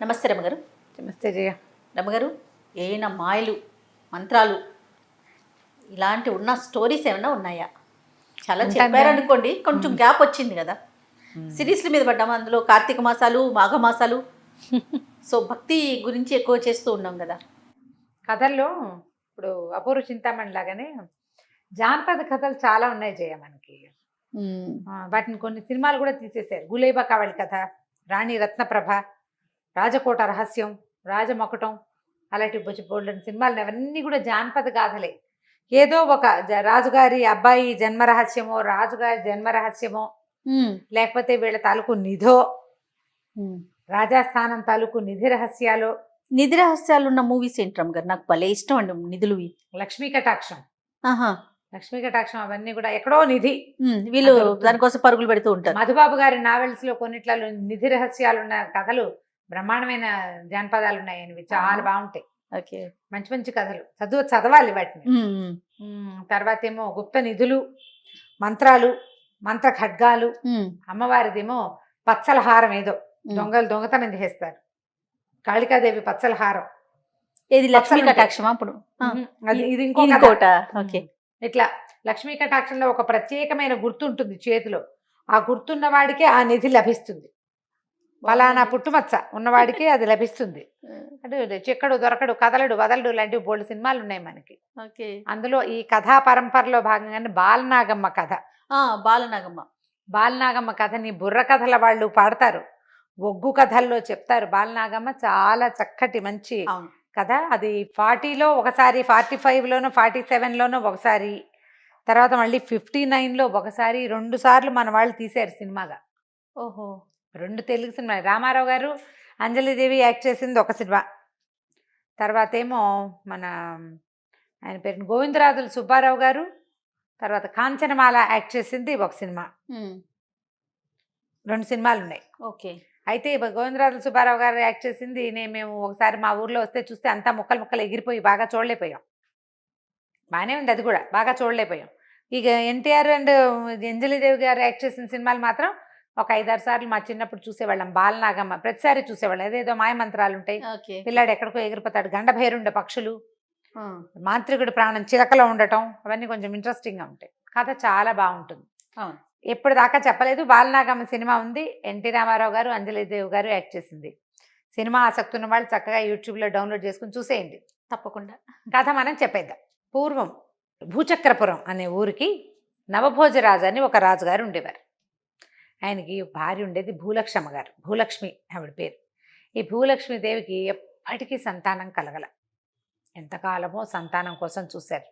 నమస్తే రమగారు. నమస్తే జయ. రమగారు, ఏమైనా మాయలు మంత్రాలు ఇలాంటి ఉన్న స్టోరీస్ ఏమైనా ఉన్నాయా? చాలా చెప్పారనుకోండి, కొంచెం గ్యాప్ వచ్చింది కదా, సిరీస్ల మీద పడ్డాము. అందులో కార్తీక మాసాలు, మాఘ మాసాలు, సో భక్తి గురించి ఎక్కువ చేస్తూ ఉన్నాం కదా. కథల్లో ఇప్పుడు అపూర్వ చింతామణి లాగానే జానపద కథలు చాలా ఉన్నాయి జయ మనకి. వాటిని కొన్ని సినిమాలు కూడా తీసేశారు. గులేబా కావళి కథ, రాణి రత్నప్రభ, రాజకోట రహస్యం, రాజమకుటం, అలాంటి బోల్డెన్ సినిమాలు అవన్నీ కూడా జానపద గాథలే. ఏదో ఒక రాజుగారి అబ్బాయి జన్మ రహస్యమో, రాజుగారి జన్మ రహస్యమో, లేకపోతే వీళ్ళ తాలూకు నిధో, రాజస్థానం తాలూకు నిధి రహస్యాలు. నిధి రహస్యాలు ఉన్న మూవీస్ ఏంటి రమగారు? నాకు భలే ఇష్టం అండి నిధులువి. లక్ష్మీ కటాక్షం, ఆహా, లక్ష్మీ కటాక్షం అవన్నీ కూడా ఎక్కడో నిధి. వీళ్ళు దానికోసం పరుగులు పెడుతూ ఉంటారు. మధుబాబు గారి నావెల్స్ లో కొన్నిట్లలో నిధి రహస్యాలు ఉన్న కథలు, బ్రహ్మాండమైన జానపదాలు ఉన్నాయని చాలా బాగుంటాయి. ఓకే, మంచి మంచి కథలు చదవాలి వాటిని. తర్వాత ఏమో గుప్త నిధులు, మంత్రాలు, మంత్ర ఖడ్గాలు. అమ్మవారిదేమో పచ్చల హారం, ఏదో దొంగతనం చేస్తారు. కాళికాదేవి పచ్చల హారం. ఇది లక్ష్మీ కటాక్షమా? అప్పుడు ఇది ఇంకోట. ఓకే, ఇట్లా లక్ష్మీ కటాక్షంలో ఒక ప్రత్యేకమైన గుర్తు ఉంటుంది చేతిలో. ఆ గుర్తున్న వాడికే ఆ నిధి లభిస్తుంది. ఫలానా పుట్టుమచ్చ ఉన్నవాడికి అది లభిస్తుంది. అంటే చెక్కడు, దొరకడు, కదలడు, వదలడు లాంటివి బోల్డ్ సినిమాలు ఉన్నాయి మనకి. అందులో ఈ కథా పరంపరలో భాగంగానే బాలనాగమ్మ కథ. బాలనాగమ్మ కథని బుర్ర కథల వాళ్ళు పాడతారు, ఒగ్గు కథల్లో చెప్తారు. బాలనాగమ్మ చాలా చక్కటి మంచి కథ. అది 40లో ఒకసారి, 45లోనో 47లోనో ఒకసారి, తర్వాత మళ్ళీ 59లో ఒకసారి, 2 సార్లు మన వాళ్ళు తీశారు సినిమాగా. ఓహో, 2 తెలుగు సినిమా. రామారావు గారు, అంజలిదేవి యాక్ట్ చేసింది ఒక సినిమా. తర్వాత ఏమో మన ఆయన పేరు గోవిందరాజులు సుబ్బారావు గారు, తర్వాత కాంచనమాల యాక్ట్ చేసింది ఒక సినిమా. 2 సినిమాలు ఉన్నాయి. ఓకే. అయితే గోవిందరాజులు సుబ్బారావు గారు యాక్ట్ చేసింది మేము ఒకసారి మా ఊర్లో వస్తే చూస్తే అంతా ముక్కలు ముక్కలు ఎగిరిపోయి బాగా చూడలేకపోయాం. బాగానే ఉంది అది కూడా, బాగా చూడలేకపోయాం. ఇక ఎన్టీఆర్ అండ్ అంజలిదేవి గారు యాక్ట్ చేసిన సినిమాలు మాత్రం ఒక 5-6 సార్లు మా చిన్నప్పుడు చూసేవాళ్ళం. బాలనాగమ్మ ప్రతిసారి చూసేవాళ్ళం. ఏదేదో మాయమంత్రాలు ఉంటాయి, పిల్లాడు ఎక్కడికో ఎగిరిపోతాడు, గండభైరుండ పక్షులు, మాంత్రికుడి ప్రాణం చిలకలో ఉండటం, అవన్నీ కొంచెం ఇంట్రెస్టింగ్గా ఉంటాయి. కథ చాలా బాగుంటుంది. ఎప్పుడు దాకా చెప్పలేదు. బాలనాగమ్మ సినిమా ఉంది, ఎన్టీ రామారావు గారు, అంజలిదేవి గారు యాక్ట్ చేసింది. సినిమా ఆసక్తి ఉన్న వాళ్ళు చక్కగా యూట్యూబ్లో డౌన్లోడ్ చేసుకుని చూసేయండి. తప్పకుండా కథ మనం చెప్పేద్దాం. పూర్వం భూచక్రపురం అనే ఊరికి నవభోజరాజు అని ఒక రాజుగారు ఉండేవారు. ఆయనకి భార్య ఉండేది భూలక్ష్మ గారు. భూలక్ష్మి ఆవిడ పేరు. ఈ భూలక్ష్మీదేవికి ఎప్పటికీ సంతానం కలగల. ఎంతకాలమో సంతానం కోసం చూశారు.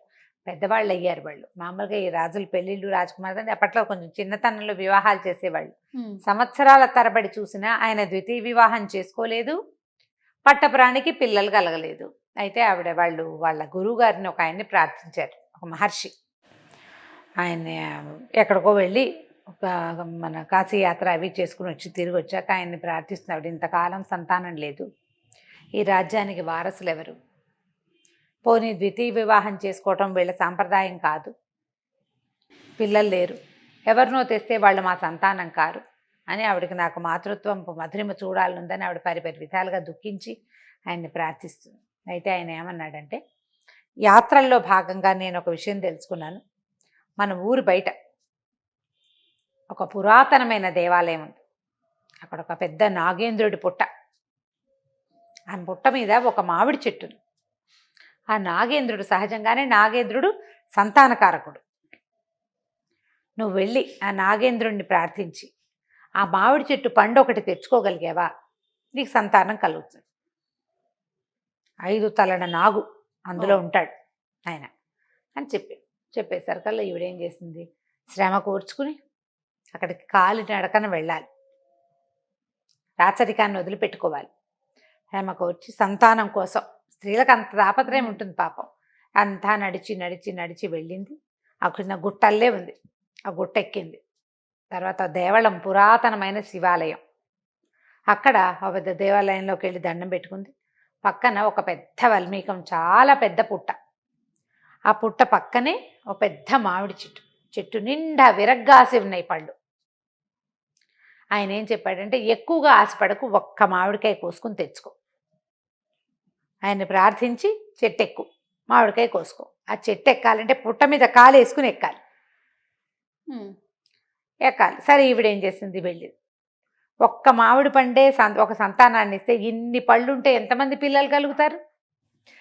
పెద్దవాళ్ళు అయ్యారు వాళ్ళు. మామూలుగా ఈ రాజుల పెళ్ళిళ్ళు, రాజకుమారులు అప్పట్లో కొంచెం చిన్నతనంలో వివాహాలు చేసేవాళ్ళు. సంవత్సరాల తరబడి చూసినా ఆయన ద్వితీయ వివాహం చేసుకోలేదు, పట్టపురానికి పిల్లలు కలగలేదు. అయితే ఆవిడ వాళ్ళ గురువు గారిని ఒక ఆయన్ని ప్రార్థించారు, ఒక మహర్షి. ఆయన ఎక్కడికో వెళ్ళి మన కాశీయాత్ర అవి చేసుకుని వచ్చి తిరిగి వచ్చాక ఆయన్ని ప్రార్థిస్తున్నాడు. ఇంతకాలం సంతానం లేదు, ఈ రాజ్యానికి వారసులు ఎవరు? పోనీ ద్వితీయ వివాహం చేసుకోవటం వీళ్ళ సాంప్రదాయం కాదు, పిల్లలు లేరు, ఎవరినో తెస్తే వాళ్ళు మా సంతానం కారు అని ఆవిడకి నాకు మాతృత్వం మధురిమ చూడాలనుందని ఆవిడ పరిపరి విధాలుగా దుఃఖించి ఆయన్ని ప్రార్థిస్తుంది. అయితే ఆయన ఏమన్నాడంటే, యాత్రల్లో భాగంగా నేను ఒక విషయం తెలుసుకున్నాను. మన ఊరు బయట ఒక పురాతనమైన దేవాలయం ఉంది. అక్కడ ఒక పెద్ద నాగేంద్రుడి పుట్ట, ఆ పుట్ట మీద ఒక మామిడి చెట్టు. ఆ నాగేంద్రుడు సహజంగానే నాగేంద్రుడు సంతానకారకుడు. నువ్వు వెళ్ళి ఆ నాగేంద్రుడిని ప్రార్థించి ఆ మామిడి చెట్టు పండు ఒకటి తెచ్చుకోగలిగావా, నీకు సంతానం కలుగుతుంది. 5 తలల నాగు అందులో ఉంటాడు ఆయన అని చెప్పేసరికల్లా ఈవిడేం చేసింది, శ్రమ కూర్చుకుని అక్కడికి కాలి నడకన వెళ్ళాలి, రాచరికాన్ని వదిలిపెట్టుకోవాలి. శ్రమ కూర్చి సంతానం కోసం, స్త్రీలకు అంత తాపత్రయం ఉంటుంది పాపం. అంతా నడిచి నడిచి నడిచి వెళ్ళింది. అక్కడ గుట్టల్లే ఉంది, ఆ గుట్ట ఎక్కింది. తర్వాత దేవళం, పురాతనమైన శివాలయం. అక్కడ ఒక పెద్ద దేవాలయంలోకి వెళ్ళి దండం పెట్టుకుంది. పక్కన ఒక పెద్ద వల్మీకం, చాలా పెద్ద పుట్ట. ఆ పుట్ట పక్కనే ఒక పెద్ద మామిడి చెట్టు, చెట్టు నిండా విరగ్గాసి ఉన్నాయి పళ్ళు. ఆయన ఏం చెప్పాడంటే ఎక్కువగా ఆశపడకు, ఒక్క మామిడికాయ కోసుకుని తెచ్చుకో. ఆయన్ని ప్రార్థించి చెట్టు ఎక్కు, మామిడికాయ కోసుకో. ఆ చెట్టు ఎక్కాలంటే పుట్ట మీద కాలు వేసుకుని ఎక్కాలి. ఎక్కాలి. సరే ఈవిడేం చేసింది, వెళ్ళింది. ఒక్క మామిడి పండే ఒక సంతానాన్ని ఇస్తే ఇన్ని పళ్ళుంటే ఎంతమంది పిల్లలు కలుగుతారు?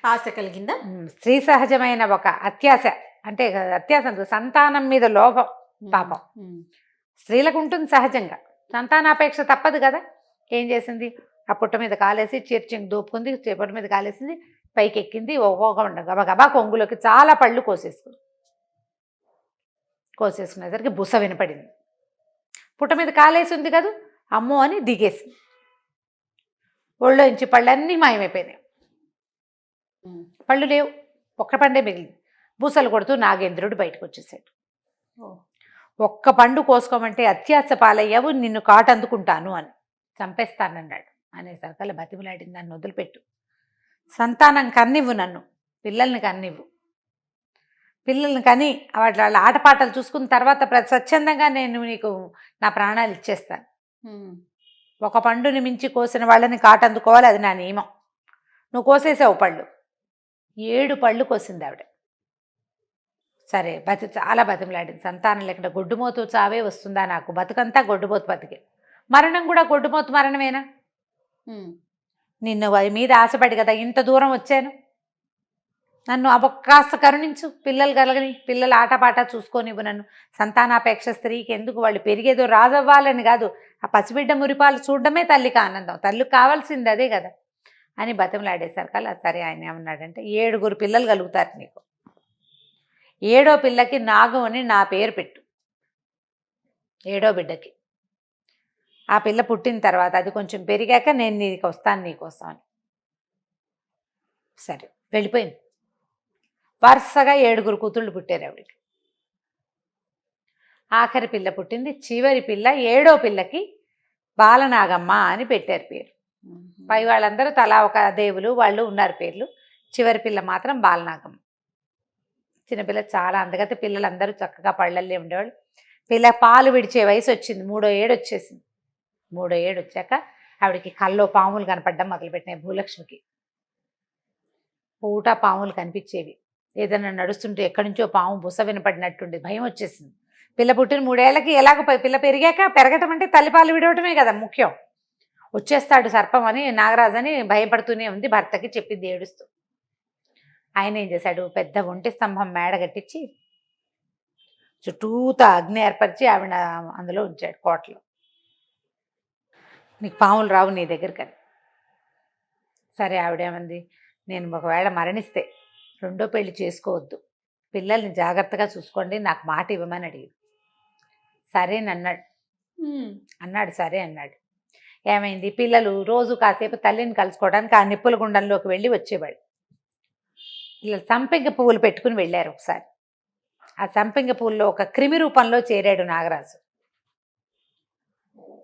ఆశ కలిగిందా? స్త్రీ సహజమైన ఒక అత్యాశ, అంటే అత్యాశ సంతానం మీద లోభం పాపం స్త్రీలకు ఉంటుంది సహజంగా. సంతానాపేక్ష తప్పదు కదా. ఏం చేసింది, ఆ పుట్ట మీద కాలేసి చీర్చింగ్ దూపుకుంది, పుట్ట మీద కాలేసింది, పైకి ఎక్కింది, ఒక్కొక్క గబగబా కొంగులోకి చాలా పళ్ళు కోసేసుకునేసరికి బుస వినపడింది. పుట్ట మీద కాలేసి ఉంది కదా, అమ్మో అని దిగేసింది. ఒళ్ళో నుంచి పళ్ళన్నీ మాయమైపోయినాయి. పళ్ళు లేవు, ఒక్క పండే మిగిలింది. బూసలు కొడుతూ నాగేంద్రుడు బయటకు వచ్చేసాడు. ఒక్క పండు కోసుకోమంటే అత్యాశ పాలయ్యావు, నిన్ను కాటందుకుంటాను అని, చంపేస్తానన్నాడు. అనేసరికల్లా బతిమలాడింది, నన్ను వదిలిపెట్టు, సంతానం కన్నివ్వు, నన్ను పిల్లల్ని కన్నివ్వు, పిల్లల్ని కని వాళ్ళ ఆటపాటలు చూసుకున్న తర్వాత స్వచ్ఛందంగా నేను నీకు నా ప్రాణాలు ఇచ్చేస్తాను. ఒక పండుని మించి కోసిన వాళ్ళని కాటందుకోవాలి, అది నా నియమం. నువ్వు కోసేసావు పళ్ళు. 7 పళ్ళు కోసింది ఆవిడ. సరే చాలా బతిమలాడింది. సంతానం లేకుండా గొడ్డుమోతు చావే వస్తుందా నాకు, బతుకంతా గొడ్డుమోతు బతికే, మరణం కూడా గొడ్డుమోతు మరణమేనా? నిన్ను మీద ఆశపడి కదా ఇంత దూరం వచ్చాను, నన్ను కాస్త కరుణించు, పిల్లలు కలగని, పిల్లల ఆటపాట చూసుకోనివ్వు నన్ను. సంతానాపేక్ష స్త్రీకి ఎందుకు, వాళ్ళు పెరిగేదో రాజవ్వాలని కాదు, ఆ పసిబిడ్డ మురిపాలు చూడడమే తల్లికి ఆనందం, తల్లికి కావాల్సింది అదే కదా అని బతిమలాడేసరికల్లా సరే ఆయన ఏమన్నాడంటే 7 పిల్లలు కలుగుతారు నీకు, 7వ పిల్లకి నాగం అని నా పేరు పెట్టు, 7వ బిడ్డకి. ఆ పిల్ల పుట్టిన తర్వాత అది కొంచెం పెరిగాక నేను నీకు వస్తాను నీకోసం అని. సరే వెళ్ళిపోయింది. వరుసగా 7 కూతుళ్ళు పుట్టారు ఆవిడికి. ఆఖరి పిల్ల పుట్టింది. చివరి పిల్ల 7వ పిల్లకి బాలనాగమ్మ అని పెట్టారు పేరు. పై వాళ్ళందరూ తలా ఒక దేవులు వాళ్ళు ఉన్నారు పేర్లు. చివరి పిల్ల మాత్రం బాలనాగమ్మ. చిన్నపిల్ల చాలా అందగతే, పిల్లలందరూ చక్కగా పళ్ళల్లో ఉండేవాళ్ళు. పిల్ల పాలు విడిచే వయసు వచ్చింది, 3వ ఏడు వచ్చేసింది. 3వ ఏడు వచ్చాక ఆవిడకి కల్లో పాములు కనపడడం మొదలుపెట్టినాయి. భూలక్ష్మికి పూట పాములు కనిపించేవి. ఏదైనా నడుస్తుంటే ఎక్కడి నుంచో పాము బుస వినపడినట్టుండి భయం వచ్చేసింది. పిల్ల పుట్టిన 3 ఏళ్ళకి ఎలాగో పిల్ల పెరిగాక, పెరగటం అంటే తల్లిపాలు విడవటమే కదా ముఖ్యం. వచ్చేస్తాడు సర్పం అని, నాగరాజు అని భయపడుతూనే ఉంది. భర్తకి చెప్పింది ఏడుస్తూ. ఆయన ఏం చేశాడు, పెద్ద ఒంటి స్తంభం మేడ కట్టించి చుట్టూత అగ్ని ఏర్పరిచి ఆవిడ అందులో ఉంచాడు కోటలో. నీకు పాములు రావు నీ దగ్గరికి. సరే ఆవిడేమంది, నేను ఒకవేళ మరణిస్తే 2వ పెళ్లి చేసుకోవద్దు, పిల్లల్ని జాగ్రత్తగా చూసుకోండి, నాకు మాట ఇవ్వమని అడిగింది. అన్నాడు సరే అన్నాడు. ఏమైంది, పిల్లలు రోజు కాసేపు తల్లిని కలుసుకోవడానికి ఆ నిప్పుల గుండంలోకి వెళ్ళి వచ్చేవాడు. పిల్లలు సంపెంగ పువ్వులు పెట్టుకుని వెళ్ళారు. ఒకసారి ఆ సంపెంగ పువ్వుల్లో ఒక క్రిమి రూపంలో చేరాడు నాగరాజు.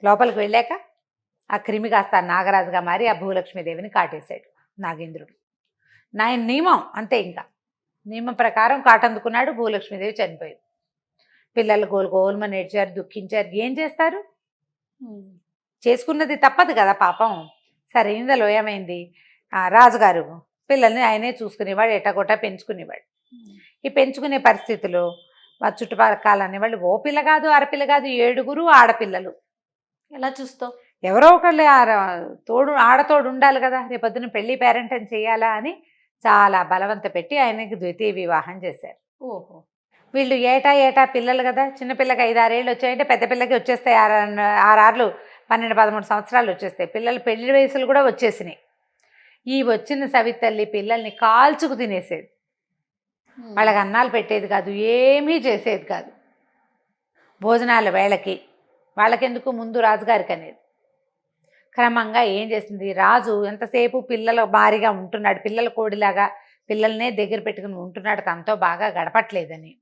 లోపలికి వెళ్ళాక ఆ క్రిమి కాస్త నాగరాజుగా మారి ఆ భూలక్ష్మీదేవిని కాటేశాడు నాగేంద్రుడు. నియమం అంతే, ఇంకా నియమం ప్రకారం కాటందుకున్నాడు. భూలక్ష్మీదేవి చనిపోయింది. పిల్లలు గోల్మని ఏడ్చారు, దుఃఖించారు. ఏం చేస్తారు, చేసుకున్నది తప్పదు కదా పాపం. సరే ఇందులో ఏమైంది, ఆ రాజుగారు పిల్లల్ని ఆయనే చూసుకునేవాడు, ఎట్టగొట్ట పెంచుకునేవాడు. ఈ పెంచుకునే పరిస్థితుల్లో మా చుట్టుపక్కల అనేవాళ్ళు ఓ పిల్ల కాదు అరపిల్ల కాదు 7 ఆడపిల్లలు. ఎలా చూస్తావు, ఎవరో ఒకళ్ళు ఆడతోడు ఉండాలి కదా, రేపొద్దున పెళ్లి పేరెంట్ అని చెయ్యాలా అని చాలా బలవంత పెట్టి ఆయనకి ద్వితీయ వివాహం చేశారు. ఓహో, వీళ్ళు ఏటా పిల్లలు కదా, చిన్నపిల్లకి 5-6 ఏళ్ళు వచ్చాయంటే పెద్ద పిల్లకి వచ్చేస్తాయి 6 12-13 సంవత్సరాలు వచ్చేస్తాయి. పిల్లలు పెళ్లి వయసులు కూడా వచ్చేసినాయి. ఈ వచ్చిన సవితల్లి పిల్లల్ని కాల్చుకు తినేసేది. వాళ్ళకి అన్నాలు పెట్టేది కాదు, ఏమీ చేసేది కాదు. భోజనాల వేళకి వాళ్ళకెందుకు, ముందు రాజుగారికి అనేది. క్రమంగా ఏం చేసింది, రాజు ఎంతసేపు పిల్లల భారీగా ఉంటున్నాడు, పిల్లల కోడిలాగా పిల్లల్నే దగ్గర పెట్టుకుని ఉంటున్నాడు, తనతో బాగా గడపట్లేదని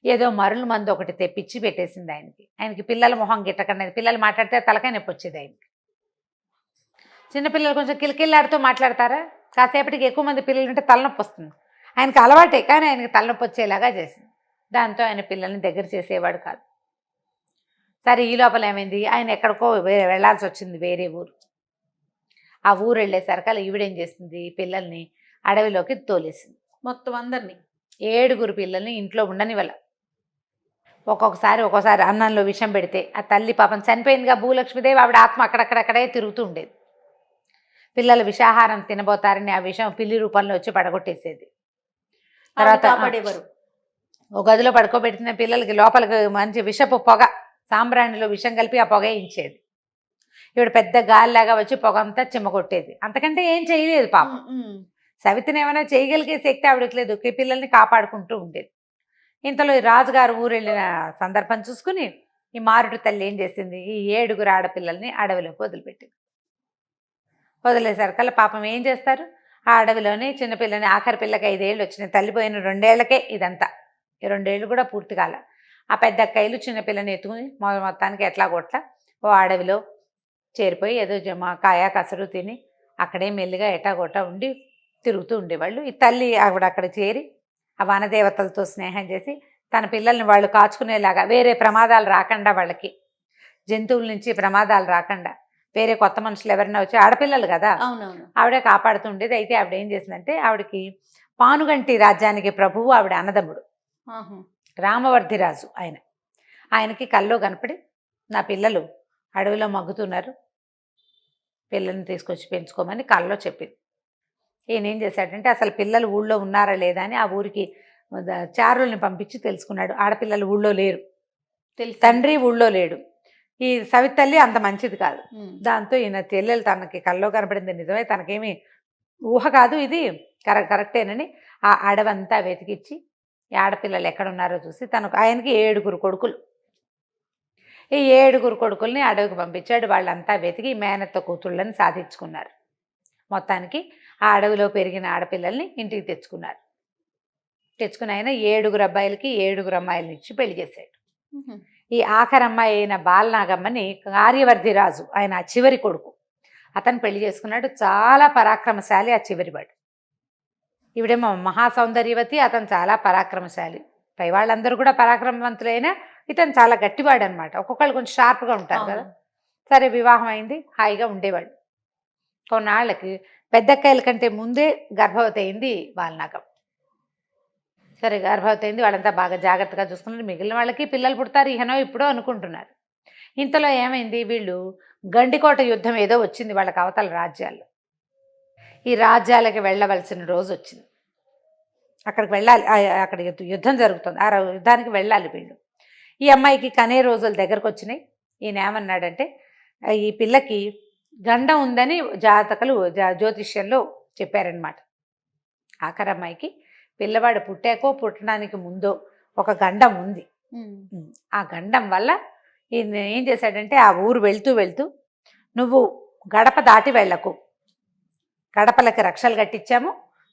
ఏదో మరుల మందు ఒకటి తెప్పించి పెట్టేసింది ఆయనకి. పిల్లల మొహం గిట్టకనేది, పిల్లలు మాట్లాడితే తలకాయ నొప్పి వచ్చేది ఆయనకి. చిన్నపిల్లలు కొంచెం కిలకిల్లాడుతూ మాట్లాడతారా, కాసేపటికి ఎక్కువ మంది పిల్లలు ఉంటే తలనొప్పి వస్తుంది. ఆయనకి అలవాటే, కానీ ఆయనకి తలనొప్పి వచ్చేలాగా చేసింది. దాంతో ఆయన పిల్లల్ని దగ్గర చేసేవాడు కాదు. సరే ఈ లోపల ఏమైంది, ఆయన ఎక్కడికో వెళ్ళాల్సి వచ్చింది, వేరే ఊరు. ఆ ఊరు వెళ్ళేసరికి ఈవిడేం చేసింది, పిల్లల్ని అడవిలోకి తోలేసింది. మొత్తం అందరినీ 7 పిల్లల్ని ఇంట్లో ఉండనివ్వాల. ఒక్కొక్కసారి అన్నంలో విషం పెడితే ఆ తల్లి పాపం చనిపోయిందిగా భూలక్ష్మీదేవి, ఆవిడ ఆత్మ అక్కడక్కడక్కడే తిరుగుతూ ఉండేది. పిల్లలు విషాహారం తినబోతారని ఆ విషం పిల్లి రూపంలో వచ్చి పడగొట్టేసేది. తర్వాత కాపాడేవారు. ఒక గదిలో పడుకోబెట్టిన పిల్లలకి లోపలికి మంచి విషపు పొగ, సాంబ్రాణిలో విషం కలిపి ఆ పొగ ఇచ్చేది. ఇవిడ పెద్ద గాలిలాగా వచ్చి పొగ అంతా చిమ్మగొట్టేది. అంతకంటే ఏం చేయలేదు పాపం. సవితిని ఏమైనా చేయగలిగే శక్తి ఆవిడకి లేదు. పిల్లల్ని కాపాడుకుంటూ ఉండేది. ఇంతలో ఈ రాజుగారు ఊరు వెళ్ళిన సందర్భం చూసుకుని ఈ మారుడి తల్లి ఏం చేసింది, ఈ 7 ఆడపిల్లల్ని అడవిలోకి వదిలిపెట్టింది. వదిలేసరికల్లా పాపం ఏం చేస్తారు, ఆ అడవిలోనే చిన్నపిల్లని, ఆఖరి పిల్లకి 5 ఏళ్ళు వచ్చినాయి. తల్లిపోయిన 2 ఏళ్లకే ఇదంతా. ఈ 2 ఏళ్ళు కూడా పూర్తి కాల. ఆ పెద్ద అక్కయ్యలు చిన్నపిల్లని ఎత్తుకుని మొత్తానికి ఎట్లా కొట్లా ఓ అడవిలో చేరిపోయి ఏదో కాయ కసరు తిని అక్కడే మెల్లిగా ఎటాగొట్టా ఉండి తిరుగుతూ ఉండేవాళ్ళు. ఈ తల్లి ఆవిడ అక్కడ చేరి ఆ వనదేవతలతో స్నేహం చేసి తన పిల్లల్ని వాళ్ళు కాచుకునేలాగా, వేరే ప్రమాదాలు రాకుండా, వాళ్ళకి జంతువుల నుంచి ప్రమాదాలు రాకుండా, వేరే కొత్త మనుషులు ఎవరైనా వచ్చి, ఆడపిల్లలు కదా, అవునవును, ఆవిడే కాపాడుతూ ఉండేది. అయితే ఆవిడ ఏం చేసిందంటే, ఆవిడకి పానుగంటి రాజ్యానికి ప్రభువు ఆవిడ అన్నదమ్ముడు రామవర్ధిరాజు. ఆయనకి కల్లో కనపడి, నా పిల్లలు అడవిలో మగ్గుతున్నారు, పిల్లల్ని తీసుకొచ్చి పెంచుకోమని కల్లో చెప్పింది. ఈయన ఏం చేశాడంటే, అసలు పిల్లలు ఊళ్ళో ఉన్నారా లేదా అని ఆ ఊరికి చారుల్ని పంపించి తెలుసుకున్నాడు. ఆడపిల్లలు ఊళ్ళో లేరు, తండ్రి ఊళ్ళో లేడు. ఈ సవితల్లి అంత మంచిది కాదు. దాంతో ఈయన చెల్లెలు తనకి కల్లో కనపడింది నిజమే, తనకేమీ ఊహ కాదు, ఇది కరెక్టేనని ఆ అడవంతా వెతికిచ్చి ఈ ఆడపిల్లలు ఎక్కడున్నారో చూసి ఆయనకి 7 కొడుకులు. ఈ 7 కొడుకుల్ని అడవికి పంపించాడు. వాళ్ళంతా వెతికి మేనత్త కూతుళ్ళని సాధించుకున్నారు. మొత్తానికి ఆ అడవిలో పెరిగిన ఆడపిల్లల్ని ఇంటికి తెచ్చుకున్నారు. తెచ్చుకుని ఆయన 7 అబ్బాయిలకి 7 అమ్మాయిలని ఇచ్చి పెళ్లి చేశాడు. ఈ ఆఖరి అమ్మాయి అయిన బాలనాగమ్మని కార్యవర్ధిరాజు, ఆయన చివరి కొడుకు, అతను పెళ్లి చేసుకున్నాడు. చాలా పరాక్రమశాలి ఆ చివరివాడు. ఈవిడేమో మహాసౌందర్యవతి, అతను చాలా పరాక్రమశాలి. పై వాళ్ళందరూ కూడా పరాక్రమవంతులైనా ఇతను చాలా గట్టివాడు అనమాట. ఒక్కొక్కళ్ళు కొంచెం షార్ప్గా ఉంటారు కదా. సరే వివాహం అయింది, హాయిగా ఉండేవాడు. కొన్నాళ్ళకి పెద్దక్కాయల కంటే ముందే గర్భవతి అయింది బాలనాగం. సరే గర్భవతి అయింది, వాళ్ళంతా బాగా జాగ్రత్తగా చూసుకున్నారు. మిగిలిన వాళ్ళకి పిల్లలు పుడతారు ఇహనో ఇప్పుడో అనుకుంటున్నారు. ఇంతలో ఏమైంది, వీళ్ళు గండికోట యుద్ధం ఏదో వచ్చింది వాళ్ళకి అవతల రాజ్యాల్లో. ఈ రాజ్యాలకి వెళ్ళవలసిన రోజు వచ్చింది. అక్కడికి వెళ్ళాలి, అక్కడ యుద్ధం జరుగుతుంది. ఆ యుద్ధానికి వెళ్ళాలి వీళ్ళు. ఈ అమ్మాయికి కనే రోజులు దగ్గరకు వచ్చినాయి. ఈయన ఏమన్నాడంటే, ఈ పిల్లకి గండం ఉందని జాతకులు జ్యోతిష్యంలో చెప్పారనమాట. ఆఖరి అమ్మాయికి పిల్లవాడు పుట్టడానికి ముందో ఒక గండం ఉంది. ఆ గండం వల్ల ఈయన ఏం చేశాడంటే, ఆ ఊరు వెళ్తూ నువ్వు గడప దాటి వెళ్ళకు, గడపలకి రక్షలు కట్టించాము,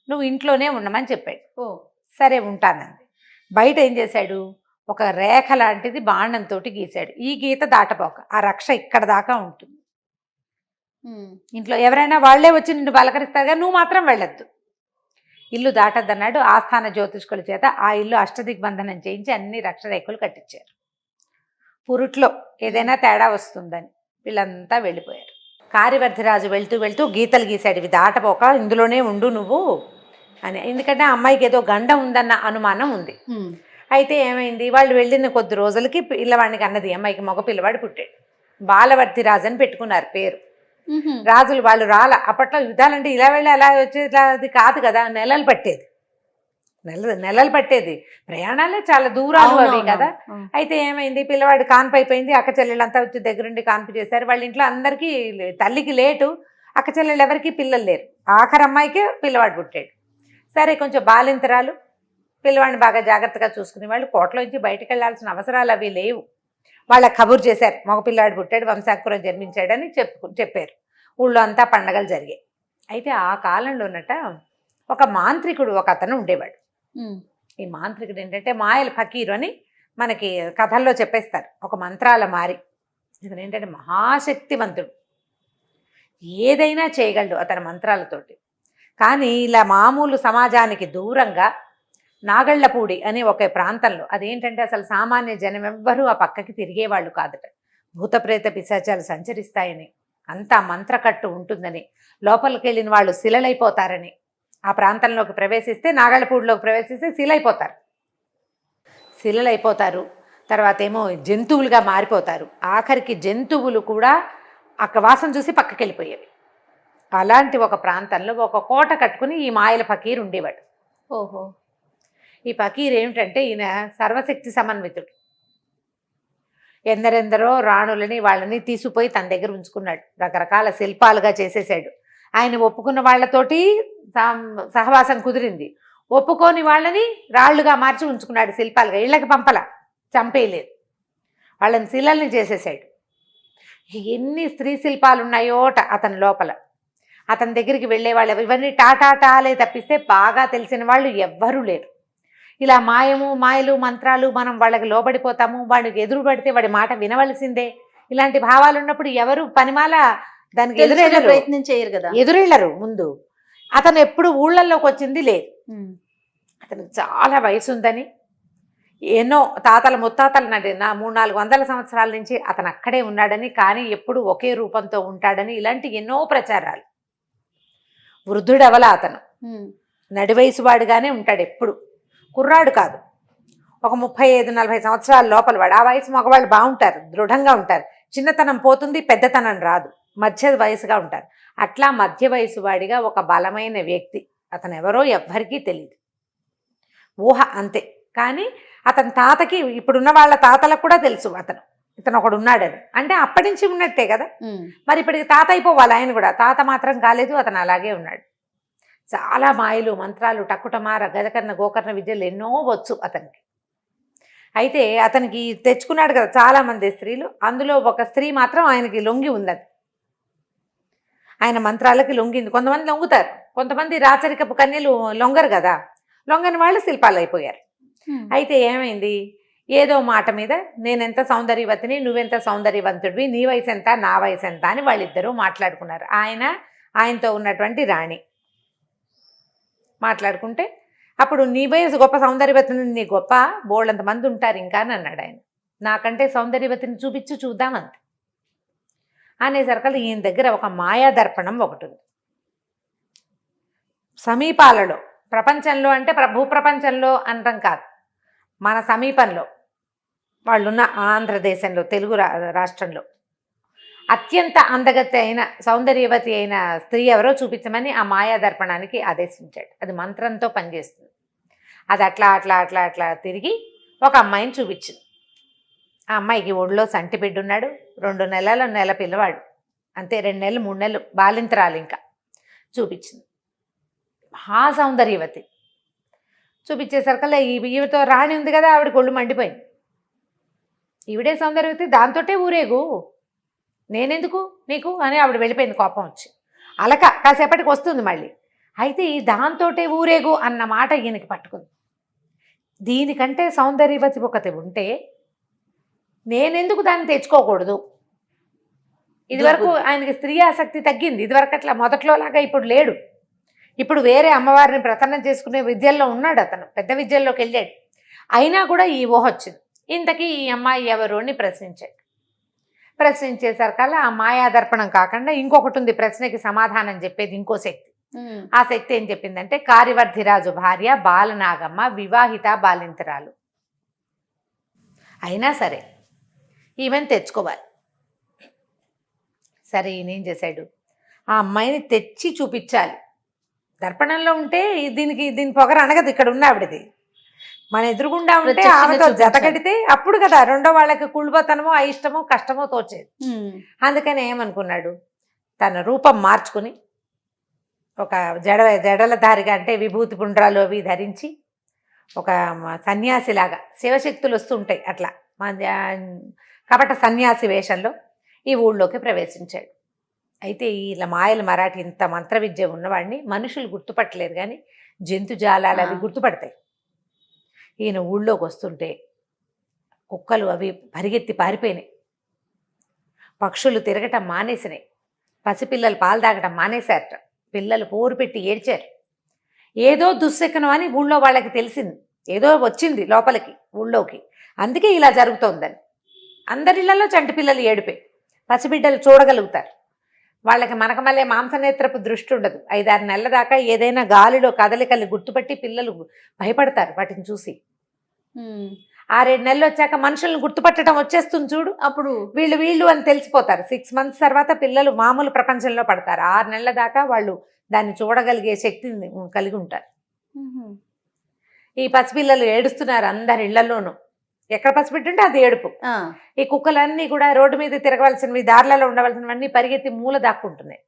నువ్వు ఇంట్లోనే ఉండమని చెప్పాడు. సరే ఉంటానంది. బయట ఏం చేశాడు, ఒక రేఖ లాంటిది బాణంతో గీశాడు. ఈ గీత దాటపోక, ఆ రక్ష ఇక్కడ దాకా ఉంటుంది. ఇంట్లో ఎవరైనా వాళ్లే వచ్చి నిన్ను పలకరిస్తారు కానీ నువ్వు మాత్రం వెళ్ళొద్దు, ఇల్లు దాటద్దన్నాడు. ఆస్థాన జ్యోతిష్కుల చేత ఆ ఇల్లు అష్టదిగ్బంధనం చేయించి అన్ని రక్షరేఖలు కట్టించారు. పురుట్లో ఏదైనా తేడా వస్తుందని వీళ్ళంతా వెళ్ళిపోయారు. కార్యవర్ధిరాజు వెళ్తూ గీతలు గీశాడు, ఇవి దాటపోక ఇందులోనే ఉండు నువ్వు అని. ఎందుకంటే ఆ అమ్మాయికి ఏదో గండం ఉందన్న అనుమానం ఉంది. అయితే ఏమైంది, వాళ్ళు వెళ్ళిన కొద్ది రోజులకి పిల్లవాడికి అన్నది, అమ్మాయికి మగ పిల్లవాడు పుట్టాడు. బాలవర్ధిరాజు అని పెట్టుకున్నారు పేరు. రాజులు వాళ్ళు అప్పట్లో యుద్ధాలంటే ఇలా వెళ్ళి అలా వచ్చేది అది కాదు కదా, నెలలు పట్టేది, ప్రయాణాలే చాలా దూరాలు అవి కదా. అయితే ఏమైంది, పిల్లవాడు కాన్పు అయిపోయింది, అక్క చెల్లెళ్ళంతా వచ్చి దగ్గరుండి కాన్పు చేశారు. వాళ్ళ ఇంట్లో అందరికీ, తల్లికి లేటు, అక్క చెల్లెళ్ళు ఎవరికి పిల్లలు లేరు. ఆఖరి అమ్మాయికే పిల్లవాడు పుట్టాడు. సరే కొంచెం బాలింతరాలు, పిల్లవాడిని బాగా జాగ్రత్తగా చూసుకునే వాళ్ళు, కోటలోంచి బయటకు వెళ్లాల్సిన అవసరాలు అవి లేవు. వాళ్ళ కబురు చేశారు, మగపిల్లాడు పుట్టాడు, వంశాంకురం జన్మించాడని చెప్పారు. ఊళ్ళో అంతా పండగలు జరిగాయి. అయితే ఆ కాలంలోనట ఒక మాంత్రికుడు ఒక అతను ఉండేవాడు. ఈ మాంత్రికుడు ఏంటంటే మాయల ఫకీరు అని మనకి కథల్లో చెప్పేస్తారు. ఒక మంత్రాల మారి, ఇతను ఏంటంటే మహాశక్తివంతుడు, ఏదైనా చేయగలడు అతని మంత్రాలతోటి. కానీ ఇలా మామూలు సమాజానికి దూరంగా నాగళ్లపూడి అనే ఒక ప్రాంతంలో, అదేంటంటే అసలు సామాన్య జనం ఎవ్వరూ ఆ పక్కకి తిరిగేవాళ్ళు కాదట. భూతప్రేత పిశాచాలు సంచరిస్తాయని, అంతా మంత్రకట్టు ఉంటుందని, లోపలికి వెళ్ళిన వాళ్ళు శిలలైపోతారని, ఆ ప్రాంతంలోకి ప్రవేశిస్తే, నాగళ్ళపూడిలోకి ప్రవేశిస్తే శిలలైపోతారు. తర్వాత ఏమో జంతువులుగా మారిపోతారు. ఆఖరికి జంతువులు కూడా అక్కడ వాసన చూసి పక్కకి వెళ్ళిపోయేవి. అలాంటి ఒక ప్రాంతంలో ఒక కోట కట్టుకుని ఈ మాయల ఫకీర్ ఉండేవాడు. ఓహో. ఈ ఫకీర్ ఏమిటంటే ఈయన సర్వశక్తి సమన్వితుడు. ఎందరెందరో రాణులని వాళ్ళని తీసుకుపోయి తన దగ్గర ఉంచుకున్నాడు. రకరకాల శిల్పాలుగా చేసేసాడు. ఆయన ఒప్పుకున్న వాళ్ళతోటి సహవాసం కుదిరింది. ఒప్పుకోని వాళ్ళని రాళ్లుగా మార్చి ఉంచుకున్నాడు శిల్పాలుగా. ఇళ్ళకి పంపల, చంపేయలేదు, వాళ్ళని శిలల్ని చేసేసాడు. ఎన్ని స్త్రీ శిల్పాలు ఉన్నాయోట అతని లోపల. అతని దగ్గరికి వెళ్ళేవాళ్ళు ఇవన్నీ టాటాటాలే తప్పిస్తే బాగా తెలిసిన వాళ్ళు ఎవ్వరూ లేరు. ఇలా మాయలు మంత్రాలు, మనం వాళ్ళకి లోబడిపోతాము, వాడికి ఎదురు పడితే వాడి మాట వినవలసిందే, ఇలాంటి భావాలు ఉన్నప్పుడు ఎవరు పనిమాల దానికి ప్రయత్నం చేయరు కదా, ఎదురెళ్ళరు. ముందు అతను ఎప్పుడు ఊళ్ళల్లోకి వచ్చింది లేదు. అతనికి చాలా వయసు ఉందని, ఎన్నో తాతల ముత్తాతలు నా 300-400 సంవత్సరాల నుంచి అతను అక్కడే ఉన్నాడని, కానీ ఎప్పుడు ఒకే రూపంతో ఉంటాడని, ఇలాంటి ఎన్నో ప్రచారాలు. వృద్ధుడవల అతను, నడివయసు వాడుగానే ఉంటాడు. ఎప్పుడు కుర్రాడు కాదు, ఒక 35-40 సంవత్సరాల లోపల వాడు. ఆ వయసు మగవాళ్ళు బాగుంటారు, దృఢంగా ఉంటారు, చిన్నతనం పోతుంది, పెద్దతనం రాదు, మధ్య వయసుగా ఉంటారు. అట్లా మధ్య వయసు వాడిగా ఒక బలమైన వ్యక్తి. అతను ఎవరో ఎవ్వరికీ తెలియదు, ఊహ అంతే. కానీ అతని తాతకి, ఇప్పుడున్న వాళ్ళ తాతలకు కూడా తెలుసు ఇతను ఒకడు ఉన్నాడని. అంటే అప్పటి నుంచి ఉన్నట్టే కదా. మరి ఇప్పటికి తాత అయిపోవాలి ఆయన కూడా. తాత మాత్రం కాలేదు, అతను అలాగే ఉన్నాడు. చాలా మాయలు మంత్రాలు, టక్కుటమార, గజకర్ణ గోకర్ణ విద్యలు ఎన్నో వచ్చు అతనికి. అయితే అతనికి తెచ్చుకున్నాడు కదా చాలామంది స్త్రీలు. అందులో ఒక స్త్రీ మాత్రం ఆయనకి లొంగి ఉందని, ఆయన మంత్రాలకి లొంగింది. కొంతమంది లొంగుతారు, కొంతమంది రాచరికపు కన్యలు లొంగరు కదా. లొంగని వాళ్ళు శిల్పాలు అయిపోయారు. అయితే ఏమైంది, ఏదో మాట మీద నేనెంత సౌందర్యవతిని, నువ్వెంత సౌందర్యవంతుడివి, నీ వయసు ఎంత, నా వయసు ఎంత అని వాళ్ళిద్దరూ మాట్లాడుకున్నారు. ఆయనతో ఉన్నటువంటి రాణి మాట్లాడుకుంటే, అప్పుడు నీ వయసు గొప్ప సౌందర్యవతిని, నీ గొప్ప బోళ్ళంత మంది ఉంటారు ఇంకా అని అన్నాడు ఆయన. నాకంటే సౌందర్యవతిని చూద్దామంత అనేసరికల్లా ఈయన దగ్గర ఒక మాయాదర్పణం ఒకటి ఉంది. సమీపాలలో, ప్రపంచంలో అంటే భూప్రపంచంలో అనడం కాదు, మన సమీపంలో వాళ్ళున్న ఆంధ్రదేశంలో, తెలుగు రాష్ట్రంలో అత్యంత అందగతి అయిన సౌందర్యవతి అయిన స్త్రీ ఎవరో చూపించమని ఆ మాయాదర్పణానికి ఆదేశించాడు. అది మంత్రంతో పనిచేస్తుంది. అది అట్లా అట్లా అట్లా అట్లా తిరిగి ఒక అమ్మాయిని చూపించింది. ఆ అమ్మాయికి ఒళ్ళో సంటి బిడ్డున్నాడు, 2 నెల పిల్లవాడు, అంతే, 2 నెలలు 3 నెలలు బాలింతరాలు. ఇంకా చూపించింది. మహా సౌందర్యవతి. చూపించేసరికల్లా ఈవితో రాణి ఉంది కదా, ఆవిడకి ఒళ్ళు మండిపోయింది. ఈవిడే సౌందర్యవతి, దాంతోటే ఊరేగు, నేనెందుకు నీకు అని ఆవిడ వెళ్ళిపోయింది కోపం వచ్చి. అలక కాసేపటికి వస్తుంది మళ్ళీ. అయితే ఈ దాంతోటే ఊరేగు అన్న మాట ఈయనకి పట్టుకుంది. దీనికంటే సౌందర్యవతి ఒకటి ఉంటే నేనెందుకు దాన్ని తెచ్చుకోకూడదు. ఇదివరకు ఆయనకి స్త్రీ ఆసక్తి తగ్గింది. ఇదివరకు అట్లా మొదట్లోలాగా ఇప్పుడు లేడు. ఇప్పుడు వేరే అమ్మవారిని ప్రసన్నం చేసుకునే విద్యల్లో ఉన్నాడు అతను, పెద్ద విద్యల్లోకి వెళ్ళాడు. అయినా కూడా ఈ ఊహ వచ్చింది. ఇంతకీ ఈ అమ్మాయి ఎవరు అని ప్రశ్నించాడు. ప్రశ్నించేసరికల్లా ఆ మాయాదర్పణం కాకుండా ఇంకొకటి ఉంది ప్రశ్నకి సమాధానం చెప్పేది, ఇంకో శక్తి. ఆ శక్తి ఏం చెప్పిందంటే, కార్యవర్ధిరాజు భార్య బాలనాగమ్మ వివాహిత బాలింతరాలు. అయినా సరే ఈమెను తెచ్చుకోవాలి. సరే ఈయనేం చేశాడు, ఆ అమ్మాయిని తెచ్చి చూపించాలి. దర్పణంలో ఉంటే దీని పొగర అనగదు, ఇక్కడ ఉన్న ఆవిడది. మన ఎదురుగుండా ఉంటే ఆమెతో జతగడితే అప్పుడు కదా రెండో వాళ్ళకి కుళ్ళుబతనమో అయిష్టమో కష్టమో తోచేది. అందుకని ఏమనుకున్నాడు, తన రూపం మార్చుకుని ఒక జడలధారిగా, అంటే విభూతి పుండ్రాలు అవి ధరించి ఒక సన్యాసిలాగా, శివశక్తులు వస్తుంటాయి అట్లా కపట సన్యాసి వేషంలో ఈ ఊళ్ళోకి ప్రవేశించాడు. అయితే ఇలా మాయల మరాఠీ ఇంత మంత్ర విద్య ఉన్నవాడిని మనుషులు గుర్తుపట్టలేరు, కానీ జంతుజాలాలు అవి గుర్తుపడతాయి. ఈయన ఊళ్ళోకి వస్తుంటే కుక్కలు అవి పరిగెత్తి పారిపోయినాయి, పక్షులు తిరగటం మానేసినాయి, పసిపిల్లలు పాలు తాగటం మానేశారట, పిల్లలు పోరు పెట్టి ఏడ్చారు. ఏదో దుశ్శకనం అని ఊళ్ళో వాళ్ళకి తెలిసింది, ఏదో వచ్చింది లోపలికి ఊళ్ళోకి, అందుకే ఇలా జరుగుతోందని. అందరిళ్లలో చంటి పిల్లలు ఏడుపే. పసిబిడ్డలు చూడగలుగుతారు. వాళ్ళకి మనకు మళ్ళీ మాంసనేత్రపు దృష్టి ఉండదు. 5-6 నెలల దాకా ఏదైనా గాలిలో కదలికల్ని గుర్తుపట్టి పిల్లలు భయపడతారు వాటిని చూసి. 6-7 నెలలు వచ్చాక మనుషులను గుర్తుపట్టడం వచ్చేస్తుంది చూడు, అప్పుడు వీళ్ళు అని తెలిసిపోతారు. 6 months తర్వాత పిల్లలు మామూలు ప్రపంచంలో పడతారు. 6 నెలల దాకా వాళ్ళు దాన్ని చూడగలిగే శక్తిని కలిగి ఉంటారు. ఈ పసిపిల్లలు ఏడుస్తున్నారు అందరి ఇళ్లలోనూ. ఎక్కడ పసిబిడ్డ ఉంటే అది ఏడుపు. ఈ కుక్కలన్నీ కూడా రోడ్డు మీద తిరగవలసినవి, దారులలో ఉండవలసినవన్నీ పరిగెత్తి మూల దాక్కుంటున్నాయి.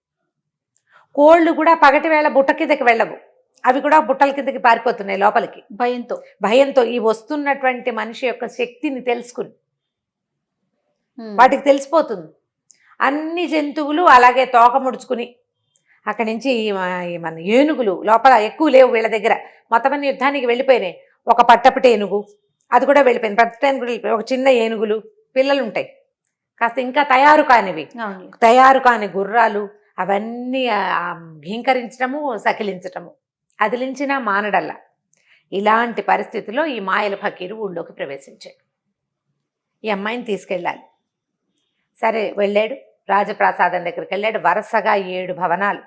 కోళ్ళు కూడా పగటి వేళ బుట్ట కిందకి వెళ్ళవు. అవి కూడా బుట్టల కిందకి పారిపోతున్నాయి లోపలికి భయంతో. ఈ వస్తున్నటువంటి మనిషి యొక్క శక్తిని తెలుసుకుని వాటికి తెలిసిపోతుంది. అన్ని జంతువులు అలాగే తోక ముడుచుకుని అక్కడి నుంచి మన ఏనుగులు లోపల ఎక్కువ లేవు వీళ్ళ దగ్గర, మొత్తం అన్ని యుద్ధానికి వెళ్ళిపోయినాయి. ఒక పట్టపటి ఏనుగు అది కూడా వెళ్ళిపోయింది. పట్టేనుగులు, ఒక చిన్న ఏనుగులు, పిల్లలు ఉంటాయి కాస్త ఇంకా తయారు కాని గుర్రాలు, అవన్నీ ఘీంకరించడము, సకిలించటము, అదిలించినా మానడల్లా. ఇలాంటి పరిస్థితిలో ఈ మాయల ఫకీరు ఊళ్ళోకి ప్రవేశించాడు. ఈ అమ్మాయిని తీసుకెళ్ళాలి. సరే వెళ్ళాడు. రాజప్రాసాదం దగ్గరికి వెళ్ళాడు. వరుసగా 7 భవనాలు,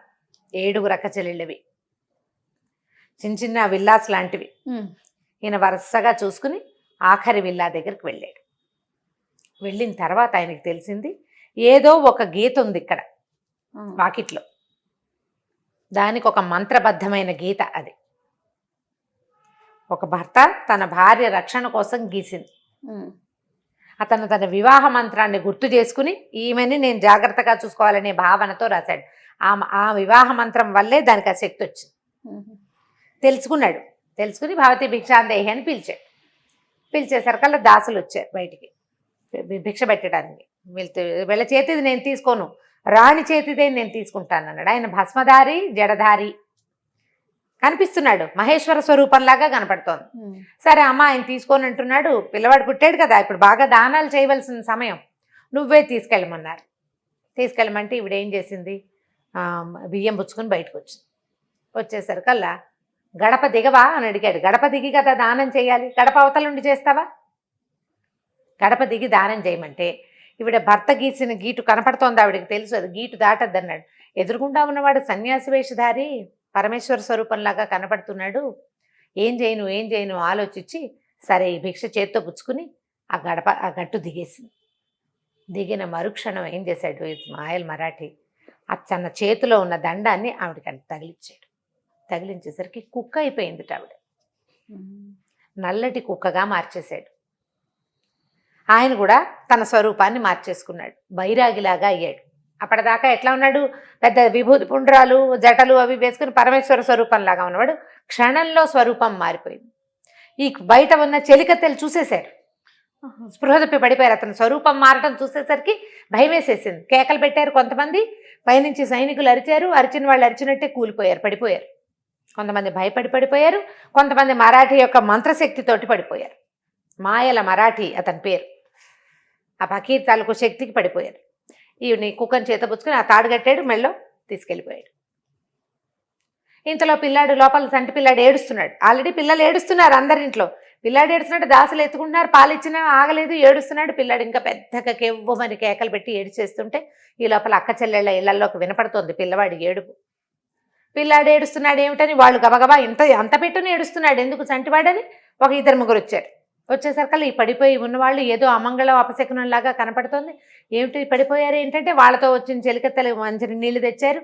7 రకచెల్లెళ్ళవి, చిన్న చిన్న విల్లాస్ లాంటివి. ఈయన వరుసగా చూసుకుని ఆఖరి విల్లా దగ్గరికి వెళ్ళాడు. వెళ్ళిన తర్వాత ఆయనకి తెలిసింది ఏదో ఒక గీత ఉంది ఇక్కడ వాకిట్లో. దానికి ఒక మంత్రబద్ధమైన గీత. అది ఒక భర్త తన భార్య రక్షణ కోసం గీసింది. అతను తన వివాహ మంత్రాన్ని గుర్తు చేసుకుని ఈమెని నేను జాగ్రత్తగా చూసుకోవాలనే భావనతో రాశాడు. ఆ వివాహ మంత్రం వల్లే దానికి ఆ శక్తి వచ్చింది. తెలుసుకున్నాడు. తెలుసుకుని భవతి భిక్షాందేహి అని పిలిచాడు. పిలిచేసరికల్లా దాసులు వచ్చారు బయటికి భిక్ష పెట్టడానికి. వీళ్ళ చేతిది నేను తీసుకోను, రాణి చేతిదే నేను తీసుకుంటాను అన్నాడు. ఆయన భస్మధారి, జడధారి కనిపిస్తున్నాడు, మహేశ్వర స్వరూపంలాగా కనపడుతోంది. సరే అమ్మ ఆయన తీసుకొని అంటున్నాడు. పిల్లవాడు పుట్టాడు కదా, ఇప్పుడు బాగా దానాలు చేయవలసిన సమయం, నువ్వే తీసుకెళ్ళమన్నారు. తీసుకెళ్ళమంటే ఈవిడ ఏం చేసింది, బియ్యం పుచ్చుకొని బయటకు వచ్చింది. వచ్చేసరికల్లా గడప దిగవా అని అడిగాడు. గడప దిగి కదా దానం చేయాలి, గడప అవతల నుండి చేస్తావా? గడప దిగి దానం చేయమంటే ఈవిడ భర్త గీసిన గీటు కనపడుతోంది. ఆవిడకి తెలుసు అది గీటు దాటద్దన్నాడు. ఎదురుగుండా ఉన్నవాడు సన్యాసి వేషధారి, పరమేశ్వర స్వరూపంలాగా కనపడుతున్నాడు. ఏం చేయను ఆలోచించి సరే ఈ భిక్ష చేత్తో పుచ్చుకుని ఆ గట్టు దిగేసింది. దిగిన మరుక్షణం ఏం చేశాడు మాయల్ మరాఠీ, తన చేతిలో ఉన్న దండాన్ని ఆవిడకి తగిలించాడు. తగిలించేసరికి కుక్క అయిపోయింది ఆవిడ. నల్లటి కుక్కగా మార్చేశాడు. ఆయన కూడా తన స్వరూపాన్ని మార్చేసుకున్నాడు. బైరాగిలాగా అయ్యాడు. అప్పటిదాకా ఎట్లా ఉన్నాడు, పెద్ద విభూతి పుండ్రాలు జటలు అవి వేసుకుని పరమేశ్వర స్వరూపంలాగా ఉన్నవాడు క్షణంలో స్వరూపం మారిపోయింది. ఈ బయట ఉన్న చెలికత్తెలు చూసేశారు, స్పృహ తప్పి పడిపోయారు. అతను స్వరూపం మారటం చూసేసరికి భయం వేసేసింది. కేకలు పెట్టారు కొంతమంది, పైనుంచి సైనికులు అరిచారు. అరిచిన వాళ్ళు అరిచినట్టే కూలిపోయారు, పడిపోయారు. కొంతమంది భయపడి పడిపోయారు, కొంతమంది మరాఠీ యొక్క మంత్రశక్తితోటి పడిపోయారు. మాయల మరాఠీ అతని పేరు. ఆ ఫకీర్ తాలూకు శక్తికి పడిపోయారు. ఈవిని కుక్కని చేత పుచ్చుకొని ఆ తాడు కట్టాడు, మెళ్ళో తీసుకెళ్ళిపోయాడు. ఇంతలో పిల్లాడు లోపల సంటి పిల్లాడు ఏడుస్తున్నాడు. ఆల్రెడీ పిల్లలు ఏడుస్తున్నారు అందరింట్లో. పిల్లాడు ఏడుస్తున్నాడు, దాసులు ఎత్తుకుంటున్నారు, పాలు ఇచ్చినా ఆగలేదు, ఏడుస్తున్నాడు. పిల్లాడు ఇంకా పెద్దగా కెవ్వమని కేకలు పెట్టి ఏడిచేస్తుంటే ఈ లోపల అక్క చెల్లెళ్ళ ఇళ్లలోకి వినపడుతోంది పిల్లవాడి ఏడుపు. పిల్లాడు ఏడుస్తున్నాడు ఏమిటని వాళ్ళు గబగబా అంత పెట్టుని ఏడుస్తున్నాడు ఎందుకు చంటివాడని ఒక 2-3 వచ్చారు. వచ్చేసరికల్లా ఈ పడిపోయి ఉన్నవాళ్ళు ఏదో అమంగళం అపశకునంలాగా కనపడుతోంది. ఏమిటి పడిపోయారు ఏంటంటే వాళ్ళతో వచ్చిన చెలికత్తెలు మంచి నీళ్లు తెచ్చారు.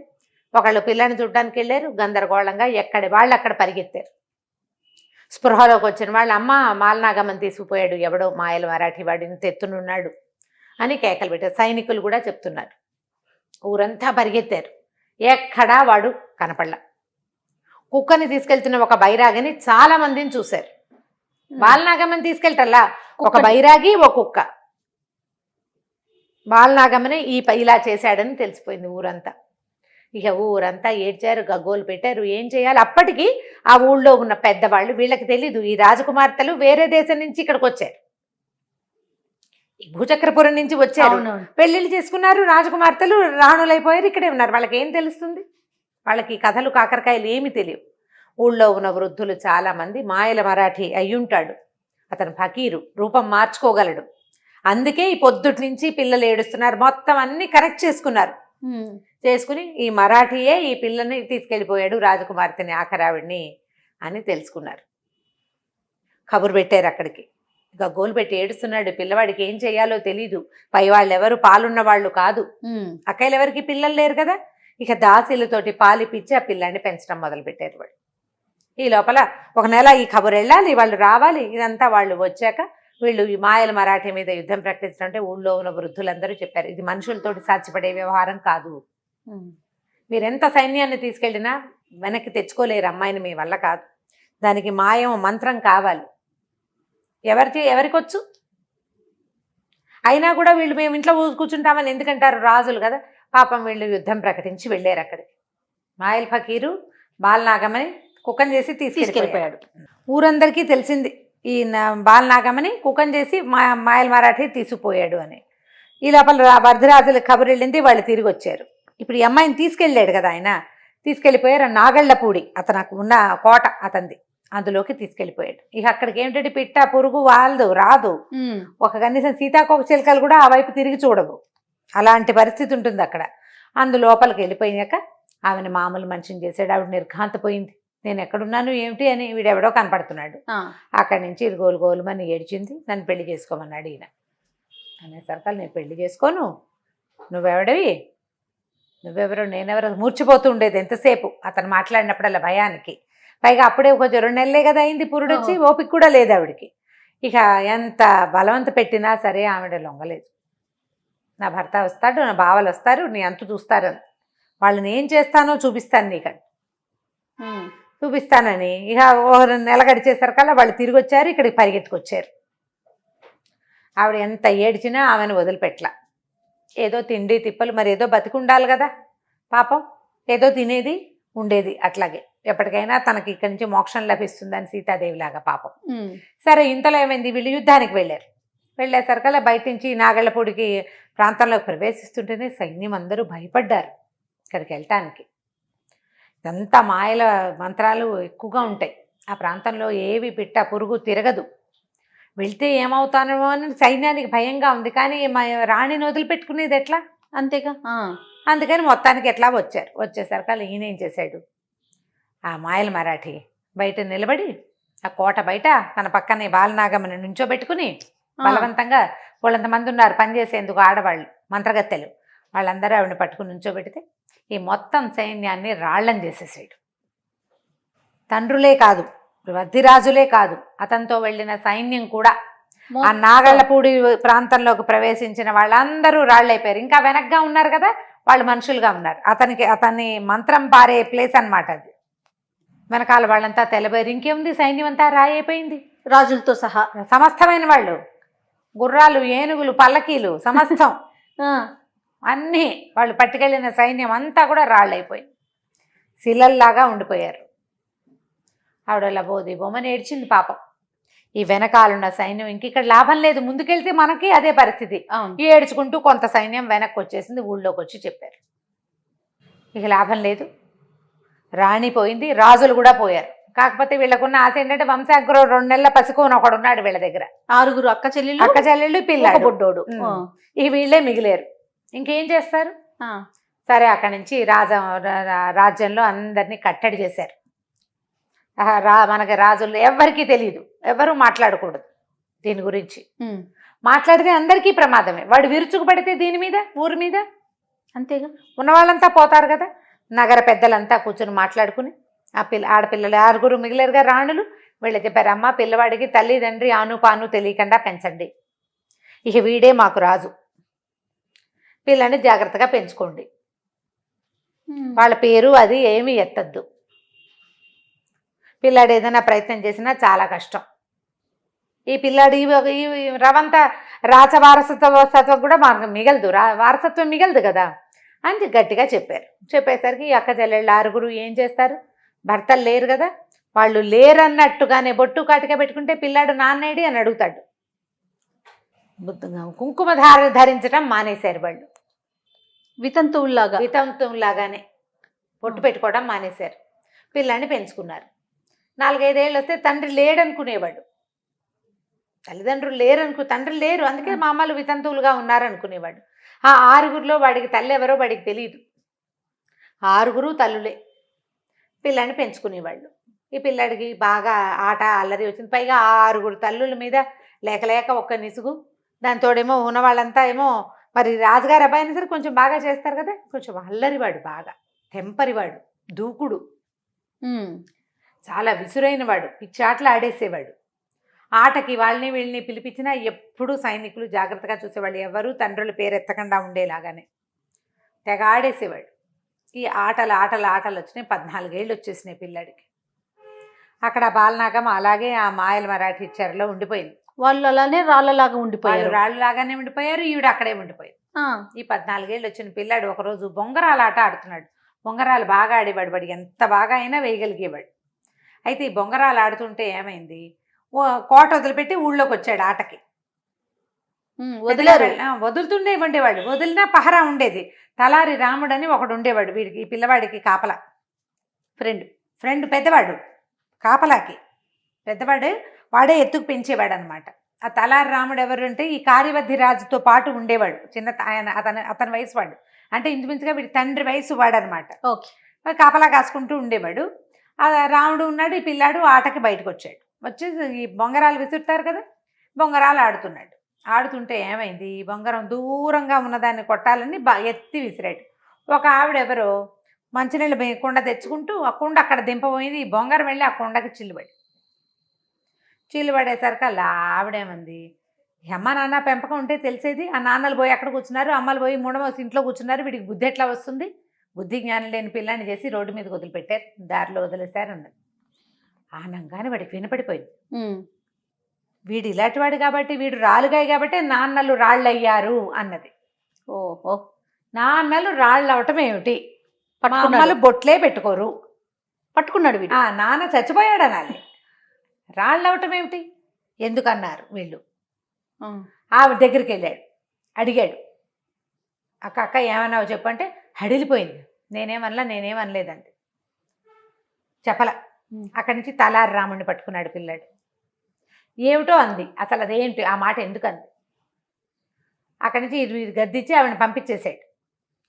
ఒకళ్ళు పిల్లని చూడడానికి వెళ్ళారు. గందరగోళంగా ఎక్కడి వాళ్ళు అక్కడ పరిగెత్తారు. స్పృహలోకి వచ్చిన వాళ్ళు అమ్మ మాలనాగమ్మని తీసుకుపోయాడు ఎవడో మాయల మరాఠీ వాడిని తెత్తునున్నాడు అని కేకలు పెట్టారు. సైనికులు కూడా చెప్తున్నారు. ఊరంతా పరిగెత్తారు. ఎక్కడా వాడు కనపడలా. కుక్కని తీసుకెళ్తున్న ఒక బైరాగిని చాలా మందిని చూశారు. బాలనాగమ్మని తీసుకెళ్తల్లా ఒక బైరాగి ఒక కుక్క. బాలనాగమ్మని ఇలా చేశాడని తెలిసిపోయింది ఊరంతా. ఇక ఊరంతా ఏడ్చారు, గగ్గోలు పెట్టారు. ఏం చేయాలి? అప్పటికి ఆ ఊళ్ళో ఉన్న పెద్దవాళ్ళు, వీళ్ళకి తెలీదు ఈ రాజకుమార్తెలు వేరే దేశం నుంచి ఇక్కడికి వచ్చారు, భూచక్రపురం నుంచి వచ్చారు, పెళ్లిళ్ళు చేసుకున్నారు. రాజకుమార్తెలు రాణులైపోయారు, ఇక్కడే ఉన్నారు. వాళ్ళకి ఏం తెలుస్తుంది? వాళ్ళకి కథలు కాకరకాయలు ఏమి తెలియవు. ఊళ్ళో ఉన్న వృద్ధులు చాలామంది మాయల మరాఠీ అయ్యుంటాడు, అతను ఫకీరు, రూపం మార్చుకోగలడు, అందుకే ఈ పొద్దుటి నుంచి పిల్లలు ఏడుస్తున్నారు, మొత్తం అన్ని కరెక్ట్ చేసుకున్నారు. చేసుకుని ఈ మరాఠీయే ఈ పిల్లని తీసుకెళ్ళిపోయాడు, రాజకుమార్తెని, ఆఖరావిడిని అని తెలుసుకున్నారు. కబురు పెట్టారు అక్కడికి. ఇక గోలు పెట్టి ఏడుస్తున్నాడు పిల్లవాడికి, ఏం చెయ్యాలో తెలీదు. పై వాళ్ళు ఎవరు పాలున్న వాళ్ళు కాదు, అక్కయ్యలు ఎవరికి పిల్లలు లేరు కదా. ఇక దాసీలతోటి పాలిపిచ్చి ఆ పిల్లాన్ని పెంచడం మొదలుపెట్టారు వాళ్ళు. ఈ లోపల ఒక నెల ఈ కబురు వెళ్ళాలి, వాళ్ళు రావాలి. ఇదంతా వాళ్ళు వచ్చాక వీళ్ళు ఈ మాయల మరాఠీ మీద యుద్ధం ప్రకటించడంటే ఊళ్ళో ఉన్న వృద్ధులందరూ చెప్పారు, ఇది మనుషులతోటి సాధ్యపడే వ్యవహారం కాదు. మీరెంత సైన్యాన్ని తీసుకెళ్ళినా వెనక్కి తెచ్చుకోలేరు అమ్మాయిని, మీ వల్ల కాదు. దానికి మాయం మంత్రం కావాలి. ఎవరికొచ్చు? అయినా కూడా వీళ్ళు మేము ఇంట్లో కూర్చుంటామని ఎందుకంటారు, రాజులు కదా. పాపం వీళ్ళు యుద్ధం ప్రకటించి వెళ్ళారు అక్కడికి. మాయల్ ఫకీరు బాలనాగమని కుక్కం చేసి తీసుకెళ్ళిపోయాడు. ఊరందరికీ తెలిసింది ఈ బాలనాగమని కుక్కం చేసి మాయల్ మరాఠీ తీసుకుపోయాడు అని. ఈ లోపల వరదరాజుల కబురు వెళ్ళింది, వాళ్ళు తిరిగి వచ్చారు. ఇప్పుడు ఈ అమ్మాయిని తీసుకెళ్ళాడు కదా ఆయన, తీసుకెళ్ళిపోయారు. నాగళ్ళపూడి అతనికి ఉన్న కోట అతనిది, అందులోకి తీసుకెళ్ళిపోయాడు. ఇక అక్కడికి ఏమిటంటే పిట్ట పురుగు వాళ్ళదు రాదు, ఒక కనీసం సీతాకోక చిలుకలు కూడా ఆ వైపు తిరిగి చూడవు, అలాంటి పరిస్థితి ఉంటుంది అక్కడ. అందులోపలికి వెళ్ళిపోయాక ఆమెను మామూలు మనిషిని చేశాడు. ఆవిడ నిర్ఘాంతపోయింది, నేను ఎక్కడున్నాను ఏమిటి అని. వీడెవడో కనపడుతున్నాడు. అక్కడి నుంచి ఇది గోలు గోలుమని ఏడ్చింది. నన్ను పెళ్లి చేసుకోమన్నాడు ఈయన. అనేసరికి నేను పెళ్లి చేసుకోను, నువ్వెవడవి, నువ్వెవరో నేనెవరో మూర్చిపోతూ ఉండేది ఎంతసేపు అతను మాట్లాడినప్పుడల్లా భయానికి. పైగా అప్పుడే కొంచెం 2 నెలలే కదా అయింది, పురుడొచ్చి ఓపిక కూడా లేదు ఆవిడికి. ఇక ఎంత బలవంత పెట్టినా సరే ఆవిడ లొంగలేదు. నా భర్త వస్తాడు, నా బావలు వస్తారు, నీ అంతు చూస్తారు, వాళ్ళని ఏం చేస్తానో చూపిస్తాను నీకని చూపిస్తానని. ఇక 1 నెల గడిచేసరికల్లా వాళ్ళు తిరిగి వచ్చారు, ఇక్కడికి పరిగెట్టుకొచ్చారు. ఆవిడ ఎంత ఏడ్చినా ఆమెను వదిలిపెట్టలా. ఏదో తిండి తిప్పలు, మరి ఏదో బతికుండాలి కదా పాపం, ఏదో తినేది ఉండేది. అట్లాగే ఎప్పటికైనా తనకి ఇక్కడి నుంచి మోక్షం లభిస్తుందని సీతాదేవిలాగా పాపం. సరే, ఇంతలో ఏమైంది, వీళ్ళు యుద్ధానికి వెళ్ళేసరికల్లా బయట నుంచి నాగళ్ళపూడికి ప్రాంతంలోకి ప్రవేశిస్తుంటేనే సైన్యం అందరూ భయపడ్డారు ఇక్కడికి వెళ్ళటానికి. ఇదంతా మాయల మంత్రాలు ఎక్కువగా ఉంటాయి ఆ ప్రాంతంలో, ఏవి పిట్ట పురుగు తిరగదు. వెళ్తే ఏమవుతానో అని సైన్యానికి భయంగా ఉంది, కానీ రాణిని వదిలిపెట్టుకునేది ఎట్లా, అంతేగా. అందుకని మొత్తానికి ఎట్లా వచ్చేసరికి ఈయన ఏం చేశాడు, ఆ మాయల మరాఠీ బయట నిలబడి ఆ కోట బయట తన పక్కనే బాలనాగమ్మని నుంచోబెట్టుకుని బలవంతంగా, వాళ్ళంతమంది ఉన్నారు పనిచేసేందుకు ఆడవాళ్ళు, మంత్రగత్తెలు, వాళ్ళందరూ ఆవిడని పట్టుకుని నుంచోబెడితే ఈ మొత్తం సైన్యాన్ని రాళ్లం చేసేసాడు. తండ్రులే కాదు, వద్దిరాజులే కాదు, అతనితో వెళ్ళిన సైన్యం కూడా, ఆ నాగళ్ళపూడి ప్రాంతంలోకి ప్రవేశించిన వాళ్ళందరూ రాళ్ళైపోయారు. ఇంకా వెనక్గా ఉన్నారు కదా, వాళ్ళు మనుషులుగా ఉన్నారు. అతన్ని మంత్రం పారే ప్లేస్ అన్నమాట అది. వెనకాల వాళ్ళంతా తెల్లబోయారు. ఇంకేముంది, సైన్యం అంతా రాయైపోయింది, రాజులతో సహా సమస్తమైన వాళ్ళు, గుర్రాలు, ఏనుగులు, పల్లకీలు, సమస్తం అన్నీ వాళ్ళు పట్టుకెళ్ళిన సైన్యం అంతా కూడా రాళ్ళైపోయింది, శిలల్లాగా ఉండిపోయారు. ఆవిడ బోది బొమ్మని ఏడ్చింది పాపం. ఈ వెనకాలన్న సైన్యం ఇంక ఇక్కడ లాభం లేదు, ముందుకెళ్తే మనకి అదే పరిస్థితి. ఏడ్చుకుంటూ కొంత సైన్యం వెనక్కి వచ్చేసింది, ఊళ్ళోకి వచ్చి చెప్పారు ఇక లాభం లేదు, రాణి పోయింది, రాజులు కూడా పోయారు. కాకపోతే వీళ్ళకున్న ఆశ ఏంటంటే వంశాగ్రహం 2 నెలల పసుకోని ఒకడు ఉన్నాడు వీళ్ళ దగ్గర, 6 అక్క చెల్లెళ్ళు పిల్లాడు బుడ్డోడు. ఇక వీళ్ళే మిగిలేరు, ఇంకేం చేస్తారు. సరే, అక్కడి నుంచి రాజ్యంలో అందరినీ కట్టడి చేశారు. మనకి రాజులు ఎవరికీ తెలియదు, ఎవరు మాట్లాడకూడదు దీని గురించి. మాట్లాడితే అందరికీ ప్రమాదమే. వాడు విరుచుకుపడితే దీని మీద, ఊరి మీద, అంతేగా, ఉన్న వాళ్ళంతా పోతారు కదా. నగర పెద్దలంతా కూర్చొని మాట్లాడుకుని ఆడపిల్లలు 6 మిగిలేరుగా రాణులు, వీళ్ళు చెప్పారు, అమ్మ పిల్లవాడికి తల్లి తండ్రి ఆను పాను తెలియకుండా పెంచండి, ఇక వీడే మాకు రాజు, పిల్లని జాగ్రత్తగా పెంచుకోండి, వాళ్ళ పేరు అది ఏమీ ఎత్తద్దు, పిల్లాడు ఏదైనా ప్రయత్నం చేసినా చాలా కష్టం, ఈ పిల్లాడు ఈ రవంతా వారసత్వం కూడా మనకు మిగలదు, వారసత్వం మిగలదు కదా అని గట్టిగా చెప్పారు. చెప్పేసరికి ఈ అక్క చెల్లెళ్ళు 6 ఏం చేస్తారు, భర్తలు లేరు కదా, వాళ్ళు లేరన్నట్టుగానే బొట్టు కాటిగా పెట్టుకుంటే పిల్లాడు నాన్నేడి అని అడుగుతాడు. కుంకుమ ధరించడం మానేశారు వాళ్ళు, వితంతువులాగానే బొట్టు పెట్టుకోవడం మానేశారు. పిల్లాన్ని పెంచుకున్నారు. 4-5 ఏళ్ళు వస్తే తండ్రి లేడనుకునేవాడు, తల్లిదండ్రులు లేరు తండ్రులు లేరు, అందుకే మా అమ్మలు వితంతువులుగా ఉన్నారనుకునేవాడు. ఆ 6గురిలో వాడికి తల్లి ఎవరో వాడికి తెలియదు. 6గురు తల్లులే పిల్లాన్ని పెంచుకునేవాళ్ళు. ఈ పిల్లాడికి బాగా ఆట అల్లరి వచ్చింది. పైగా 6గురు తల్లుల మీద లేక లేక ఒక్క నిసుగు. దాంతోడేమో ఉన్న వాళ్ళంతా ఏమో మరి రాజుగారి అబ్బాయిని సరే కొంచెం బాగా చేస్తారు కదా, కొంచెం అల్లరివాడు, బాగా టెంపరివాడు, దూకుడు, చాలా విసురైనవాడు, పిచ్చాట్లు ఆడేసేవాడు. ఆటకి వాళ్ళని వీళ్ళని పిలిపించినా ఎప్పుడూ సైనికులు జాగ్రత్తగా చూసేవాళ్ళు, ఎవరు తండ్రుల పేరు ఎత్తకుండా ఉండేలాగానే తెగ ఆడేసేవాడు. ఈ ఆటలు వచ్చినాయి. 14 ఏళ్ళు వచ్చేసినాయి పిల్లాడికి. అక్కడ బాలనాగం అలాగే ఆ మాయల మరాఠీ చెరలో ఉండిపోయింది. వాళ్ళు అలానే రాళ్ళలాగా ఉండిపోయారు. రాళ్ళలాగానే ఉండిపోయారు, ఈవిడ అక్కడే ఉండిపోయింది. ఈ 14 ఏళ్ళు వచ్చిన పిల్లాడు ఒకరోజు బొంగరాల ఆట ఆడుతున్నాడు. బొంగరాలు బాగా ఆడేవాడు, వాడు ఎంత బాగా అయినా వేయగలిగేవాడు. అయితే ఈ బొంగరాలు ఆడుతుంటే ఏమైంది, కోట వదిలిపెట్టి ఊళ్ళోకి వచ్చాడు ఆటకి. వదులుతుండే ఉండేవాడు, వదిలినా పహరా ఉండేది. తలారి రాముడు అని ఒకడు ఉండేవాడు వీడికి, ఈ పిల్లవాడికి కాపలా. ఫ్రెండ్ పెద్దవాడు, కాపలాకి పెద్దవాడు, వాడే ఎత్తుకు పెంచేవాడు అనమాట. ఆ తలారి రాముడు ఎవరు అంటే ఈ కార్యవద్ధి రాజుతో పాటు ఉండేవాడు, చిన్న ఆయన అతని వయసు వాడు, అంటే ఇంచుమించుగా వీడి తండ్రి వయసు వాడు అనమాట. కాపలా కాసుకుంటూ ఉండేవాడు. ఆ రాముడు ఉన్నాడు, ఈ పిల్లాడు ఆటకి బయటకు వచ్చాడు. వచ్చి ఈ బొంగరాలు విసురుతారు కదా, బొంగరాలు ఆడుతున్నాడు. ఆడుతుంటే ఏమైంది, ఈ బొంగరం దూరంగా ఉన్నదాన్ని కొట్టాలని ఎత్తి విసిరాడు. ఒక ఆవిడ ఎవరో మంచినీళ్ళు కుండ తెచ్చుకుంటూ ఆ కుండ అక్కడ దింపబోయింది. ఈ బొంగరం వెళ్ళి ఆ కుండకి చిల్లు పడేసరికి అలా ఆవిడేమంది, అమ్మ నాన్న పెంపకం ఉంటే తెలిసేది, ఆ నాన్నలు పోయి అక్కడ కూర్చున్నారు, అమ్మలు పోయి మూడమోసి ఇంట్లో కూర్చున్నారు, వీడికి బుద్ధి ఎట్లా వస్తుంది, బుద్ధి జ్ఞానం లేని పిల్లాన్ని చేసి రోడ్డు మీదకి వదిలిపెట్టారు, దారిలో వదిలేశారు అన్నది. ఆనంగానే వాడికి వినపడిపోయింది, వీడు ఇలాంటివాడు కాబట్టి, వీడు రాళ్ళుగాయి కాబట్టి నాన్నలు రాళ్ళు అయ్యారు అన్నది. ఓహో, నాన్నలు రాళ్ళు అవటం ఏమిటి, అమ్మలు బొట్లే పెట్టుకోరు, పట్టుకున్నాడు వీడు. నాన్న చచ్చిపోయాడు అనాలి, రాళ్ళు అవటం ఏమిటి, ఎందుకన్నారు వీళ్ళు. ఆవిడ దగ్గరికి వెళ్ళాడు, అడిగాడు, అక్క ఏమన్నావు చెప్పంటే హడిలిపోయింది. నేనేమనలేదండి, చెప్పల. అక్కడి నుంచి తలారి రాముడిని పట్టుకున్నాడు పిల్లాడు. ఏమిటో అంది, అసలు అదేంటి ఆ మాట ఎందుకంది. అక్కడి నుంచి గద్దించి ఆవిడని పంపించేసాడు.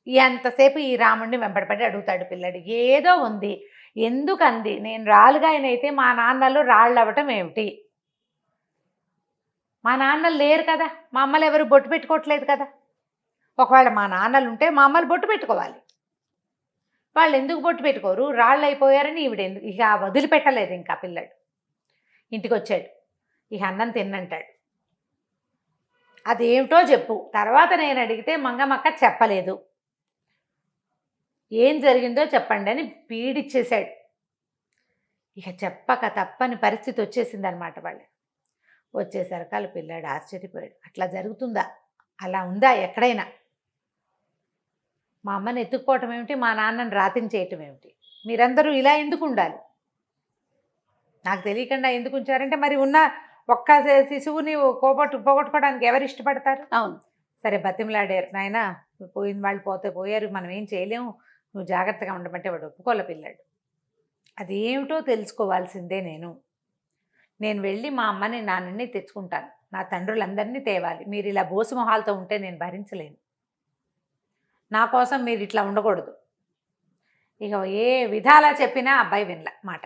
ఎంతసేపు ఈ రాముడిని వెంబడపడి అడుగుతాడు పిల్లాడు, ఏదో ఉంది, ఎందుకంది, నేను రాళ్ళుగాయనైతే మా నాన్నలు రాళ్ళు అవ్వటం ఏమిటి, మా నాన్నలు లేరు కదా, మా అమ్మలు ఎవరు బొట్టు పెట్టుకోవట్లేదు కదా, ఒకవేళ మా నాన్నలు ఉంటే మా అమ్మలు బొట్టు పెట్టుకోవాలి, వాళ్ళు ఎందుకు బొట్టు పెట్టుకోరు, రాళ్ళు అయిపోయారని ఈవిడెందుకు. ఇక వదిలిపెట్టలేదు ఇంకా పిల్లాడు. ఇంటికి వచ్చాడు, ఇక అన్నం తిన్నంటాడు. అదేమిటో చెప్పు. తర్వాత నేను అడిగితే మంగమ్మక్క చెప్పలేదు, ఏం జరిగిందో చెప్పండి అని పీడిచ్చేశాడు. ఇక చెప్పక తప్పని పరిస్థితి వచ్చేసిందనమాట. వాళ్ళు వచ్చేసరికి వాళ్ళ పిల్లాడు ఆశ్చర్యపోయాడు, అట్లా జరుగుతుందా, అలా ఉందా ఎక్కడైనా, మా అమ్మని ఎత్తుక్కోవటం ఏమిటి, మా నాన్నని రాతిని చేయటం ఏమిటి, మీరందరూ ఇలా ఎందుకు ఉండాలి, నాకు తెలియకుండా ఎందుకు ఉంచారంటే, మరి ఉన్న ఒక్క శిశువుని పోగొట్టుకోవడానికి ఎవరు ఇష్టపడతారు. అవును, సరే బతిమలాడారు, నాయన పోయిన వాళ్ళు పోతే పోయారు, మనం ఏం చేయలేము, నువ్వు జాగ్రత్తగా ఉండమంటే వాడు ఒప్పుకోలే పిల్లాడు. అదేమిటో తెలుసుకోవాల్సిందే. నేను వెళ్ళి మా అమ్మని నాన్నని తెచ్చుకుంటాను, నా తండ్రులందరినీ తేవాలి, మీరు ఇలా బోసుమొహాలతో ఉంటే నేను భరించలేను, నా కోసం మీరు ఇట్లా ఉండకూడదు. ఇక ఏ విధాలా చెప్పినా అబ్బాయి వినల మాట.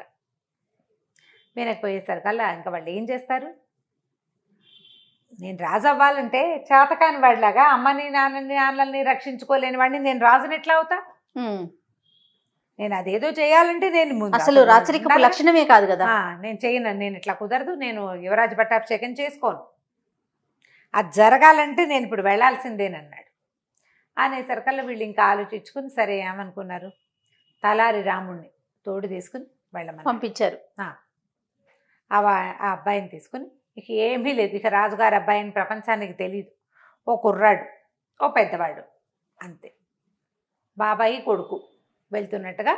వినకపోయేసరికల్లా ఇంకా వాళ్ళు ఏం చేస్తారు, నేను రాజు అవ్వాలంటే చేతకాని వాడిలాగా అమ్మని నాన్నల్ని రక్షించుకోలేని వాడిని నేను రాజుని ఎట్లా అవుతా, నేను అదేదో చేయాలంటే నేను అసలు రాచరికపు లక్షణమే కాదు కదా, నేను చేయను, నేను ఇట్లా కుదరదు, నేను యువరాజు పట్టాభిషేకం చేసుకోను, అది జరగాలంటే నేను ఇప్పుడు వెళ్ళాల్సిందేనన్నాడు. అనేసరికల్లా వీళ్ళు ఇంకా ఆలోచించుకుని సరే ఏమనుకున్నారు, తలారి రాముడిని తోడు తీసుకుని వెళ్ళమని పంపించారు. ఆ అబ్బాయిని తీసుకుని, ఇక ఏమీ లేదు, ఇక రాజుగారి అబ్బాయిని ప్రపంచానికి తెలియదు, ఓ కుర్రాడు, ఓ పెద్దవాడు అంతే, బాబాయి కొడుకు వెళ్తున్నట్టుగా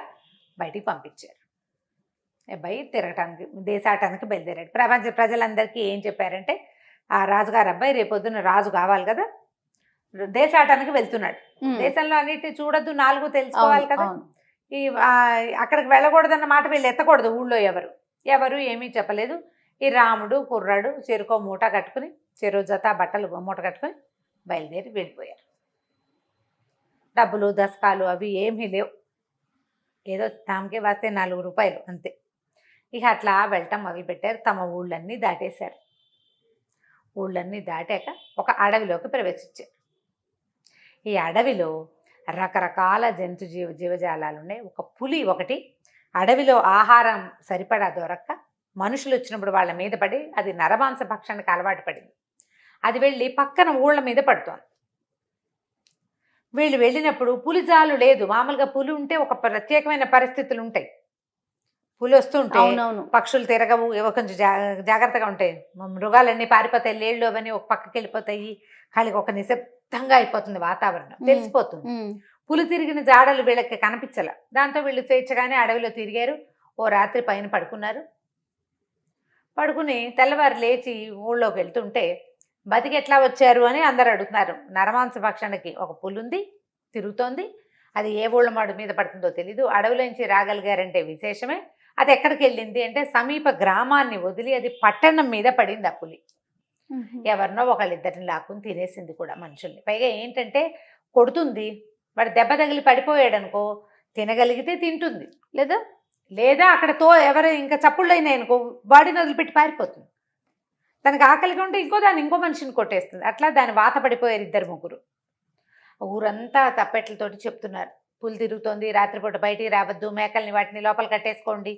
బయటికి పంపించారు. అబ్బాయి తిరగటానికి దేశాటానికి బయలుదేరాడు. ప్రపంచ ప్రజలందరికీ ఏం చెప్పారంటే, ఆ రాజుగారి అబ్బాయి రేపొద్దున రాజు కావాలి కదా, దేశాటానికి వెళ్తున్నాడు, దేశంలో అన్నిటి చూడొద్దు, 4 తెలుసుకోవాలి కదా, ఈ అక్కడికి వెళ్ళకూడదన్న మాట వీళ్ళు ఎత్తకూడదు. ఊళ్ళో ఎవరు ఏమీ చెప్పలేదు. ఈ రాముడు కుర్రాడు చెరుకో మూట కట్టుకుని చెరో జత బట్టలు మూట కట్టుకుని బయలుదేరి వెళ్ళిపోయారు. డబ్బులు దశకాలు అవి ఏమీ లేవు, ఏదో తామకే వస్తే 4 రూపాయలు అంతే. ఇక అట్లా వెళ్ళటం మొదలుపెట్టారు. తమ ఊళ్ళన్నీ దాటేశారు. ఊళ్ళన్నీ దాటాక ఒక అడవిలోకి ప్రవేశించారు. ఈ అడవిలో రకరకాల జీవజాలాలు ఉన్నాయి. ఒక పులి ఒకటి అడవిలో ఆహారం సరిపడా దొరక్క మనుషులు వచ్చినప్పుడు వాళ్ళ మీద పడి అది నరమాంస భక్షణకు అలవాటు పడింది. అది వెళ్ళి పక్కన ఊళ్ళ మీద పడుతోంది. వీళ్ళు వెళ్ళినప్పుడు పులి జాలు లేదు. మామూలుగా పులి ఉంటే ఒక ప్రత్యేకమైన పరిస్థితులు ఉంటాయి. పులి వస్తుంటే పక్షులు తిరగవు, ఏవో కొంచెం జాగ్రత్తగా ఉంటాయి. మృగాలన్నీ పారిపోతాయి, లేళ్ళు అవన్నీ ఒక పక్కకి వెళ్ళిపోతాయి. వాళ్ళకి ఒక నిశ్శబ్దంగా అయిపోతుంది వాతావరణం, తెలిసిపోతుంది. పులి తిరిగిన జాడలు వీళ్ళకి కనిపించాల. దాంతో వీళ్ళు స్వేచ్ఛగానే అడవిలో తిరిగారు. ఓ రాత్రి పైన పడుకున్నారు. పడుకుని తెల్లవారు లేచి ఊళ్ళోకి వెళ్తుంటే బతికి ఎట్లా వచ్చారు అని అందరు అడుగుతున్నారు. నరమాంస భక్షణకి ఒక పులి ఉంది, తిరుగుతోంది. అది ఏ ఊళ్ళ మాడు మీద పడుతుందో తెలీదు. అడవిలోంచి రాగలిగారంటే విశేషమే. అది ఎక్కడికి వెళ్ళింది అంటే సమీప గ్రామాన్ని వదిలి అది పట్టణం మీద పడింది. ఆ పులి ఎవరినో ఒకళ్ళిద్దరిని లాక్కుని తినేసింది కూడా మనుషుల్ని. పైగా ఏంటంటే కొడుతుంది. వాడు దెబ్బ తగిలి పడిపోయాడు అనుకో, తినగలిగితే తింటుంది, లేదా అక్కడతో ఎవరు ఇంకా చప్పుళ్ళు అయినాయి అనుకో బాడీని వదిలిపెట్టి పారిపోతుంది. దానికి ఆకలిగా ఉంటే ఇంకో మనిషిని కొట్టేస్తుంది. అట్లా దాని వాత పడిపోయారు 2-3. ఊరంతా తప్పెట్లతోటి చెప్తున్నారు, పులి తిరుగుతోంది, రాత్రిపూట బయటికి రావద్దు, మేకల్ని వాటిని లోపల కట్టేసుకోండి,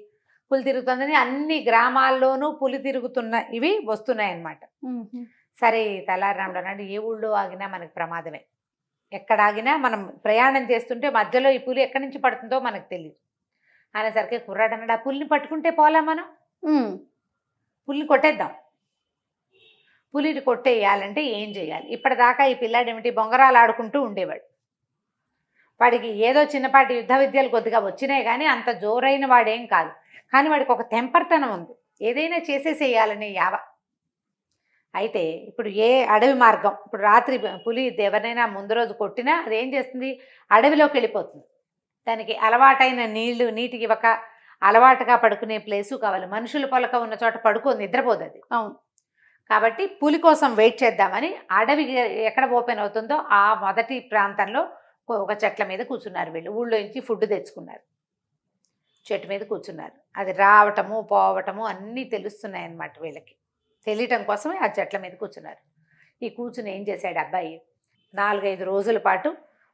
పులి తిరుగుతోందని. అన్ని గ్రామాల్లోనూ పులి తిరుగుతున్న ఇవి వస్తున్నాయన్నమాట. సరే తెల్లారినాడు అన్నాడు, ఏ ఊళ్ళో ఆగినా మనకు ప్రమాదమే. ఎక్కడ ఆగినా మనం ప్రయాణం చేస్తుంటే మధ్యలో ఈ పులి ఎక్కడి నుంచి పడుతుందో మనకు తెలియదు అనేసరికి కుర్రాడు అన్నాడు, ఆ పులిని పట్టుకుంటే పోలా, మనం పులిని కొట్టేద్దాం. పులిని కొట్టేయాలంటే ఏం చేయాలి? ఇప్పటిదాకా ఈ పిల్లాడు ఏమిటి బొంగరాలు ఆడుకుంటూ ఉండేవాడు. వాడికి ఏదో చిన్నపాటి యుద్ధ విద్యలు కొద్దిగా వచ్చినాయి కానీ అంత జోరైన వాడేం కాదు. కానీ వాడికి ఒక తెంపర్తనం ఉంది, ఏదైనా చేసేసేయాలనే యావ. అయితే ఇప్పుడు ఏ అడవి మార్గం, ఇప్పుడు రాత్రి పులి ఎవరినైనా ముందు రోజు కొట్టినా అదేం చేస్తుంది, అడవిలోకి వెళ్ళిపోతుంది. దానికి అలవాటైన నీటికి ఇవ్వక అలవాటుగా పడుకునే ప్లేసు కావాలి. మనుషుల పొలక ఉన్న చోట పడుకొని నిద్రపోదు అది. అవును. కాబట్టి పులి కోసం వెయిట్ చేద్దామని అడవి ఎక్కడ ఓపెన్ అవుతుందో ఆ మొదటి ప్రాంతంలో ఒక చెట్ల మీద కూర్చున్నారు. వీళ్ళు ఊళ్ళో నుంచి ఫుడ్ తెచ్చుకున్నారు, చెట్టు మీద కూర్చున్నారు. అది రావటము పోవటము అన్నీ తెలుస్తున్నాయి అన్నమాట. వీళ్ళకి తెలియటం కోసమే ఆ చెట్ల మీద కూర్చున్నారు. ఈ కూర్చుని ఏం చేశాడు అబ్బాయి, 4-5 రోజుల పాటు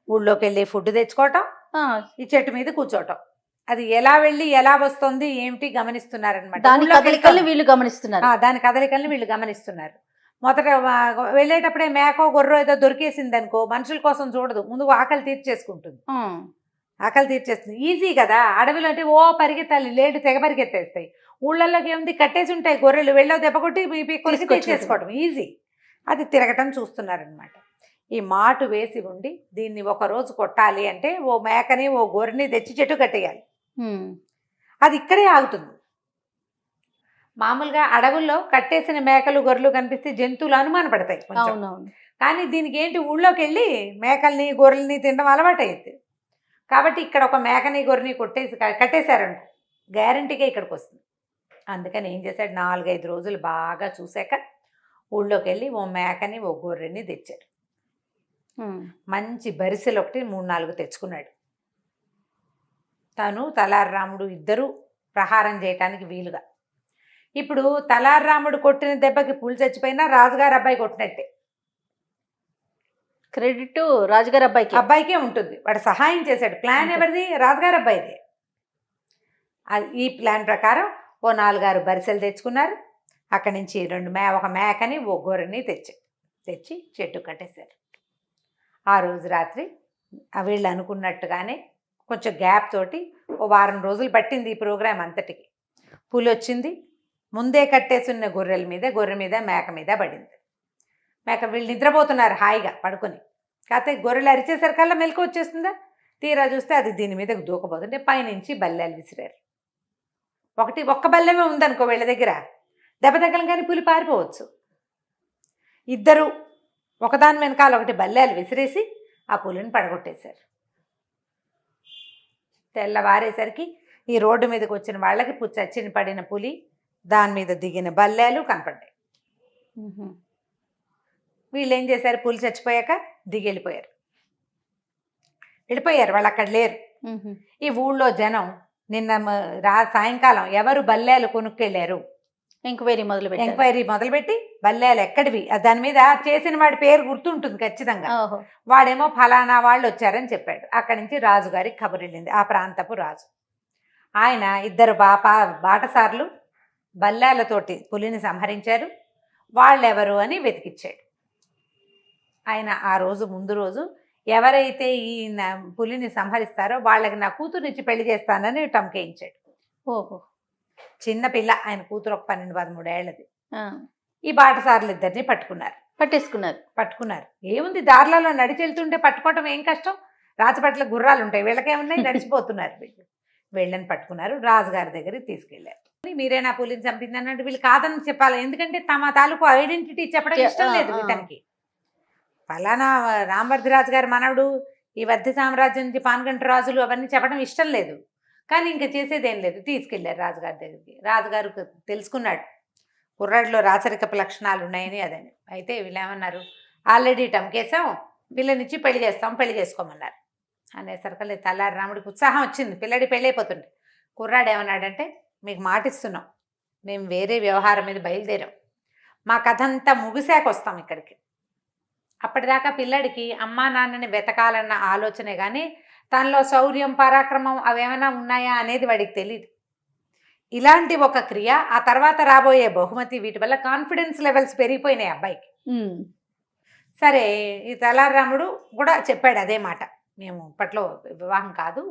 ఊళ్ళోకి వెళ్ళి ఫుడ్ తెచ్చుకోవటం, ఈ చెట్టు మీద కూర్చోవటం. అది ఎలా వెళ్ళి ఎలా వస్తుంది ఏమిటి గమనిస్తున్నారనమాట. దాని కదలికల్ని వీళ్ళు గమనిస్తున్నారు. మొదట వెళ్ళేటప్పుడే మేకో గొర్రె ఏదో దొరికేసింది అనుకో, మనుషుల కోసం చూడదు, ముందు ఆకలి తీర్చేసుకుంటుంది. ఆకలి తీర్చేస్తుంది, ఈజీ కదా. అడవిలో అంటే ఓ పరిగెత్తాలి, లేడు తెగ పరిగెత్తేస్తాయి. ఊళ్ళల్లోకి ఏముంది, కట్టేసి ఉంటాయి గొర్రెలు, వెళ్ళో దెబ్బ కొట్టి కొలిసి తెచ్చేసుకోవడం ఈజీ. అది తిరగటం చూస్తున్నారనమాట. ఈ మాటు వేసి ఉండి దీన్ని ఒకరోజు కొట్టాలి అంటే ఓ మేకని ఓ గొర్రెని తెచ్చి చెట్టు కట్టేయాలి. అది ఇక్కడే ఆగుతుంది. మామూలుగా అడవుల్లో కట్టేసిన మేకలు గొర్రెలు కనిపిస్తే జంతువులు అనుమానపడతాయి కొంచెం. కానీ దీనికి ఏంటి, ఊళ్ళోకి వెళ్ళి మేకల్ని గొర్రెల్ని తినడం అలవాటైంది. కాబట్టి ఇక్కడ ఒక మేకని గొర్రెని కట్టేశారనుకో గ్యారంటీగా ఇక్కడికి వస్తుంది. అందుకని ఏం చేశాడు, 4-5 రోజులు బాగా చూశాక ఊళ్ళోకి వెళ్ళి ఓ మేకని ఓ గొర్రెని తెచ్చాడు. మంచి బరిసెలు ఒకటి 3-4 తెచ్చుకున్నాడు. తను తలారిరాముడు ఇద్దరు ప్రహారం చేయటానికి వీలుగా. ఇప్పుడు తలారిరాముడు కొట్టిన దెబ్బకి పులి చచ్చిపోయినా రాజుగారు అబ్బాయి కొట్టినట్టే, క్రెడిట్ రాజుగారు అబ్బాయికే ఉంటుంది. వాడు సహాయం చేశాడు. ప్లాన్ ఎవరిది, రాజుగారు అబ్బాయిది. ఈ ప్లాన్ ప్రకారం ఓ 4-6 బరిసెలు తెచ్చుకున్నారు. అక్కడి నుంచి ఒక మేకని ఓ గొర్రెని తెచ్చి చెట్టు కట్టేశారు. ఆ రోజు రాత్రి వీళ్ళు అనుకున్నట్టుగానే కొంచెం గ్యాప్ తోటి ఓ 1 వారం రోజులు పట్టింది ఈ ప్రోగ్రాం అంతటికి. పులి వచ్చింది, ముందే కట్టేసున్న గొర్రె మీద మేక మీద పడింది. మేక వీళ్ళు నిద్రపోతున్నారు హాయిగా పడుకొని. కాకపోతే గొర్రెలు అరిచేసరికల్లా మెలకు వచ్చేస్తుందా, తీరా చూస్తే అది దీని మీద దూకపోతుంటే పైనుంచి బల్లెలు విసిరారు. ఒక్క బల్లెమే ఉందనుకో వీళ్ళ దగ్గర, దెబ్బ తగలంగానే పులి పారిపోవచ్చు. ఇద్దరు ఒకదాని వెనకాల ఒకటి బల్లెలు విసిరేసి ఆ పులిని పడగొట్టేశారు. తెల్లవారేసరికి ఈ రోడ్డు మీదకి వచ్చిన వాళ్ళకి చచ్చిన పడిన పులి దాని మీద దిగిన బల్లేలు కనపడ్డాయి. వీళ్ళు ఏం చేశారు, పులి చచ్చిపోయాక దిగి వెళ్ళిపోయారు. వాళ్ళు అక్కడ లేరు. ఈ ఊళ్ళో జనం నిన్న సాయంకాలం ఎవరు బల్లేలు కొనుక్కెళ్ళారు ఎంక్వైరీ మొదలుపెట్టి బల్లేలు ఎక్కడివి దాని మీద చేసిన వాడి పేరు గుర్తుంటుంది ఖచ్చితంగా. వాడేమో ఫలానా వాళ్ళు వచ్చారని చెప్పాడు. అక్కడి నుంచి రాజుగారికి కబురు వెళ్ళింది, ఆ ప్రాంతపు రాజు. ఆయన 2 బాటసార్లు బల్లేలతోటి పులిని సంహరించారు, వాళ్ళెవరు అని వెతికిచ్చాడు. ఆయన ఆ రోజు ముందు రోజు ఎవరైతే ఈ పులిని సంహరిస్తారో వాళ్ళకి నా కూతురునిచ్చి పెళ్లి చేస్తానని టంకేయించాడు. ఓహో, చిన్న పిల్ల, ఆయన కూతురు ఒక 12-13 ఏళ్ళది. ఈ బాటసార్లు 2 పట్టుకున్నారు. ఏముంది, దారులలో నడిచి వెళ్తుంటే పట్టుకోవటం ఏం కష్టం, రాజపట్ల గుర్రాలు ఉంటాయి, వీళ్ళకేమున్నాయి, నడిచిపోతున్నారు. వీళ్ళని పట్టుకున్నారు, రాజుగారి దగ్గరికి తీసుకెళ్లారు. మీరేనా పులిని చంపిందన్నట్టు వీళ్ళు కాదని చెప్పాలి, ఎందుకంటే తమ తాలూకు ఐడెంటిటీ చెప్పడం ఇష్టం లేదు ఇతనికి. ఫలానా రామవర్ధిరాజు గారి మనవడు, ఈ వర్ధి సామ్రాజ్యం నుంచి పాన్గంట రాజులు అవన్నీ చెప్పడం ఇష్టం లేదు. కానీ ఇంకా చేసేదేం లేదు, తీసుకెళ్లారు రాజుగారి దగ్గరికి. రాజుగారు తెలుసుకున్నాడు కుర్రాడిలో రాచరికపు లక్షణాలు ఉన్నాయని అదని. అయితే వీళ్ళు ఏమన్నారు, ఆల్రెడీ టంకేసాం, పిల్లనిచ్చి పెళ్లి చేసుకోమన్నారు. అనేసరికి తెల్లారి రాముడికి ఉత్సాహం వచ్చింది, పిల్లడి పెళ్ళి అయిపోతుండే. కుర్రాడు ఏమన్నాడంటే, మీకు మాటిస్తున్నాం, మేము వేరే వ్యవహారం మీద బయలుదేరాం, మా కథ అంతా ముగిశాక వస్తాం ఇక్కడికి. అప్పటిదాకా పిల్లడికి అమ్మా నాన్నని వెతకాలన్న ఆలోచనే కానీ తనలో శౌర్యం పరాక్రమం అవేమైనా ఉన్నాయా అనేది వాడికి తెలియదు. ఇలాంటి ఒక క్రియ, ఆ తర్వాత రాబోయే బహుమతి, వీటి వల్ల కాన్ఫిడెన్స్ లెవెల్స్ పెరిగిపోయినాయి అబ్బాయికి. సరే, ఈ తెల్లారాముడు కూడా చెప్పాడు అదే మాట, మేము ఇప్పట్లో వివాహం కాదు,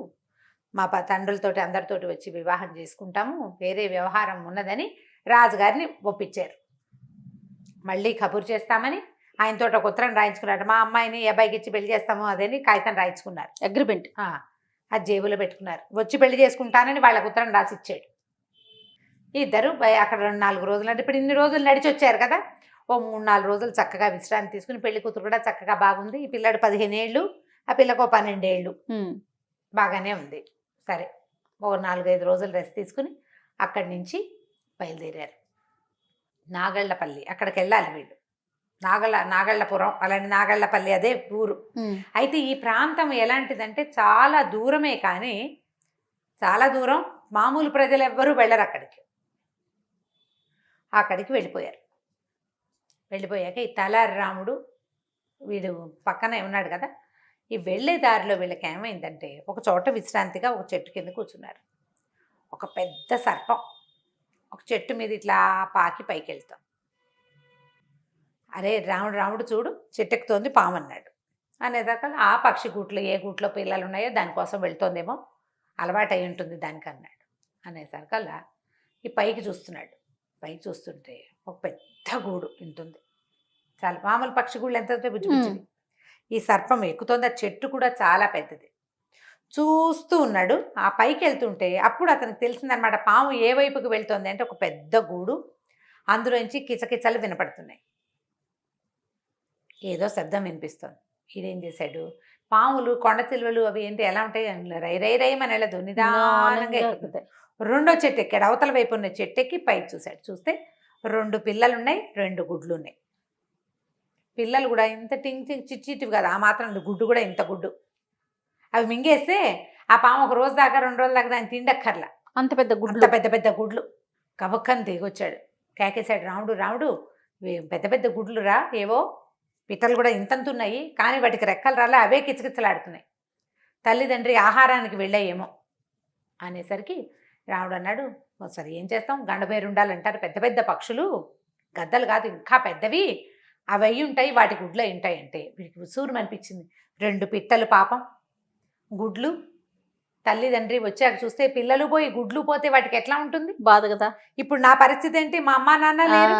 మా తండ్రులతోటి అందరితోటి వచ్చి వివాహం చేసుకుంటాము, వేరే వ్యవహారం ఉన్నదని రాజుగారిని ఒప్పించారు. మళ్ళీ కబురు చేస్తామని ఆయనతో ఒక ఉత్తరం రాయించుకున్నాడు. మా అమ్మాయిని అబ్బాయికి ఇచ్చి పెళ్లి చేస్తాము అదని కాగితం రాయించుకున్నారు, అగ్రిమెంట్. అది జేబులో పెట్టుకున్నారు. వచ్చి పెళ్లి చేసుకుంటానని వాళ్ళకు ఉత్తరం రాసి ఇచ్చాడు. ఇద్దరు అక్కడ 2-4 రోజులు, అంటే ఇప్పుడు ఇన్ని రోజులు నడిచి వచ్చారు కదా, ఓ 3-4 రోజులు చక్కగా విశ్రాంతి తీసుకుని, పెళ్లి కూతురు కూడా చక్కగా బాగుంది. ఈ పిల్లాడు 15 ఏళ్ళు, ఆ పిల్లకు 12 ఏళ్ళు, బాగానే ఉంది. సరే, ఓ 4-5 రోజులు రెస్ట్ తీసుకుని అక్కడి నుంచి బయలుదేరారు. నాగళ్ళపల్లి, అక్కడికి వెళ్ళాలి వీళ్ళు. నాగళ్ళపురం, అలాంటి నాగళ్ళపల్లి అదే ఊరు. అయితే ఈ ప్రాంతం ఎలాంటిదంటే చాలా దూరమే, కానీ చాలా దూరం, మామూలు ప్రజలు ఎవ్వరూ వెళ్ళరు అక్కడికి వెళ్ళిపోయాక ఈ తలారి రాముడు వీడు పక్కనే ఉన్నాడు కదా, ఈ వెళ్ళే దారిలో వీళ్ళకి ఏమైందంటే ఒక చోట విశ్రాంతిగా ఒక చెట్టు కింద కూర్చున్నారు. ఒక పెద్ద సర్పం ఒక చెట్టు మీద ఇట్లా పాకి పైకి వెళ్తాం. అరే రాముడు చూడు, చెట్టెక్కుతోంది పాము అన్నాడు. అనేదాకా ఆ పక్షి గూట్లో ఏ గూట్లో పిల్లలు ఉన్నాయో దానికోసం వెళ్తోందేమో, అలవాటు అయి ఉంటుంది దానికి అన్నాడు. అనేసరికల్లా ఈ పైకి చూస్తున్నాడు. పైకి చూస్తుంటే ఒక పెద్ద గూడు ఇంటుంది. చాలా మామూలు పక్షి గూళ్ళు ఎంత బుజ్జి బుజ్జివి. ఈ సర్పం ఎక్కుతోంది, ఆ చెట్టు కూడా చాలా పెద్దది. చూస్తూ ఉన్నాడు. ఆ పైకి వెళ్తుంటే అప్పుడు అతనికి తెలిసిందనమాట, పాము ఏ వైపుకి వెళ్తోంది అంటే ఒక పెద్ద గూడు, అందులోంచి కిచకిచలు వినపడుతున్నాయి, ఏదో శబ్దం వినిపిస్తోంది. ఇదేం చేశాడు, పాములు కొండ చిలువలు అవి ఏంటి ఎలా ఉంటాయి, రైమని వెళ్ళదు, నిదానంగా ఎక్కుతాయి. రెండో చెట్టు ఎక్కాడు, అవతల వైపు ఉన్న చెట్టు ఎక్కి పైకి చూశాడు. చూస్తే 2 పిల్లలు ఉన్నాయి, 2 గుడ్లు ఉన్నాయి. పిల్లలు కూడా ఇంత చిట్టివి కదా, ఆ మాత్రం గుడ్డు కూడా ఇంత గుడ్డు. అవి మింగేస్తే ఆ పాము ఒక రోజు దాకా 2 రోజుల దాకా దాన్ని తిండక్కర్లా, అంత పెద్ద గుడ్లు. కబక్కని దిగొచ్చాడు, కేకేశాడు, రాముడు పెద్ద పెద్ద గుడ్లు రా, ఏవో పిట్టలు కూడా ఇంతంతున్నాయి, కానీ వాటికి రెక్కలు రాలే, అవే కిచకిచలాడుతున్నాయి, తల్లిదండ్రి ఆహారానికి వెళ్ళాయేమో అనేసరికి రాముడు అన్నాడు, సరే ఏం చేస్తాం, గండబేరు ఉండాలంటారు, పెద్ద పెద్ద పక్షులు, గద్దలు కాదు ఇంకా పెద్దవి, అవి అయ్యి ఉంటాయి, వాటి గుడ్లు అయి ఉంటాయి అంటే వీడికి ఉసూరు అనిపించింది. 2 పిట్టలు పాపం, గుడ్లు, తల్లిదండ్రి వచ్చాక చూస్తే పిల్లలు పోయి గుడ్లు పోతే వాటికి ఎట్లా ఉంటుంది, బాధ కదా. ఇప్పుడు నా పరిస్థితి ఏంటి, మా అమ్మ నాన్న లేరు,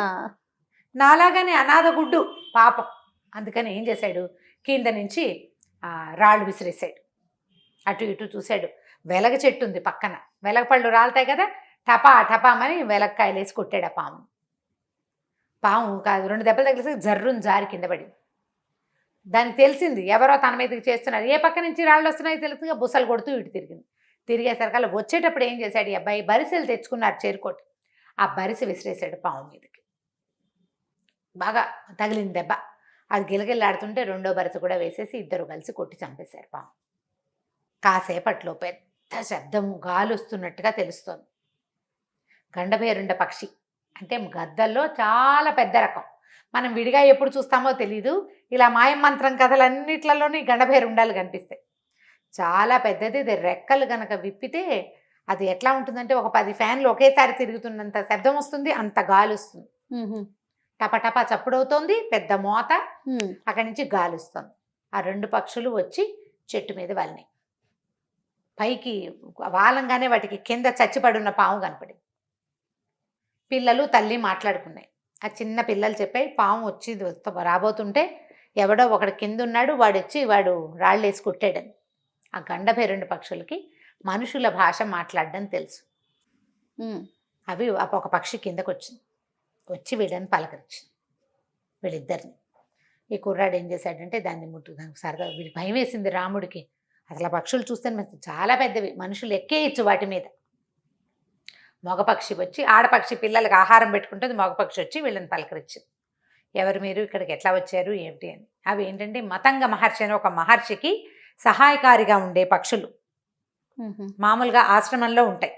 నాలాగానే అనాథ గుడ్డు పాపం. అందుకని ఏం చేశాడు, కింద నుంచి రాళ్ళు విసిరేసాడు. అటు ఇటు చూశాడు, వెలగ చెట్టు ఉంది పక్కన, వెలగ పళ్ళు రాలుతాయి కదా, టపామని వెలక్కాయలు వేసి కొట్టాడు ఆ పాము కాదు 2 దెబ్బలు తగిలేసి జర్రుని జారి కింద పడింది. దానికి తెలిసింది ఎవరో తన మీదకి చేస్తున్నారు, ఏ పక్క నుంచి రాళ్ళు వస్తున్నాయో తెలుసుగా, బుసలు కొడుతూ ఇటు తిరిగేసరికల్లా వచ్చేటప్పుడు ఏం చేశాడు ఈ అబ్బాయి, బరిసెలు తెచ్చుకున్నారు చేరుకోటి, ఆ బరిసి విసిరేసాడు పాము మీదకి. బాగా తగిలింది దెబ్బ. అది గిలగిల్లాడుతుంటే రెండో బరిస కూడా వేసేసి ఇద్దరు కలిసి కొట్టి చంపేశారు పాము. కాసేపట్లో పెద్ద శబ్దము, గాలి వస్తున్నట్టుగా తెలుస్తోంది. గండభేరుండ పక్షి అంటే గద్దల్లో చాలా పెద్ద రకం. మనం విడిగా ఎప్పుడు చూస్తామో తెలీదు. ఇలా మాయమంత్రం కథలన్నిట్లలోనూ ఈ గండభేరుండాలు కనిపిస్తాయి. చాలా పెద్దది. ఇది రెక్కలు కనుక విప్పితే అది ఎట్లా ఉంటుందంటే ఒక 10 ఫ్యాన్లు ఒకేసారి తిరుగుతున్నంత శబ్దం వస్తుంది, అంత గాలి వస్తుంది. టపటపా చప్పుడవుతోంది, పెద్ద మోత, అక్కడి నుంచి గాలి వస్తుంది. ఆ 2 పక్షులు వచ్చి చెట్టు మీద వాలినాయి. పైకి వాలంగానే వాటికి కింద చచ్చిపడున్న పాము కనపడి పిల్లలు తల్లి మాట్లాడుకున్నాయి. ఆ చిన్న పిల్లలు చెప్పాయి, పాము వచ్చి రాబోతుంటే ఎవడో ఒకడు కింద ఉన్నాడు, వాడు రాళ్ళు వేసి కుట్టాడని. ఆ గండభేరుండ పక్షులకి మనుషుల భాష మాట్లాడడం తెలుసు. అవి ఒక పక్షి కిందకు వచ్చింది, వచ్చి వీళ్ళని పలకరించింది, వీళ్ళిద్దరిని. ఈ కుర్రాడు ఏం చేశాడంటే దాన్ని దానికి సరదా, వీడికి భయం వేసింది రాముడికి. అసలు ఆ పక్షులు చూస్తే చాలా పెద్దవి, మనుషులు ఎక్కేయచ్చు వాటి మీద. మగపక్షి వచ్చి, ఆడపక్షి పిల్లలకి ఆహారం పెట్టుకుంటుంది, మగపక్షి వచ్చి వీళ్ళని పలకరించింది. ఎవరు మీరు, ఇక్కడికి ఎట్లా వచ్చారు ఏమిటి అని. అవి ఏంటంటే మతంగ మహర్షి అని ఒక మహర్షికి సహాయకారిగా ఉండే పక్షులు. మామూలుగా ఆశ్రమంలో ఉంటాయి.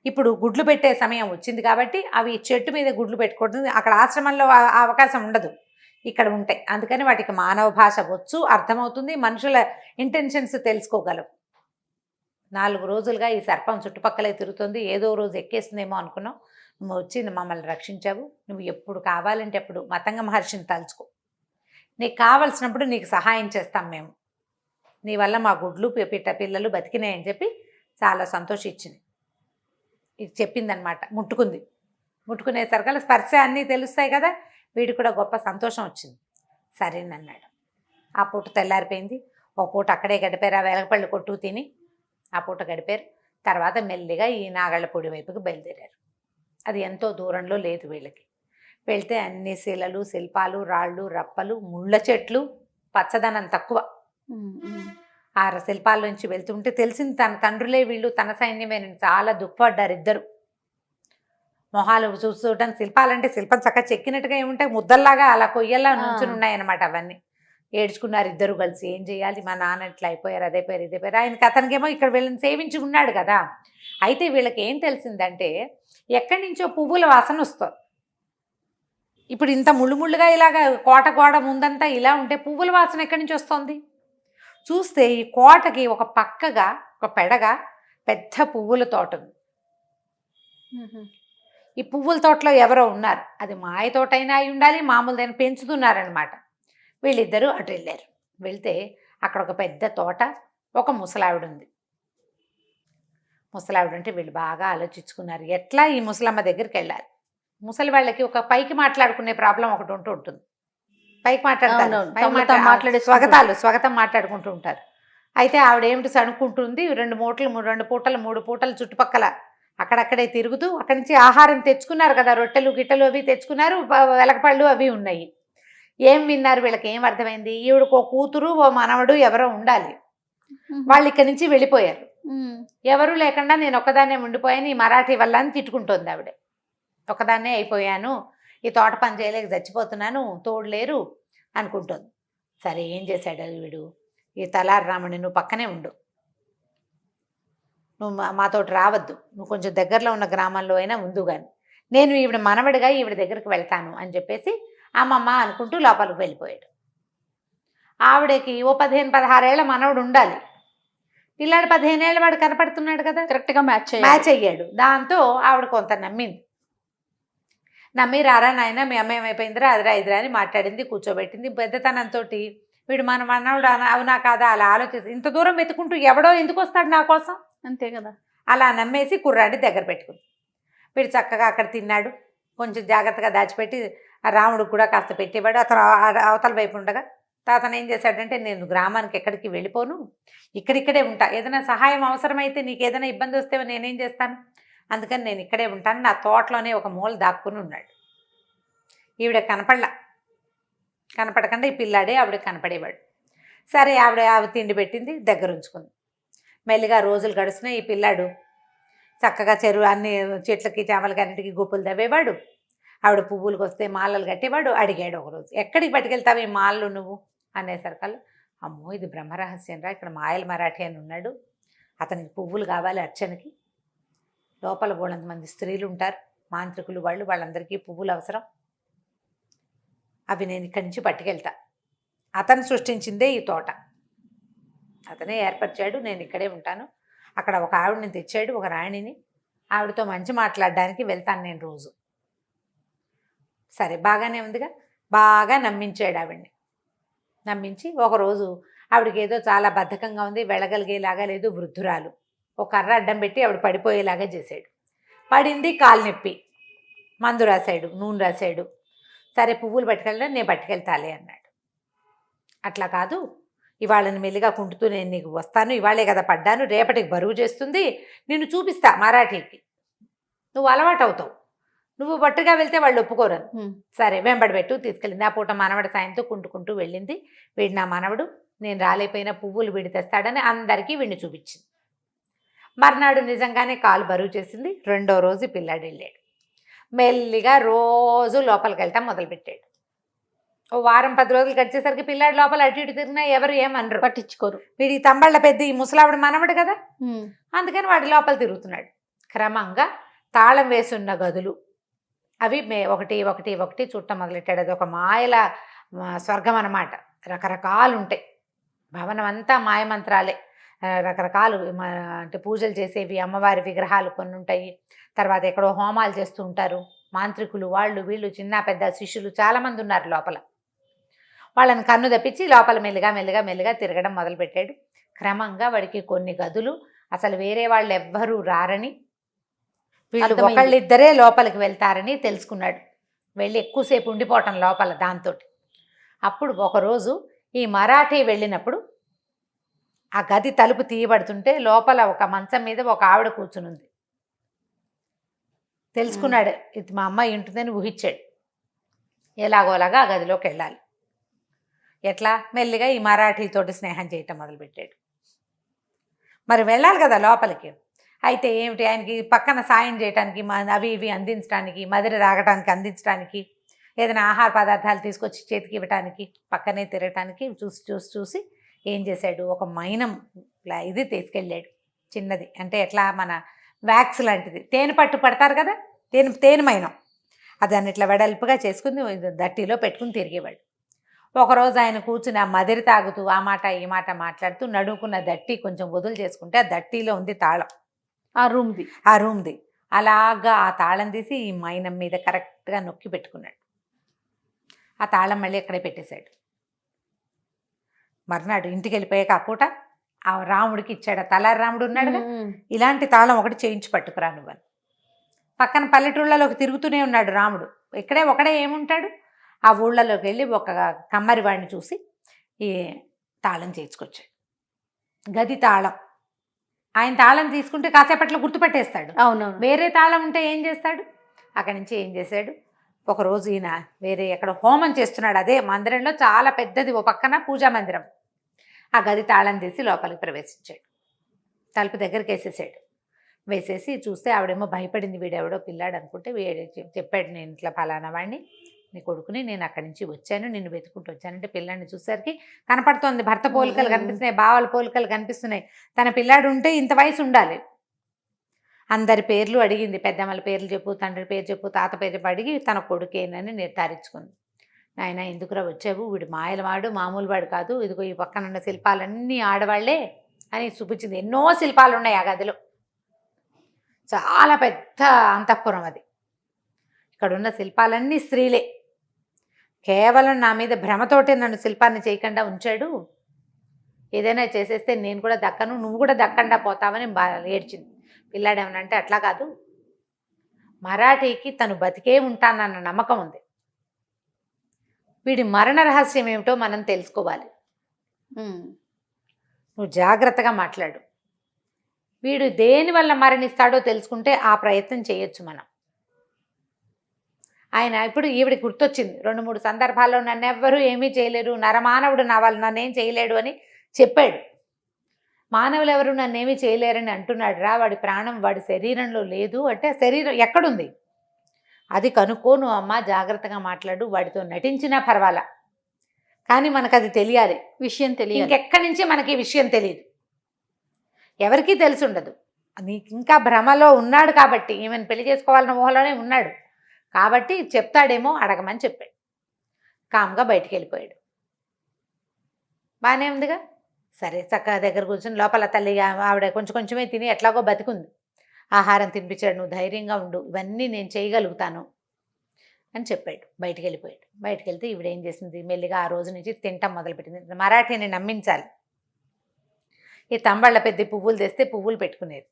ఇప్పుడు గుడ్లు పెట్టే సమయం వచ్చింది కాబట్టి అవి చెట్టు మీద గుడ్లు పెట్టుకుంటుంది. అక్కడ ఆశ్రమంలో అవకాశం ఉండదు, ఇక్కడ ఉంటాయి. అందుకని వాటికి మానవ భాష వచ్చు, అర్థమవుతుంది, మనుషుల ఇంటెన్షన్స్ తెలుసుకోగలవు. 4 రోజులుగా ఈ సర్పం చుట్టుపక్కలే తిరుగుతుంది. ఏదో రోజు ఎక్కేస్తుందేమో అనుకున్నావు, నువ్వు వచ్చి మమ్మల్ని రక్షించావు. నువ్వు ఎప్పుడు కావాలంటే అప్పుడు మతంగ మహర్షిని తలుచుకో, నీకు కావలసినప్పుడు నీకు సహాయం చేస్తాం మేము, నీ వల్ల మా గుడ్లు పిల్లలు బతికినాయని చెప్పి చాలా సంతోషించింది. ఇది చెప్పిందనమాట. ముట్టుకునేసరికల్లా స్పర్శ అన్నీ తెలుస్తాయి కదా, వీడికి కూడా గొప్ప సంతోషం వచ్చింది. సరేనన్నాడు. ఆ పూట తెల్లారిపోయింది. ఒక పూట అక్కడే గడిపారు, ఆ వెలగపళ్ళు కొట్టు తిని ఆ పూట గడిపారు. తర్వాత మెల్లిగా ఈ నాగళ్ళపూడి వైపుకి బయలుదేరారు. అది ఎంతో దూరంలో లేదు వీళ్ళకి. వెళ్తే అన్ని శిలలు, శిల్పాలు, రాళ్ళు, రప్పలు, ముళ్ళ చెట్లు, పచ్చదనం తక్కువ. ఆ శిల్పాల నుంచి వెళ్తుంటే తెలిసింది తన తండ్రులే వీళ్ళు, తన సైన్యమేనని. చాలా దుఃఖపడ్డారు ఇద్దరు. మొహాలు చూడటానికి శిల్పాలంటే శిల్పం చక్కగా చెక్కినట్టుగా ఏముంటాయి, ముద్దల్లాగా అలా కొయ్యల్లా నుంచుని ఉన్నాయన్నమాట. అవన్నీ ఏడ్చుకున్నారు ఇద్దరు కలిసి. ఏం చేయాలి, మా నాన్న ఇట్లా అయిపోయారు, అదే పేరు ఇదే పేరు. ఆయనకి అతనికేమో ఇక్కడ వీళ్ళని సేవించి ఉన్నాడు కదా. అయితే వీళ్ళకి ఏం తెలిసిందంటే ఎక్కడి నుంచో పువ్వుల వాసన వస్తుంది. ఇప్పుడు ఇంత ముళ్ళుముళ్ళుగా ఇలాగా కోట గోడ ముందంతా ఇలా ఉంటే పువ్వుల వాసన ఎక్కడి నుంచి వస్తుంది. చూస్తే ఈ కోటకి ఒక పక్కగా ఒక పెడగా పెద్ద పువ్వుల తోట ఉంది. ఈ పువ్వుల తోటలో ఎవరో ఉన్నారు. అది మాయ తోట అయినా అయి ఉండాలి, మామూలుదైనా పెంచుతున్నారనమాట. వీళ్ళిద్దరూ అటు వెళ్ళారు. వెళ్తే అక్కడ ఒక పెద్ద తోట, ఒక ముసలావిడ ఉంది. ముసలావిడ అంటే వీళ్ళు బాగా ఆలోచించుకున్నారు, ఎట్లా ఈ ముసలమ్మ దగ్గరికి వెళ్ళాలి. ముసలి వాళ్ళకి ఒక పైకి మాట్లాడుకునే ప్రాబ్లం ఒకటి ఉంటుంది. పైకి మాట్లాడతారు, స్వాగతం మాట్లాడుకుంటూ ఉంటారు. అయితే ఆవిడ ఏమిటి సణుక్కుంటుంది, 2 పూటలు 3 పూటలు చుట్టుపక్కల అక్కడక్కడే తిరుగుతూ, అక్కడి నుంచి ఆహారం తెచ్చుకున్నారు కదా, రొట్టెలు గిట్టెలు అవి తెచ్చుకున్నారు, వెలకపళ్ళు అవి ఉన్నాయి. ఏం విన్నారు, వీళ్ళకి ఏం అర్థమైంది, ఈవిడకు ఓ కూతురు ఓ మనవడు ఎవరో ఉండాలి, వాళ్ళు ఇక్కడి నుంచి వెళ్ళిపోయారు, ఎవరు లేకుండా నేను ఒక్కదాన్నే ఉండిపోయాను ఈ మరాఠీ వల్ల అని తిట్టుకుంటోంది ఆవిడ. ఒకదాన్నే అయిపోయాను, ఈ తోట పని చేయలేక చచ్చిపోతున్నాను, తోడులేరు అనుకుంటుంది. సరే ఏం చేశాడు వీడు, ఈ తలారి రాముని నువ్వు పక్కనే ఉండు, నువ్వు మాతోటి రావద్దు, నువ్వు కొంచెం దగ్గరలో ఉన్న గ్రామంలో అయినా ఉండు కానీ, నేను ఈవిడ మనవడిగా ఈవిడ దగ్గరికి వెళ్తాను అని చెప్పేసి అమ్మమ్మ అనుకుంటూ లోపలికి వెళ్ళిపోయాడు. ఆవిడకి ఓ 15-16 ఏళ్ల మనవడు ఉండాలి, పిల్లాడు 15 ఏళ్ళ వాడు కనపడుతున్నాడు కదా, కరెక్ట్గా మ్యాచ్ అయ్యాడు. దాంతో ఆవిడ కొంత నమ్మి రారా నాయన మీ అమ్మ ఏమైపోయిందిరా, అదిరా ఇదిరా అని మాట్లాడింది, కూర్చోబెట్టింది. పెద్దతనంతో వీడు మన మనవడు అవునా కాదా అలా ఆలోచిస్తే, ఇంత దూరం వెతుకుంటూ ఎవడో ఎందుకు వస్తాడు నా కోసం, అంతే కదా, అలా నమ్మేసి కుర్రాడి దగ్గర పెట్టుకుంది. వీడు చక్కగా అక్కడ తిన్నాడు, కొంచెం జాగ్రత్తగా దాచిపెట్టి రాముడికి కూడా కాస్త పెట్టేవాడు. అతను అవతల వైపు ఉండగా అతను ఏం చేశాడంటే, నేను గ్రామానికి ఎక్కడికి వెళ్ళిపోను, ఇక్కడిక్కడే ఉంటా, ఏదైనా సహాయం అవసరమైతే నీకు ఏదైనా ఇబ్బంది వస్తే నేనేం చేస్తాను, అందుకని నేను ఇక్కడే ఉంటాను, నా తోటలోనే ఒక మూల దాక్కుని ఉన్నాడు. ఈవిడ కనపడకుండా ఈ పిల్లాడే ఆవిడకి కనపడేవాడు. సరే ఆవిడ తిండి పెట్టింది, దగ్గర ఉంచుకుంది. మెల్లిగా రోజులు గడుస్తున్నాయి. ఈ పిల్లాడు చక్కగా చెరువు అన్ని చెట్లకి చేమలకి అన్నిటికీ గుప్పులు తవ్వేవాడు. ఆవిడ పువ్వులకు వస్తే మాలలు కట్టేవాడు. అడిగాడు ఒకరోజు, ఎక్కడికి పట్టుకెళ్తావు ఈ మాలలు నువ్వు అనేసరికల్లా, అమ్మో ఇది బ్రహ్మరహస్యం రా, ఇక్కడ మాయల మరాఠీ అని ఉన్నాడు, అతనికి పువ్వులు కావాలి అర్చనకి, లోపల బోళంత మంది స్త్రీలు ఉంటారు, మాంత్రికులు వాళ్ళందరికీ పువ్వులు అవసరం, అవి నేను ఇక్కడి నుంచి పట్టుకెళ్తా. అతను సృష్టించిందే ఈ తోట, అతనే ఏర్పరిచాడు, నేను ఇక్కడే ఉంటాను. అక్కడ ఒక ఆవిడని తెచ్చాడు, ఒక రాణిని, ఆవిడతో మంచి మాట్లాడడానికి వెళ్తాను నేను రోజు. సరే బాగానే ఉందిగా, బాగా నమ్మించాడు ఆవిడ్ని. నమ్మించి ఒకరోజు ఆవిడకి ఏదో చాలా బద్ధకంగా ఉంది, వెళ్ళగలిగేలాగా లేదు, వృద్ధురాలు, ఒక కర్ర అడ్డం పెట్టి ఆవిడ పడిపోయేలాగా చేశాడు. పడింది, కాలు నొప్పి, మందు రాశాడు, నూనె రాశాడు. సరే పువ్వులు పట్టుకెళ్ళినా నేను పట్టుకెళ్తాలే అన్నాడు. అట్లా కాదు, ఇవాళని మెల్లిగా కుంటుతూ నేను నీకు వస్తాను, ఇవాళే కదా పడ్డాను, రేపటికి బరువు చేస్తుంది, నిన్ను చూపిస్తా మరాఠీకి, నువ్వు అలవాటు అవుతావు, నువ్వు బట్టుగా వెళ్తే వాళ్ళు ఒప్పుకోరని. సరే వెంబడి పెట్టు తీసుకెళ్ళింది. ఆ పూట మనవడి సాయంతో కుంటుకుంటూ వెళ్ళింది. వీడు నా మనవడు, నేను రాలేపోయినా పువ్వులు వీడి తెస్తాడని అందరికీ వీడిని చూపించింది. మర్నాడు నిజంగానే కాలు బరువు చేసింది. రెండో రోజు పిల్లాడు వెళ్ళాడు. మెల్లిగా రోజు లోపలికి వెళ్ళటం మొదలుపెట్టాడు. ఓ వారం 10 రోజులు గడిచేసరికి పిల్లాడు లోపల అటు ఇటు తిరిగినా ఎవరు ఏమనరు, పట్టించుకోరు. వీడి తంబళ్ళ పెద్ద ఈ ముసలావిడ మనవడు కదా, అందుకని వాడి లోపల తిరుగుతున్నాడు. క్రమంగా తాళం వేసున్న గదులు అవి ఒకటి ఒకటి ఒకటి చుట్టం మొదలెట్టాడు. అది ఒక మాయల స్వర్గం అన్నమాట. రకరకాలు ఉంటాయి, భవనం అంతా మాయమంత్రాలే, రకరకాలు అంటే పూజలు చేసేవి, అమ్మవారి విగ్రహాలు కొన్ని ఉంటాయి. తర్వాత ఎక్కడో హోమాలు చేస్తూ ఉంటారు మాంత్రికులు, వాళ్ళు వీళ్ళు చిన్న పెద్ద శిష్యులు చాలామంది ఉన్నారు లోపల. వాళ్ళని కన్ను తప్పించి లోపల మెల్లిగా మెల్లిగా మెల్లిగా తిరగడం మొదలుపెట్టాడు. క్రమంగా వాడికి కొన్ని గదులు అసలు వేరే వాళ్ళు ఎవ్వరూ రారని, వీళ్ళు ఒకళ్ళిద్దరే లోపలికి వెళ్తారని తెలుసుకున్నాడు. వెళ్ళి ఎక్కువసేపు ఉండిపోవటం లోపల దాంతో. అప్పుడు ఒకరోజు ఈ మరాఠీ వెళ్ళినప్పుడు ఆ గది తలుపు తీయబడుతుంటే లోపల ఒక మంచం మీద ఒక ఆవిడ కూర్చునుంది. తెలుసుకున్నాడు, ఇది మా అమ్మాయి ఉంటుందని ఊహించాడు. ఎలాగోలాగా ఆ గదిలోకి వెళ్ళాలి. ఎట్లా? మెల్లిగా ఈ మరాఠీతోటి స్నేహం చేయటం మొదలుపెట్టాడు. మరి వెళ్ళాలి కదా లోపలికి. అయితే ఏమిటి, ఆయనకి పక్కన సాయం చేయడానికి, అవి ఇవి అందించడానికి, మదిర తాగటానికి అందించడానికి, ఏదైనా ఆహార పదార్థాలు తీసుకొచ్చి చేతికి ఇవ్వటానికి, పక్కనే తిరగటానికి చూసి ఏం చేశాడు, ఒక మైనం ఇది తీసుకెళ్ళాడు. చిన్నది అంటే ఎట్లా, మన వ్యాక్స్ లాంటిది, తేనె పట్టు పడతారు కదా, తేనె మైనం, దాన్ని ఇట్లా వెడల్పుగా చేసుకుని దట్టిలో పెట్టుకుని తిరిగేవాడు. ఒకరోజు ఆయన కూర్చుని ఆ మదిరి తాగుతూ ఆ మాట ఈ మాట మాట్లాడుతూ నడుముకున్న దట్టి కొంచెం వదులు చేసుకుంటే ఆ దట్టిలో ఉంది తాళం, ఆ రూమ్ది. అలాగా ఆ తాళం తీసి ఈ మైనం మీద కరెక్ట్గా నొక్కి పెట్టుకున్నాడు. ఆ తాళం మళ్ళీ అక్కడే పెట్టేశాడు. మర్నాడు ఇంటికి వెళ్ళిపోయాక ఆ పూట ఆ రాముడికి ఇచ్చాడు. తలారి రాముడు ఉన్నాడుగా, ఇలాంటి తాళం ఒకటి చేయించి పట్టుకురా నువ్వని. పక్కన పల్లెటూళ్ళలోకి తిరుగుతూనే ఉన్నాడు రాముడు. ఇక్కడే ఒకడే ఏముంటాడు, ఆ ఊళ్ళలోకి వెళ్ళి ఒక కమ్మరి వాడిని చూసి ఈ తాళం చేయించుకొచ్చాడు. గది తాళం. ఆయన తాళం తీసుకుంటే కాసేపట్లో గుర్తుపట్టేస్తాడు. అవునవును. వేరే తాళం ఉంటే ఏం చేస్తాడు? అక్కడి నుంచి ఏం చేశాడు, ఒకరోజు ఈయన వేరే ఎక్కడ హోమం చేస్తున్నాడు. అదే మందిరంలో చాలా పెద్దది, ఓ పక్కన పూజా మందిరం. ఆ గది తాళం తీసి లోపలికి ప్రవేశించాడు. తలుపు దగ్గరికి వేసేసి చూస్తే ఆవిడేమో భయపడింది. వీడెవడో పిల్లాడు అనుకుంటే చెప్పాడు, నేను ఇట్లా ఫలానా వాడిని, నీ కొడుకుని, నేను అక్కడి నుంచి వచ్చాను, నిన్ను వెతుకుంటూ వచ్చానంటే పిల్లాడిని చూసేసరికి కనపడుతోంది, భర్త పోలికలు కనిపిస్తున్నాయి, భావాల పోలికలు కనిపిస్తున్నాయి. తన పిల్లాడు ఉంటే ఇంత వయసు ఉండాలి. అందరి పేర్లు అడిగింది, పెద్దమ్మల పేర్లు చెప్పు, తండ్రి పేరు చెప్పు, తాత పేరు చెప్పు అడిగి తన కొడుకేనని నిర్ధారించుకుంది. నాయన ఎందుకురా వచ్చావు, వీడు మాయలవాడు, మామూలు వాడు కాదు, ఇదిగో ఈ పక్కన ఉన్న శిల్పాలన్నీ ఆడవాళ్లే అని చూపించింది. ఎన్నో శిల్పాలు ఉన్నాయి ఆ గదిలో, చాలా పెద్ద అంతఃపురం అది. ఇక్కడ ఉన్న శిల్పాలన్నీ స్త్రీలే. కేవలం నా మీద భ్రమతోటే నన్ను శిల్పాన్ని చేయకుండా ఉంచాడు, ఏదైనా చేసేస్తే నేను కూడా దక్కను, నువ్వు కూడా దక్కండా పోతావని ఏడ్చింది. పిల్లాడేమనంటే అట్లా కాదు, మరాఠీకి తను బతికే ఉంటానన్న నమ్మకం ఉంది, వీడి మరణ రహస్యం ఏమిటో మనం తెలుసుకోవాలి, నువ్వు జాగ్రత్తగా మాట్లాడు, వీడు దేని వల్ల మరణిస్తాడో తెలుసుకుంటే ఆ ప్రయత్నం చేయొచ్చు మనం. ఆయన ఇప్పుడు ఈవిడ గుర్తొచ్చింది. 2-3 సందర్భాల్లో నన్ను ఎవ్వరూ ఏమీ చేయలేరు, నరమానవుడు నా వాళ్ళు నన్నేం చేయలేడు అని చెప్పాడు. మానవులు ఎవరు నన్నేమీ చేయలేరని అంటున్నాడు రా, వాడి ప్రాణం వాడి శరీరంలో లేదు అంటే శరీరం ఎక్కడుంది అది కనుక్కోను అమ్మ, జాగ్రత్తగా మాట్లాడు, వాడితో నటించినా పర్వాలా, కానీ మనకు అది తెలియాలి, విషయం తెలియాలి. ఇంకెక్కడి నుంచి మనకి ఈ విషయం తెలియదు, ఎవరికీ తెలిసి ఉండదు. నీకు ఇంకా భ్రమలో ఉన్నాడు కాబట్టి, ఈమెను పెళ్లి చేసుకోవాలన్న ఊహలోనే ఉన్నాడు కాబట్టి చెప్తాడేమో అడగమని చెప్పాడు. కామ్గా బయటికి వెళ్ళిపోయాడు. బాగానే ఉందిగా, సరే చక్కగా దగ్గర కూర్చొని లోపల తల్లి ఆవిడ కొంచెం కొంచెమే తిని ఎట్లాగో బతికుంది, ఆహారం తినిపించాడు, నువ్వు ధైర్యంగా ఉండు, ఇవన్నీ నేను చేయగలుగుతాను అని చెప్పాడు. బయటికి వెళ్ళిపోయాడు. బయటికి వెళ్తే ఈవిడ ఏం చేసింది, మెల్లిగా ఆ రోజు నుంచి తింటాం మొదలుపెట్టింది. మరాఠీని నమ్మించాలి. ఈ తంబళ్ళ పెద్ద పువ్వులు తెస్తే పువ్వులు పెట్టుకునేది.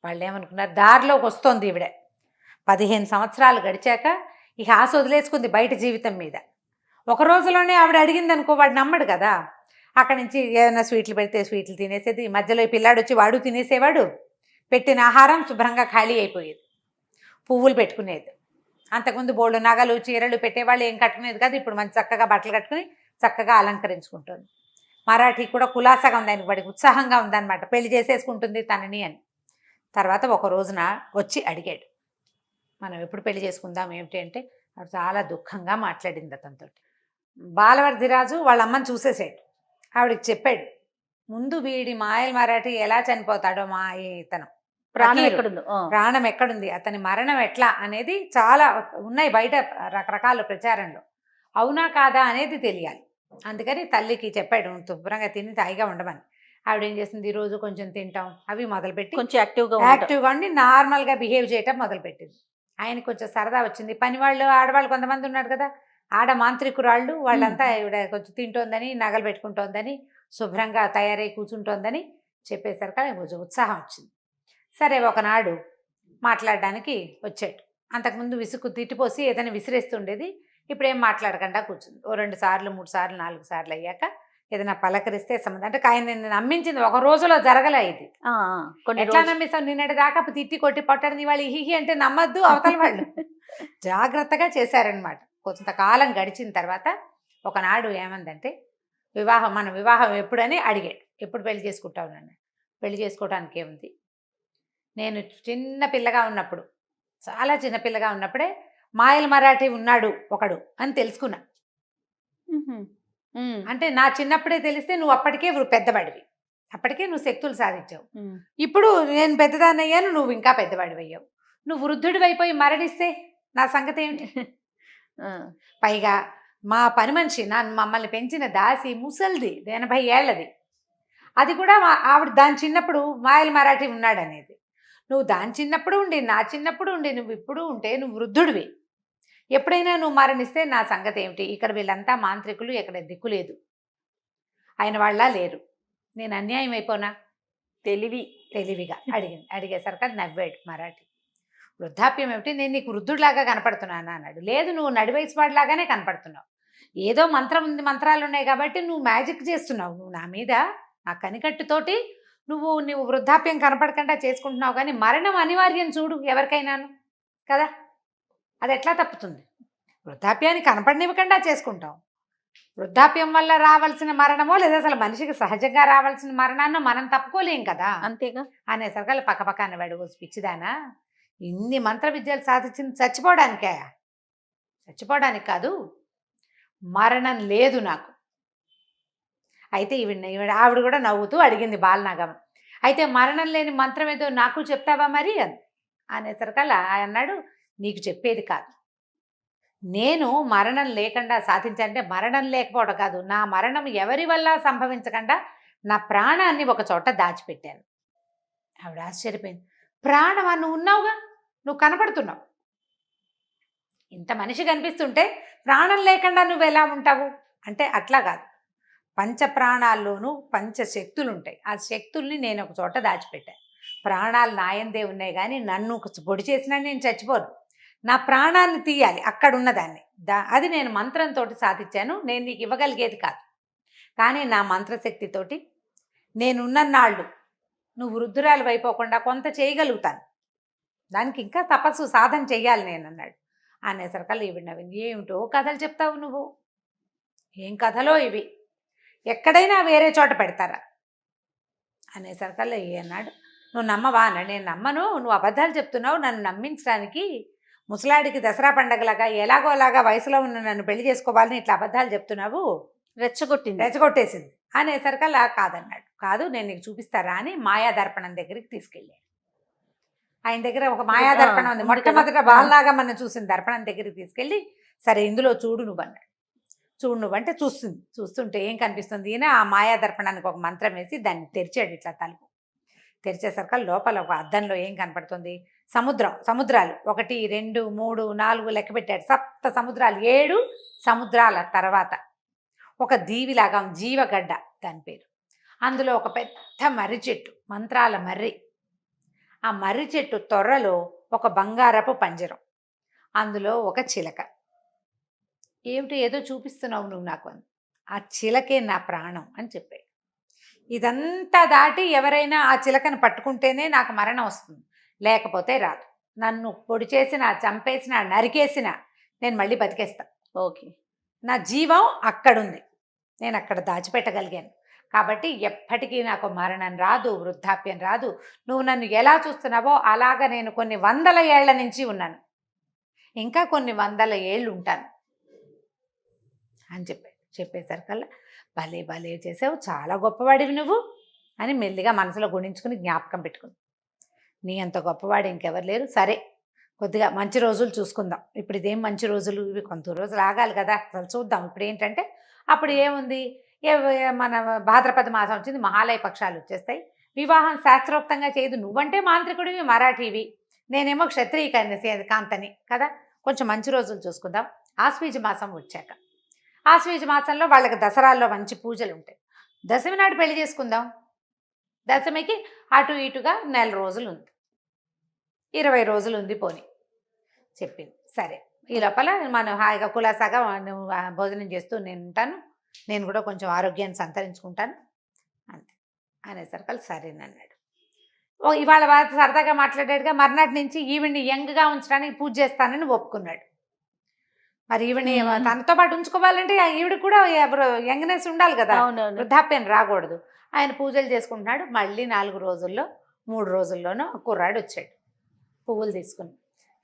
వాళ్ళు ఏమనుకున్నారు, దారిలోకి వస్తోంది ఈవిడ. 15 సంవత్సరాలు గడిచాక ఇక ఆశ వదిలేసుకుంది బయట జీవితం మీద. ఒక రోజులోనే ఆవిడ అడిగింది అనుకో, వాడు నమ్మడు కదా. అక్కడి నుంచి ఏదైనా స్వీట్లు పెడితే స్వీట్లు తినేసేది, మధ్యలో ఈ పిల్లాడు వచ్చి వాడు తినేసేవాడు, పెట్టిన ఆహారం శుభ్రంగా ఖాళీ అయిపోయేది. పువ్వులు పెట్టుకునేది. అంతకుముందు బోళ్ళు నగలు చీరలు పెట్టేవాళ్ళు, ఏం కట్టుకునేది కాదు. ఇప్పుడు మంచి చక్కగా బట్టలు కట్టుకుని చక్కగా అలంకరించుకుంటుంది. మరాఠీ కూడా కులాసాగా ఉంది, ఆయనకు వాడికి ఉత్సాహంగా ఉందన్నమాట, పెళ్లి చేసేసుకుంటుంది తనని అని. తర్వాత ఒక రోజున వచ్చి అడిగాడు, మనం ఎప్పుడు పెళ్లి చేసుకుందాం ఏమిటి అంటే, ఆవిడ చాలా దుఃఖంగా మాట్లాడింది అతనితో. బాలవర్ధిరాజు వాళ్ళ అమ్మని చూసేసాడు. ఆవిడకి చెప్పాడు, ముందు వీడి మాయల మరాఠీ ఎలా చనిపోతాడో, మా ఇతను ప్రాణం ఫకీరు, ఎక్కడుందో ప్రాణం ఎక్కడుంది, అతని మరణం ఎట్లా అనేది చాలా ఉన్నాయి బయట రకరకాల ప్రచారంలో, అవునా కాదా అనేది తెలియాలి. అందుకని తల్లికి చెప్పాడు, శుభ్రంగా తిని తాయిగా ఉండమని. ఆవిడ ఏం చేసింది, ఈరోజు కొంచెం తింటాం అవి మొదలుపెట్టి కొంచెం యాక్టివ్గా ఉండి నార్మల్గా బిహేవ్ చేయటం మొదలుపెట్టింది. ఆయన కొంచెం సరదా వచ్చింది. పని వాళ్ళు ఆడవాళ్ళు కొంతమంది ఉన్నారు కదా, ఆడ మాంత్రికురాళ్ళు, వాళ్ళంతా ఈవిడ కొంచెం తింటోందని, నగలు పెట్టుకుంటోందని, శుభ్రంగా తయారై కూర్చుంటోందని చెప్పేసరికి ఆయన కొంచెం ఉత్సాహం వచ్చింది. సరే ఒకనాడు మాట్లాడడానికి వచ్చాడు. అంతకుముందు విసుగు తిట్టిపోసి ఏదైనా విసిరేస్తుండేది, ఇప్పుడేం మాట్లాడకుండా కూర్చుంది. ఓ 2 సార్లు 3 సార్లు 4 సార్లు అయ్యాక ఏదైనా పలకరిస్తే సంబంధం, అంటే ఆయన నిన్ను నమ్మించింది ఒక రోజులో జరగలే ఇది. ఎట్లా నమ్మిస్తావు, నిన్నటి దాకా తిట్టి కొట్టి పొట్టడింది, వాళ్ళు హిహి అంటే నమ్మద్దు అవతల వాళ్ళు. జాగ్రత్తగా చేశారనమాట. కొంతకాలం గడిచిన తర్వాత ఒకనాడు ఏమందంటే, మన వివాహం ఎప్పుడని అడిగాడు. ఎప్పుడు పెళ్లి చేసుకుంటావు నన్ను? పెళ్లి చేసుకోవడానికి ఏముంది, నేను చిన్న పిల్లగా ఉన్నప్పుడు, చాలా చిన్న పిల్లగా ఉన్నప్పుడే మాయల మరాఠీ ఉన్నాడు ఒకడు అని తెలుసుకున్నా. అంటే నా చిన్నప్పుడే తెలిస్తే నువ్వు అప్పటికే పెద్దవాడివి, అప్పటికే నువ్వు శక్తులు సాధించావు. ఇప్పుడు నేను పెద్దదాన్ని అయ్యాను, నువ్వు ఇంకా పెద్దవాడివి అయ్యావు. నువ్వు వృద్ధుడివి అయిపోయి మరణిస్తే నా సంగతి ఏమిటి? పైగా మా పని మనిషి మమ్మల్ని పెంచిన దాసి ముసల్ది 80 ఏళ్ళది, అది కూడా ఆవిడ దాని చిన్నప్పుడు మాయల మరాఠీ ఉన్నాడనేది. నువ్వు దాని చిన్నప్పుడు ఉండి, నా చిన్నప్పుడు ఉండి, నువ్వు ఇప్పుడు ఉంటే నువ్వు వృద్ధుడివి, ఎప్పుడైనా నువ్వు మరణిస్తే నా సంగతి ఏమిటి? ఇక్కడ వీళ్ళంతా మాంత్రికులు, ఎక్కడ దిక్కు లేదు, ఆయన వాళ్ళ లేరు, నేను అన్యాయం అయిపోనా? తెలివిగా అడిగేసరికి అది నవ్వాడు మరాఠీ. వృద్ధాప్యం ఏమిటి, నేను నీకు వృద్ధుడిలాగా కనపడుతున్నానా అన్నాడు. లేదు, నువ్వు నడివయసు వాడిలాగానే కనపడుతున్నావు, ఏదో మంత్రం ఉంది, మంత్రాలు ఉన్నాయి కాబట్టి నువ్వు మ్యాజిక్ చేస్తున్నావు, నువ్వు నా మీద నా కనికట్టుతోటి నువ్వు వృద్ధాప్యం కనపడకుండా చేసుకుంటున్నావు, కానీ మరణం అనివార్యం చూడు ఎవరికైనాను కదా, అది ఎట్లా తప్పుతుంది? వృద్ధాప్యాన్ని కనపడనివ్వకుండా చేసుకుంటాం, వృద్ధాప్యం వల్ల రావాల్సిన మరణమో లేదా అసలు మనిషికి సహజంగా రావాల్సిన మరణాన్ని మనం తప్పుకోలేం కదా, అంతేగా అనేసరికి పక్కపక్క అన్నవాడు, పిచ్చిదానా, ఇన్ని మంత్ర విద్యలు సాధించింది చచ్చిపోవడానికే, చచ్చిపోవడానికి కాదు, మరణం లేదు నాకు. అయితే ఆవిడ కూడా నవ్వుతూ అడిగింది బాలనాగమ్మ, అయితే మరణం లేని మంత్రం ఏదో నాకు చెప్తావా మరి అనేసరికల్లా అన్నాడు, నీకు చెప్పేది కాదు, నేను మరణం లేకుండా సాధించాలంటే మరణం లేకపోవడం కాదు, నా మరణం ఎవరి వల్ల సంభవించకుండా నా ప్రాణాన్ని ఒక చోట దాచిపెట్టాను. ఆవిడ ఆశ్చర్యపోయింది. ప్రాణమా, నువ్వు ఉన్నావుగా, నువ్వు కనపడుతున్నావు, ఇంత మనిషి కనిపిస్తుంటే ప్రాణం లేకుండా నువ్వు ఎలా ఉంటావు అంటే, అట్లా కాదు, పంచ ప్రాణాల్లోనూ పంచశక్తులు ఉంటాయి, ఆ శక్తుల్ని నేను ఒక చోట దాచిపెట్టాను, ప్రాణాలు నాయందే ఉన్నాయి కానీ నన్ను పొడి చేసినా నేను చచ్చిపోను, నా ప్రాణాన్ని తీయాలి అక్కడ ఉన్నదాన్ని, అది నేను మంత్రంతో సాధించాను, నేను నీకు ఇవ్వగలిగేది కాదు, కానీ నా మంత్రశక్తితోటి నేనున్నన్నాళ్ళు నువ్వు వృద్ధురాలు అయిపోకుండా కొంత చేయగలుగుతాను, దానికి ఇంకా తపస్సు సాధన చెయ్యాలి నేను అన్నాడు. అనేసరికల్లా ఈవిడ నవ్వింది. ఏమిటో కథలు చెప్తావు నువ్వు, ఏం కథలో ఇవి, ఎక్కడైనా వేరే చోట పెడతారా అనేసరికల్లా అన్నాడు, నువ్వు నమ్మవా అన్నాడు. నేను నమ్మను, నువ్వు అబద్ధాలు చెప్తున్నావు, నన్ను నమ్మించడానికి ముసలాడికి దసరా పండగలాగా ఎలాగోలాగా వయసులో ఉన్న నన్ను పెళ్లి చేసుకోవాలని ఇట్లా అబద్ధాలు చెప్తున్నావు, రెచ్చగొట్టేసింది అనేసరికల్లా కాదన్నాడు. కాదు, నేను నీకు చూపిస్తారా అని మాయా దర్పణం దగ్గరికి తీసుకెళ్ళాడు. ఆయన దగ్గర ఒక మాయా దర్పణం ఉంది, మొట్టమొదట బాల్లాగా మనం చూసిన దర్పణం దగ్గరికి తీసుకెళ్ళి, సరే ఇందులో చూడు నువ్వు అన్నాడు. చూడు నువ్వంటే చూస్తుంటే ఏం కనిపిస్తుంది, ఈయన ఆ మాయా దర్పణానికి ఒక మంత్రం వేసి దాన్ని తెరిచాడు. ఇట్లా తలుపు తెరిచేసరికి లోపల ఒక అద్దంలో ఏం కనపడుతుంది, సముద్రాలు 1 2 3 4 లెక్క పెట్టాడు. 7 సముద్రాలు, 7 సముద్రాల తర్వాత ఒక దీవిలాగా జీవగడ్డ దాని పేరు. అందులో ఒక పెద్ద మర్రి చెట్టు, మంత్రాల మర్రి. ఆ మర్రి చెట్టు తొర్రలో ఒక బంగారపు పంజరం, అందులో ఒక చిలక. ఏమిటి ఏదో చూపిస్తున్నావు నువ్వు నాకు అని. ఆ చిలకే నా ప్రాణం అని చెప్పాడు. ఇదంతా దాటి ఎవరైనా ఆ చిలకను పట్టుకుంటేనే నాకు మరణం వస్తుంది, లేకపోతే రాదు. నన్ను పొడి చేసినా, చంపేసినా, నరికేసినా నేను మళ్ళీ బతికేస్తా. ఓకే, నా జీవం అక్కడుంది, నేను అక్కడ దాచిపెట్టగలిగాను. కాబట్టి ఎప్పటికీ నాకు మరణం రాదు, వృద్ధాప్యం రాదు. నువ్వు నన్ను ఎలా చూస్తున్నావో అలాగ నేను కొన్ని 100 ఏళ్ల నుంచి ఉన్నాను, ఇంకా కొన్ని 100 ఏళ్ళు ఉంటాను అని చెప్పేసరికల్లా భలే భలే చేసావు, చాలా గొప్పవాడివి నువ్వు అని మెల్లిగా మనసులో గుణించుకుని జ్ఞాపకం పెట్టుకుంది. నీ అంత గొప్పవాడు ఇంకెవరు లేరు, సరే కొద్దిగా మంచి రోజులు చూసుకుందాం. ఇప్పుడు ఇదేం మంచి రోజులు, ఇవి కొంత రోజులు ఆగాలి కదా, అసలు చూద్దాం. ఇప్పుడు ఏంటంటే అప్పుడు ఏముంది, మన భాద్రపద మాసం వచ్చింది, మహాలయ పక్షాలు వచ్చేస్తాయి. వివాహం శాస్త్రోక్తంగా చేయదు. నువ్వంటే మాంత్రికుడివి, మరాఠీవి, నేనేమో క్షత్రియ కాంతని కదా, కొంచెం మంచి రోజులు చూసుకుందాం. ఆశ్వీజ మాసం వచ్చాక, ఆశ్వీజ మాసంలో వాళ్ళకి దసరాల్లో మంచి పూజలు ఉంటాయి. దశమి నాడు పెళ్లి చేసుకుందాం. దశమికి అటు ఇటుగా 1 రోజులు ఉంది, 20 రోజులు ఉంది పోని చెప్పింది. సరే, ఈ లోపల మనం హాయిగా కులాసాగా నువ్వు భోజనం చేస్తూ నేను ఉంటాను, నేను కూడా కొంచెం ఆరోగ్యాన్ని సంతరించుకుంటాను అంతే అనేసరికి సరేనన్నాడు. ఇవాళ సరదాగా మాట్లాడాడుగా, మర్నాటి నుంచి ఈవిడ్ని యంగ్గా ఉంచడానికి పూజ చేస్తానని ఒప్పుకున్నాడు. మరి ఈవిడ్ని తనతో పాటు ఉంచుకోవాలంటే ఈవిడ కూడా ఎవరు యంగ్నెస్ ఉండాలి కదా, వృద్ధాప్యం రాకూడదు. ఆయన పూజలు చేసుకుంటున్నాడు. మళ్ళీ 4 రోజుల్లో 3 రోజుల్లోనూ కుర్రాడు వచ్చాడు, పువ్వులు తీసుకుని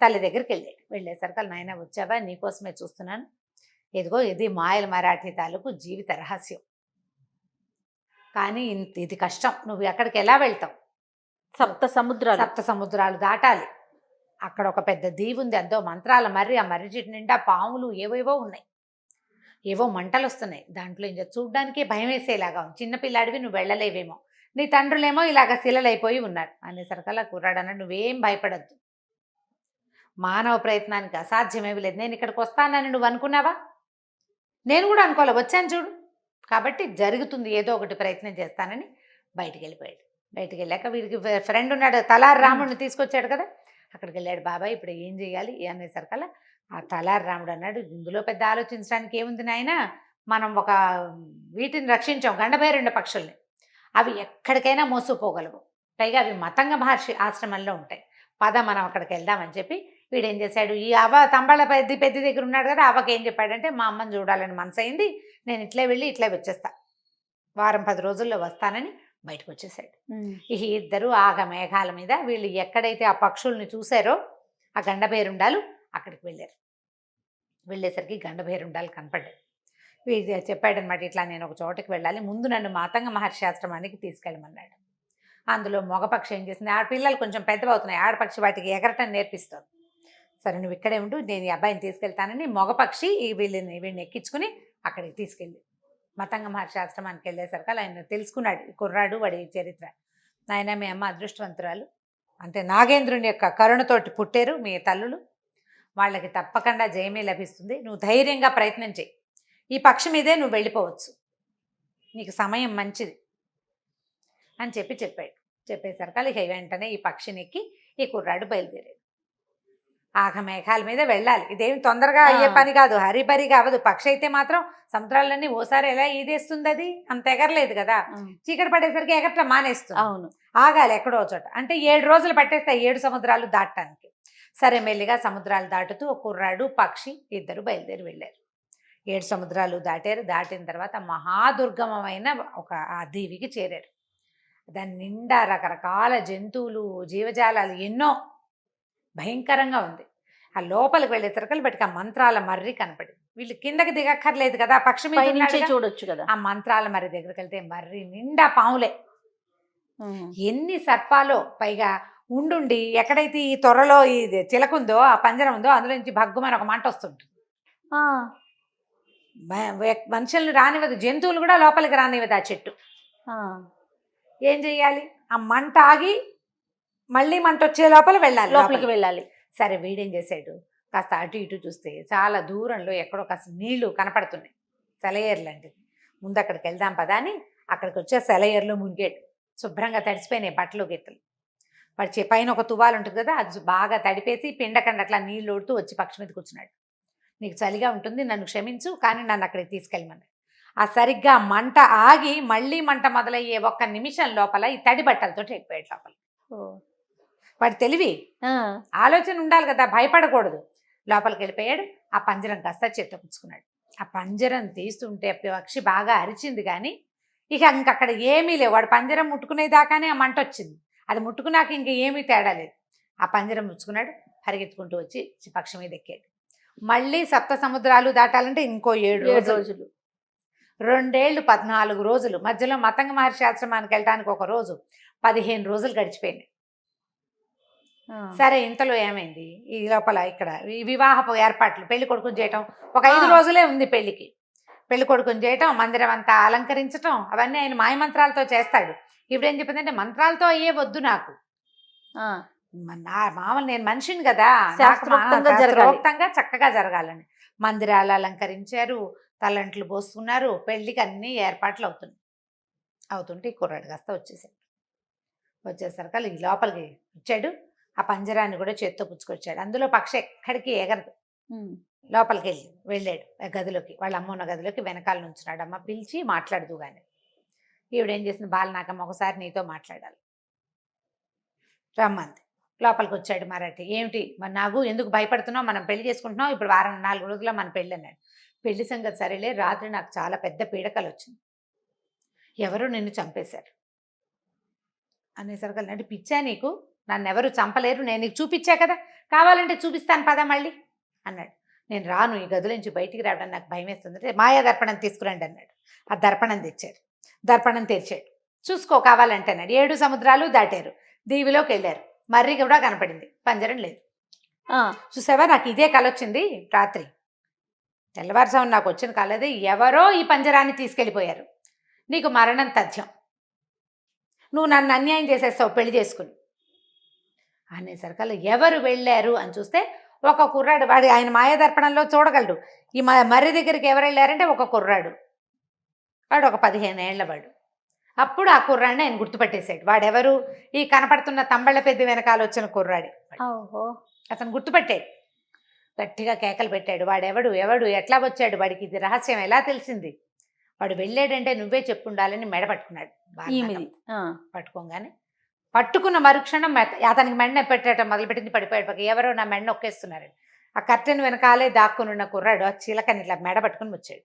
తల్లి దగ్గరికి వెళ్ళేసరికి నాయన వచ్చావా, నీకోసమే చూస్తున్నాను, ఇదిగో ఇది మాయల మరాఠీ తాలూకు జీవిత రహస్యం. కానీ ఇది కష్టం, నువ్వు ఎక్కడికి ఎలా వెళ్తావు, 7 సముద్రాలు దాటాలి. అక్కడ ఒక పెద్ద దీవి ఉంది, అంతో మంత్రాల మర్రి, ఆ మర్రి చెట్టు నిండా పాములు ఏవేవో ఉన్నాయి, ఏవో మంటలు వస్తున్నాయి. దాంట్లో ఇంకా చూడ్డానికే భయం వేసేలాగా ఉంది. చిన్నపిల్లాడివి, నువ్వు వెళ్ళలేవేమో, నీ తండ్రులేమో ఇలాగ శిలలైపోయి ఉన్నారు అనేసరికల్లా కుర్రాడన్నాడు, నువ్వేం భయపడద్దు, మానవ ప్రయత్నానికి అసాధ్యమేమి లేదు. నేను ఇక్కడికి వస్తానని నువ్వు అనుకున్నావా, నేను కూడా అనుకోలే, వచ్చాను చూడు, కాబట్టి జరుగుతుంది, ఏదో ఒకటి ప్రయత్నం చేస్తానని బయటికి వెళ్ళిపోయాడు. బయటికి వెళ్ళాక వీడికి ఫ్రెండ్ ఉన్నాడు, తలారి రాముడిని తీసుకొచ్చాడు కదా, అక్కడికి వెళ్ళాడు. బాబాయ్ ఇప్పుడు ఏం చేయాలి అనేసరికల్లా ఆ తలారి రాముడు అన్నాడు, ఇందులో పెద్ద ఆలోచించడానికి ఏముంది నాయన, మనం ఒక వీటిని రక్షించాం, గండభైరుండ పక్షుల్ని, అవి ఎక్కడికైనా మోసుకుపోగలవు, పైగా అవి మతంగ మహర్షి ఆశ్రమంలో ఉంటాయి, పద మనం అక్కడికి వెళ్దామని చెప్పి వీడేం చేశాడు, ఈ తంబాళ పెద్ద దగ్గర ఉన్నాడు కదా, అవ్వకి ఏం చెప్పాడంటే, మా అమ్మని చూడాలని మనసు అయింది, నేను ఇట్లే వెళ్ళి ఇట్లే వచ్చేస్తా, వారం 10 రోజుల్లో వస్తానని బయటకు వచ్చేసాడు. ఈ ఇద్దరు ఆగ మేఘాల మీద వీళ్ళు ఎక్కడైతే ఆ పక్షుల్ని చూశారో ఆ గండభైరుండాలు అక్కడికి వెళ్ళారు. వెళ్ళేసరికి గండభైరుండాలు కనపడ్డాయి. వీడు చెప్పాడనమాట, ఇట్లా నేను ఒక చోటకి వెళ్ళాలి, ముందు నన్ను మాతంగ మహర్షి ఆశ్రమానికి తీసుకెళ్ళమన్నాడు. అందులో మగపక్షి ఏం చేసింది, ఆడపిల్లలు కొంచెం పెద్దవవుతున్నాయి, ఆడపక్షి వాటికి ఎగరటం నేర్పిస్తుంది. సరే నువ్వు ఇక్కడే ఉంటూ, నేను ఈ అబ్బాయిని తీసుకెళ్తానని మగపక్షి వీడిని ఎక్కించుకుని అక్కడికి తీసుకెళ్ళి మతంగ మహర్షి ఆశ్రమానికి వెళ్ళేసరికి ఆయన తెలుసుకున్నాడు, కుర్రాడు వాడి చరిత్ర. నాయన మీ అమ్మ అదృష్టవంతురాలు, అంటే నాగేంద్రుని యొక్క కరుణతోటి పుట్టారు మీ తల్లులు, వాళ్ళకి తప్పకుండా జయమే లభిస్తుంది, నువ్వు ధైర్యంగా ప్రయత్నం చేయి, ఈ పక్షి మీదే నువ్వు వెళ్ళిపోవచ్చు, నీకు సమయం మంచిది అని చెప్పాడు. చెప్పేసరికి ఇక వెంటనే ఈ పక్షిని ఎక్కి ఈ కుర్రాడు బయలుదేరాడు. ఆఘమేఘాల మీద వెళ్ళాలి, ఇదేమి తొందరగా అయ్యే పని కాదు, హరిబరిగా అవ్వదు. పక్షి అయితే మాత్రం సముద్రాలన్నీ ఓసారి ఎలా ఈదేస్తుంది, అది అంత ఎగరలేదు కదా, చీకటి పడేసరికి ఎగరటం మానేస్తుంది. అవును, ఆగాలి ఎక్కడో చోట. అంటే 7 రోజులు పట్టేస్తాయి 7 సముద్రాలు దాటడానికి. సరే మెల్లిగా సముద్రాలు దాటుతూ కుర్రాడు పక్షి ఇద్దరు బయలుదేరి వెళ్ళారు. 7 సముద్రాలు దాటారు. దాటిన తర్వాత మహాదుర్గమమైన ఒక ఆ దీవికి చేరారు. దాని నిండా రకరకాల జంతువులు, జీవజాలాలు ఎన్నో, భయంకరంగా ఉంది. ఆ లోపలికి వెళ్ళేసరికి బట్టి ఆ మంత్రాల మర్రి కనపడింది. వీళ్ళు కిందకి దిగక్కర్లేదు కదా, పక్షి మీద పైనుంచే ఉన్నాడుగా. చూడొచ్చు కదా. ఆ మంత్రాల మర్రి దగ్గరికి వెళ్తే మర్రి నిండా పాములే, ఉమ్. ఎన్ని సర్పాలో. పైగా ఉండుండి ఎక్కడైతే ఈ త్వరలో ఇది చిలకుందో, ఆ పంజరం ఉందో, అందులో నుంచి భగ్గుమని ఒక మంట వస్తుంటుంది. ఆ, మనుషుల్ని రానివ్వదు, జంతువులు కూడా లోపలికి రానివ్వదు ఆ చెట్టు. ఆ. ఏం చెయ్యాలి? ఆ మంట ఆగి మళ్ళీ మంట వచ్చే లోపల వెళ్ళాలి లోపలికి లోపలికి. వెళ్ళాలి. సరే, వీడేం చేశాడు, కాస్త అటు ఇటు చూస్తే చాలా దూరంలో ఎక్కడో కాస్త నీళ్లు కనపడుతున్నాయి, సెలయేరు లాంటిది. ముందు అక్కడికి వెళ్దాం పదా అని అక్కడికి వచ్చే సెలయేరులో మునిగాడు. శుభ్రంగా తడిసిపోయినాయి బట్టలు గిట్టలు. వాడి పైన ఒక తువాలు ఉంటుంది కదా, అది బాగా తడిపేసి పిండకండి అట్లా నీళ్ళు ఓడుతూ వచ్చి పక్షి మీద కూర్చున్నాడు. నీకు చలిగా ఉంటుంది, నన్ను క్షమించు, కానీ నన్ను అక్కడికి తీసుకెళ్ళమన్నాడు. ఆ సరిగ్గా మంట ఆగి మళ్ళీ మంట మొదలయ్యే ఒక్క నిమిషం లోపల ఈ తడి బట్టలతో అయిపోయాడు లోపల. ఓ. వాడి తెలివి, ఆ. ఆలోచన ఉండాలి కదా, భయపడకూడదు. లోపలికి వెళ్ళిపోయాడు. ఆ పంజరం కాస్త చేతపుచ్చుకున్నాడు. ఆ పంజరం తీస్తుంటే పక్షి బాగా అరిచింది, కానీ ఇక ఇంకక్కడ ఏమీ లేవు. వాడు పంజరం ముట్టుకునేదాకానే ఆ మంట వచ్చింది, అది ముట్టుకున్నాక ఇంక ఏమీ తేడా లేదు. ఆ పంజరం ముచ్చుకున్నాడు, పరిగెత్తుకుంటూ వచ్చి పక్షి మీద ఎక్కాడు. మళ్ళీ సప్త సముద్రాలు దాటాలంటే ఇంకో 7 రోజులు. 2 ఏళ్ళు 14 రోజులు. మధ్యలో మతంగ మహర్షి ఆశ్రమానికి వెళ్ళడానికి ఒక రోజు, 15 రోజులు గడిచిపోయింది. సరే, ఇంతలో ఏమైంది, ఈ లోపల ఇక్కడ ఈ వివాహపు ఏర్పాట్లు, పెళ్లి కొడుకుని చేయటం, ఒక 5 రోజులే ఉంది పెళ్లికి. పెళ్లి కొడుకుని చేయటం, మందిరం అంతా అలంకరించటం, అవన్నీ ఆయన మాయమంత్రాలతో చేస్తాడు. ఇప్పుడేం చెప్పిందంటే, మంత్రాలతో అయ్యే వద్దు నాకు, మామూలు నేను మనిషిని కదా, శాస్త్రోక్తంగా చక్కగా జరగాలని మందిరాలు అలంకరించారు, తలంట్లు పోసుకున్నారు, పెళ్లికి అన్ని ఏర్పాట్లు అవుతుంటే ఈ కుర్రాడు కాస్త వచ్చేసరికి ఈ లోపలికి వచ్చాడు. ఆ పంజరాన్ని కూడా చేత్తో పుచ్చుకొచ్చాడు. అందులో పక్షి ఎక్కడికి ఎగరదు. లోపలికి వెళ్ళాడు గదిలోకి, వాళ్ళ అమ్మ ఉన్న గదిలోకి వెనకాల నుంచున్నాడు. అమ్మ పిలిచి మాట్లాడదు కానీ ఈవిడేం చేసింది, బాలనాకమ్మ ఒకసారి నీతో మాట్లాడాలి రమ్మంది. లోపలికి వచ్చాడు మరాఠీ. ఏమిటి మరి నాకు ఎందుకు భయపడుతున్నావు, మనం పెళ్లి చేసుకుంటున్నాం, ఇప్పుడు 4 రోజుల్లో మన పెళ్ళి అన్నాడు. పెళ్లి సంగతి సరేలే, రాత్రి నాకు చాలా పెద్ద పీడకలు వచ్చింది, ఎవరు నిన్ను చంపేశారు అనేసరికి అంటే, పిచ్చా నీకు, నన్ను ఎవరు చంపలేరు, నేను నీకు చూపించా కదా, కావాలంటే చూపిస్తాను పదా మళ్ళీ అన్నాడు. నేను రాను, ఈ గదుల నుంచి బయటికి రావడం నాకు భయం వేస్తుంది అంటే, మాయా దర్పణం తీసుకురండి అన్నాడు. ఆ దర్పణం తెచ్చారు, దర్పణం తెరిచాడు. చూసుకో కావాలంటే అన్నాడు. 7 సముద్రాలు దాటారు, దీవిలోకి వెళ్ళారు, మర్రి కూడా కనపడింది, పంజరం లేదు. చూసావా, నాకు ఇదే కల వచ్చింది రాత్రి, తెల్లవారుజామున నాకు వచ్చిన కల అదే, ఎవరో ఈ పంజరాన్ని తీసుకెళ్ళిపోయారు, నీకు మరణం తథ్యం, నువ్వు నన్ను అన్యాయం చేసేస్తావు పెళ్లి చేసుకుని అనేసరికల్లా ఎవరు వెళ్ళారు అని చూస్తే ఒక కుర్రాడు, వాడు ఆయన మాయాదర్పణంలో చూడగలడు. ఈ మర్రి దగ్గరికి ఎవరు వెళ్ళారంటే ఒక కుర్రాడు, వాడు ఒక 15 ఏళ్ల వాడు. అప్పుడు ఆ కుర్రాడిని ఆయన గుర్తుపట్టేశాడు. వాడెవరు, ఈ కనపడుతున్న తంబళ్ళ పెద్ద వెనకాల వచ్చిన కుర్రాడే. అతను గుర్తుపట్టాడు, గట్టిగా కేకలు పెట్టాడు. ఎవడు ఎట్లా వచ్చాడు, వాడికి ఇది రహస్యం ఎలా తెలిసింది, వాడు వెళ్ళాడంటే నువ్వే చెప్పుండాలని మెడ పట్టుకున్నాడు. పట్టుకున్న మరుక్షణం అతనికి మెడ పెట్టడం మొదలుపెట్టింది, పడిపోయాడు. ఎవరో నా మెడ నొక్కేస్తున్నారు. ఆ కర్టెన్ వెనకాలే దాక్కునున్న కుర్రాడు ఆ చిలకని ఇట్లా మెడ పట్టుకుని వచ్చాడు.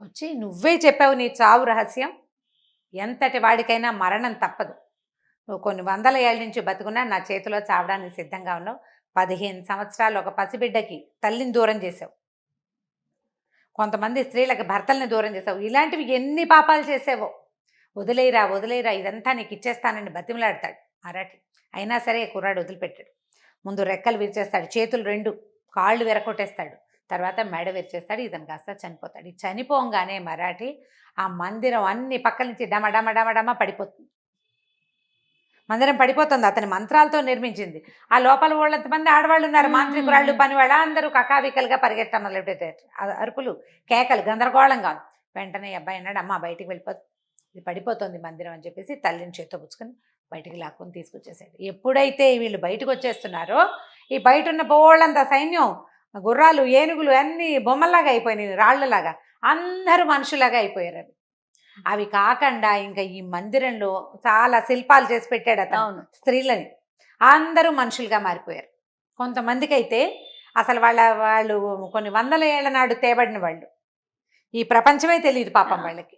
వచ్చి, నువ్వే చెప్పావు నీ చావు రహస్యం, ఎంతటి వాడికైనా మరణం తప్పదు, నువ్వు కొన్ని 100 ఏళ్ళ నుంచి బతుకున్నా నా చేతిలో చావడానికి సిద్ధంగా ఉన్నావు. 15 సంవత్సరాలు ఒక పసిబిడ్డకి తల్లిని దూరం చేసావు, కొంతమంది స్త్రీలకు భర్తల్ని దూరం చేసావు, ఇలాంటివి ఎన్ని పాపాలు చేసావో, వదిలేరా ఇదంతా నీకు ఇచ్చేస్తానని బతిమలాడతాడు మరాఠీ. అయినా సరే కుర్రాడు వదిలిపెట్టాడు. ముందు రెక్కలు విరిచేస్తాడు, చేతులు 2 కాళ్ళు విరకొట్టేస్తాడు, తర్వాత మెడ విరిచేస్తాడు. ఇతను కాస్త చనిపోతాడు. ఈ చనిపోగానే మరాఠీ ఆ మందిరం అన్ని పక్కల నుంచి డమ పడిపోతుంది. మందిరం పడిపోతుంది, అతని మంత్రాలతో నిర్మించింది. ఆ లోపల వాళ్ళంతమంది ఆడవాళ్ళు ఉన్నారు, మాంత్రికురాళ్ళు, పనివాళ్ళు, అందరూ కకావికలుగా పరిగెట్టడం మొదలుపెట్టారు. అరుపులు, కేకలు, గందరగోళంగా. వెంటనే అబ్బాయి అన్నాడు, అమ్మ బయటికి వెళ్ళిపోతుంది, ఇది పడిపోతుంది మందిరం అని చెప్పేసి తల్లిని చేత్తో పుచ్చుకొని బయటికి లాక్కొని తీసుకొచ్చేసాడు. ఎప్పుడైతే వీళ్ళు బయటకు వచ్చేస్తున్నారో, ఈ బయట ఉన్న బోళ్ళంత సైన్యం, గుర్రాలు, ఏనుగులు అన్నీ బొమ్మల్లాగా అయిపోయినాయి, రాళ్లలాగా, అందరూ మనుషులాగా అయిపోయారు. అవి కాకుండా ఇంకా ఈ మందిరంలో చాలా శిల్పాలు చేసి పెట్టాడు అతను, స్త్రీలని, అందరూ మనుషులుగా మారిపోయారు. కొంతమందికి అయితే అసలు వాళ్ళు కొన్ని 100 ఏళ్ల నాడు తేబడిన వాళ్ళు, ఈ ప్రపంచమే తెలియదు పాపం వాళ్ళకి.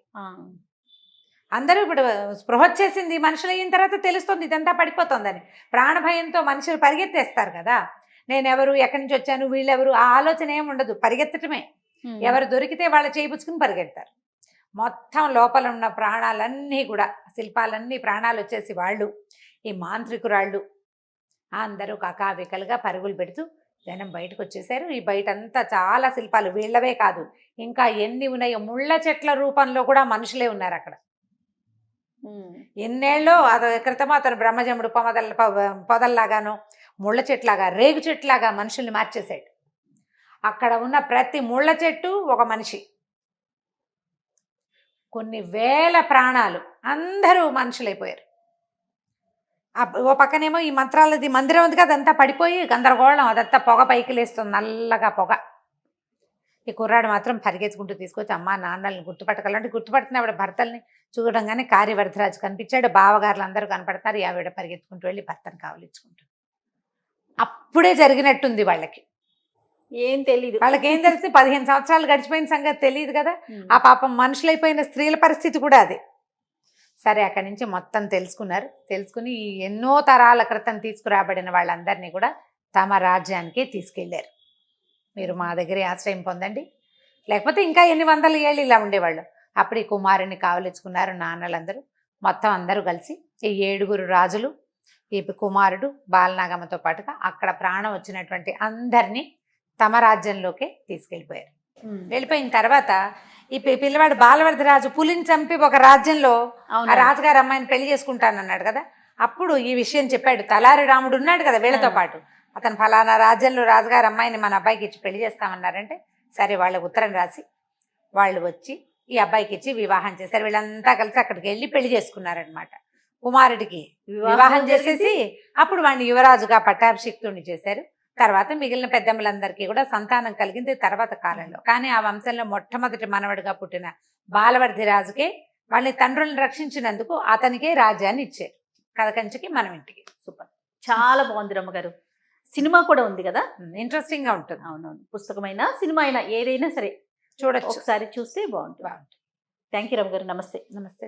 అందరూ ఇప్పుడు స్పృహ వచ్చేసింది మనుషులు అయిన తర్వాత తెలుస్తుంది ఇదంతా పడిపోతుందని. ప్రాణభయంతో మనుషులు పరిగెత్తేస్తారు కదా, నేనెవరు, ఎక్కడి నుంచి వచ్చాను, వీళ్ళెవరు, ఆ ఆలోచన ఏమి ఉండదు, పరిగెత్తటమే. ఎవరు దొరికితే వాళ్ళు చేయిపుచ్చుకుని పరిగెడతారు. మొత్తం లోపల ఉన్న ప్రాణాలన్నీ కూడా, శిల్పాలన్నీ ప్రాణాలు వచ్చేసి వాళ్ళు, ఈ మాంత్రికురాళ్ళు అందరూ కకావికలుగా పరుగులు పెడుతూ జనం బయటకు వచ్చేసారు. ఈ బయటంతా చాలా శిల్పాలు, వీళ్ళవే కాదు ఇంకా ఎన్ని ఉన్నాయో, ముళ్ళ చెట్ల రూపంలో కూడా మనుషులే ఉన్నారు అక్కడ. ఎన్నేళ్ళో అదో క్రితమో అతను బ్రహ్మజముడు పొదల్లాగానో ముళ్ళ చెట్లాగా, రేగు చెట్లాగా మనుషుల్ని మార్చేశాడు. అక్కడ ఉన్న ప్రతి ముళ్ళ చెట్టు ఒక మనిషి, కొన్ని వేల ప్రాణాలు, అందరూ మనుషులైపోయారు. ఓ పక్కనేమో ఈ మంత్రాలది మందిరం ఉంది కదా, అదంతా పడిపోయి గందరగోళం, అదంతా పొగ పైకి లేస్తుంది, నల్లగా పొగ. ఈ కుర్రాడు మాత్రం పరిగెత్తుకుంటూ తీసుకొచ్చి అమ్మ నాన్నల్ని గుర్తుపట్టగలంటే గుర్తుపడుతున్న ఆవిడ భర్తల్ని చూడంగానే కార్యవర్ధరాజు కనిపించాడు, బావగారులు అందరూ కనపడతారు. ఆవిడ పరిగెత్తుకుంటూ వెళ్ళి భర్తను కావలించుకుంటాడు. అప్పుడే జరిగినట్టుంది వాళ్ళకి, ఏం తెలీదు. వాళ్ళకి ఏం తెలిసి 15 సంవత్సరాలు గడిచిపోయిన సంగతి తెలియదు కదా. ఆ పాపం మనుషులైపోయిన స్త్రీల పరిస్థితి కూడా అదే. సరే అక్కడి నుంచి మొత్తం తెలుసుకున్నారు. తెలుసుకుని ఈ ఎన్నో తరాల క్రితం తీసుకురాబడిన వాళ్ళందరినీ కూడా తమ రాజ్యానికి తీసుకెళ్ళారు. మీరు మా దగ్గరే ఆశ్రయం పొందండి, లేకపోతే ఇంకా ఎన్ని వందల ఏళ్ళు ఇలా ఉండేవాళ్ళు. అప్పుడు ఈ కుమారుని కావలించుకున్నారు నాన్నలందరూ. మొత్తం అందరూ కలిసి ఈ 7 రాజులు, ఈ కుమారుడు, బాలనాగమ్మతో పాటుగా అక్కడ ప్రాణం వచ్చినటువంటి అందరినీ తమ రాజ్యంలోకే తీసుకెళ్ళిపోయారు. వెళ్ళిపోయిన తర్వాత ఈ పిల్లవాడు బాలవర్ధరాజు పులిని చంపి ఒక రాజ్యంలో ఆ రాజుగారు అమ్మాయిని పెళ్లి చేసుకుంటానన్నాడు కదా. అప్పుడు ఈ విషయం చెప్పాడు. తలారి రాముడు ఉన్నాడు కదా వీళ్ళతో పాటు, అతను ఫలానా రాజ్యంలో రాజుగారు అమ్మాయిని మన అబ్బాయికి ఇచ్చి పెళ్లి చేస్తామన్నారంటే సరే వాళ్ళ ఉత్తరం రాసి వాళ్ళు వచ్చి ఈ అబ్బాయికి ఇచ్చి వివాహం చేశారు. వీళ్ళంతా కలిసి అక్కడికి వెళ్ళి పెళ్లి చేసుకున్నారనమాట. కుమారుడికి వివాహం చేసేసి అప్పుడు వాడిని యువరాజుగా పట్టాభిషిక్తుడిని చేశారు. తర్వాత మిగిలిన పెద్దమ్మలందరికీ కూడా సంతానం కలిగింది తర్వాత కాలంలో. కానీ ఆ వంశంలో మొట్టమొదటి మనవడిగా పుట్టిన బాలవర్ధి రాజుకే వాళ్ళని తండ్రులను రక్షించినందుకు అతనికే రాజ్యాన్ని ఇచ్చారు. కథకంచికి మనం ఇంటికి. సూపర్, చాలా బాగుంది రమ్మగారు. సినిమా కూడా ఉంది కదా, ఇంట్రెస్టింగ్ గా ఉంటుంది. అవునవును, పుస్తకమైనా సినిమా అయినా ఏదైనా సరే చూడొచ్చు, ఒకసారి చూస్తే బాగుంటుంది. థ్యాంక్ యూ రమ్మగారు. నమస్తే. నమస్తే.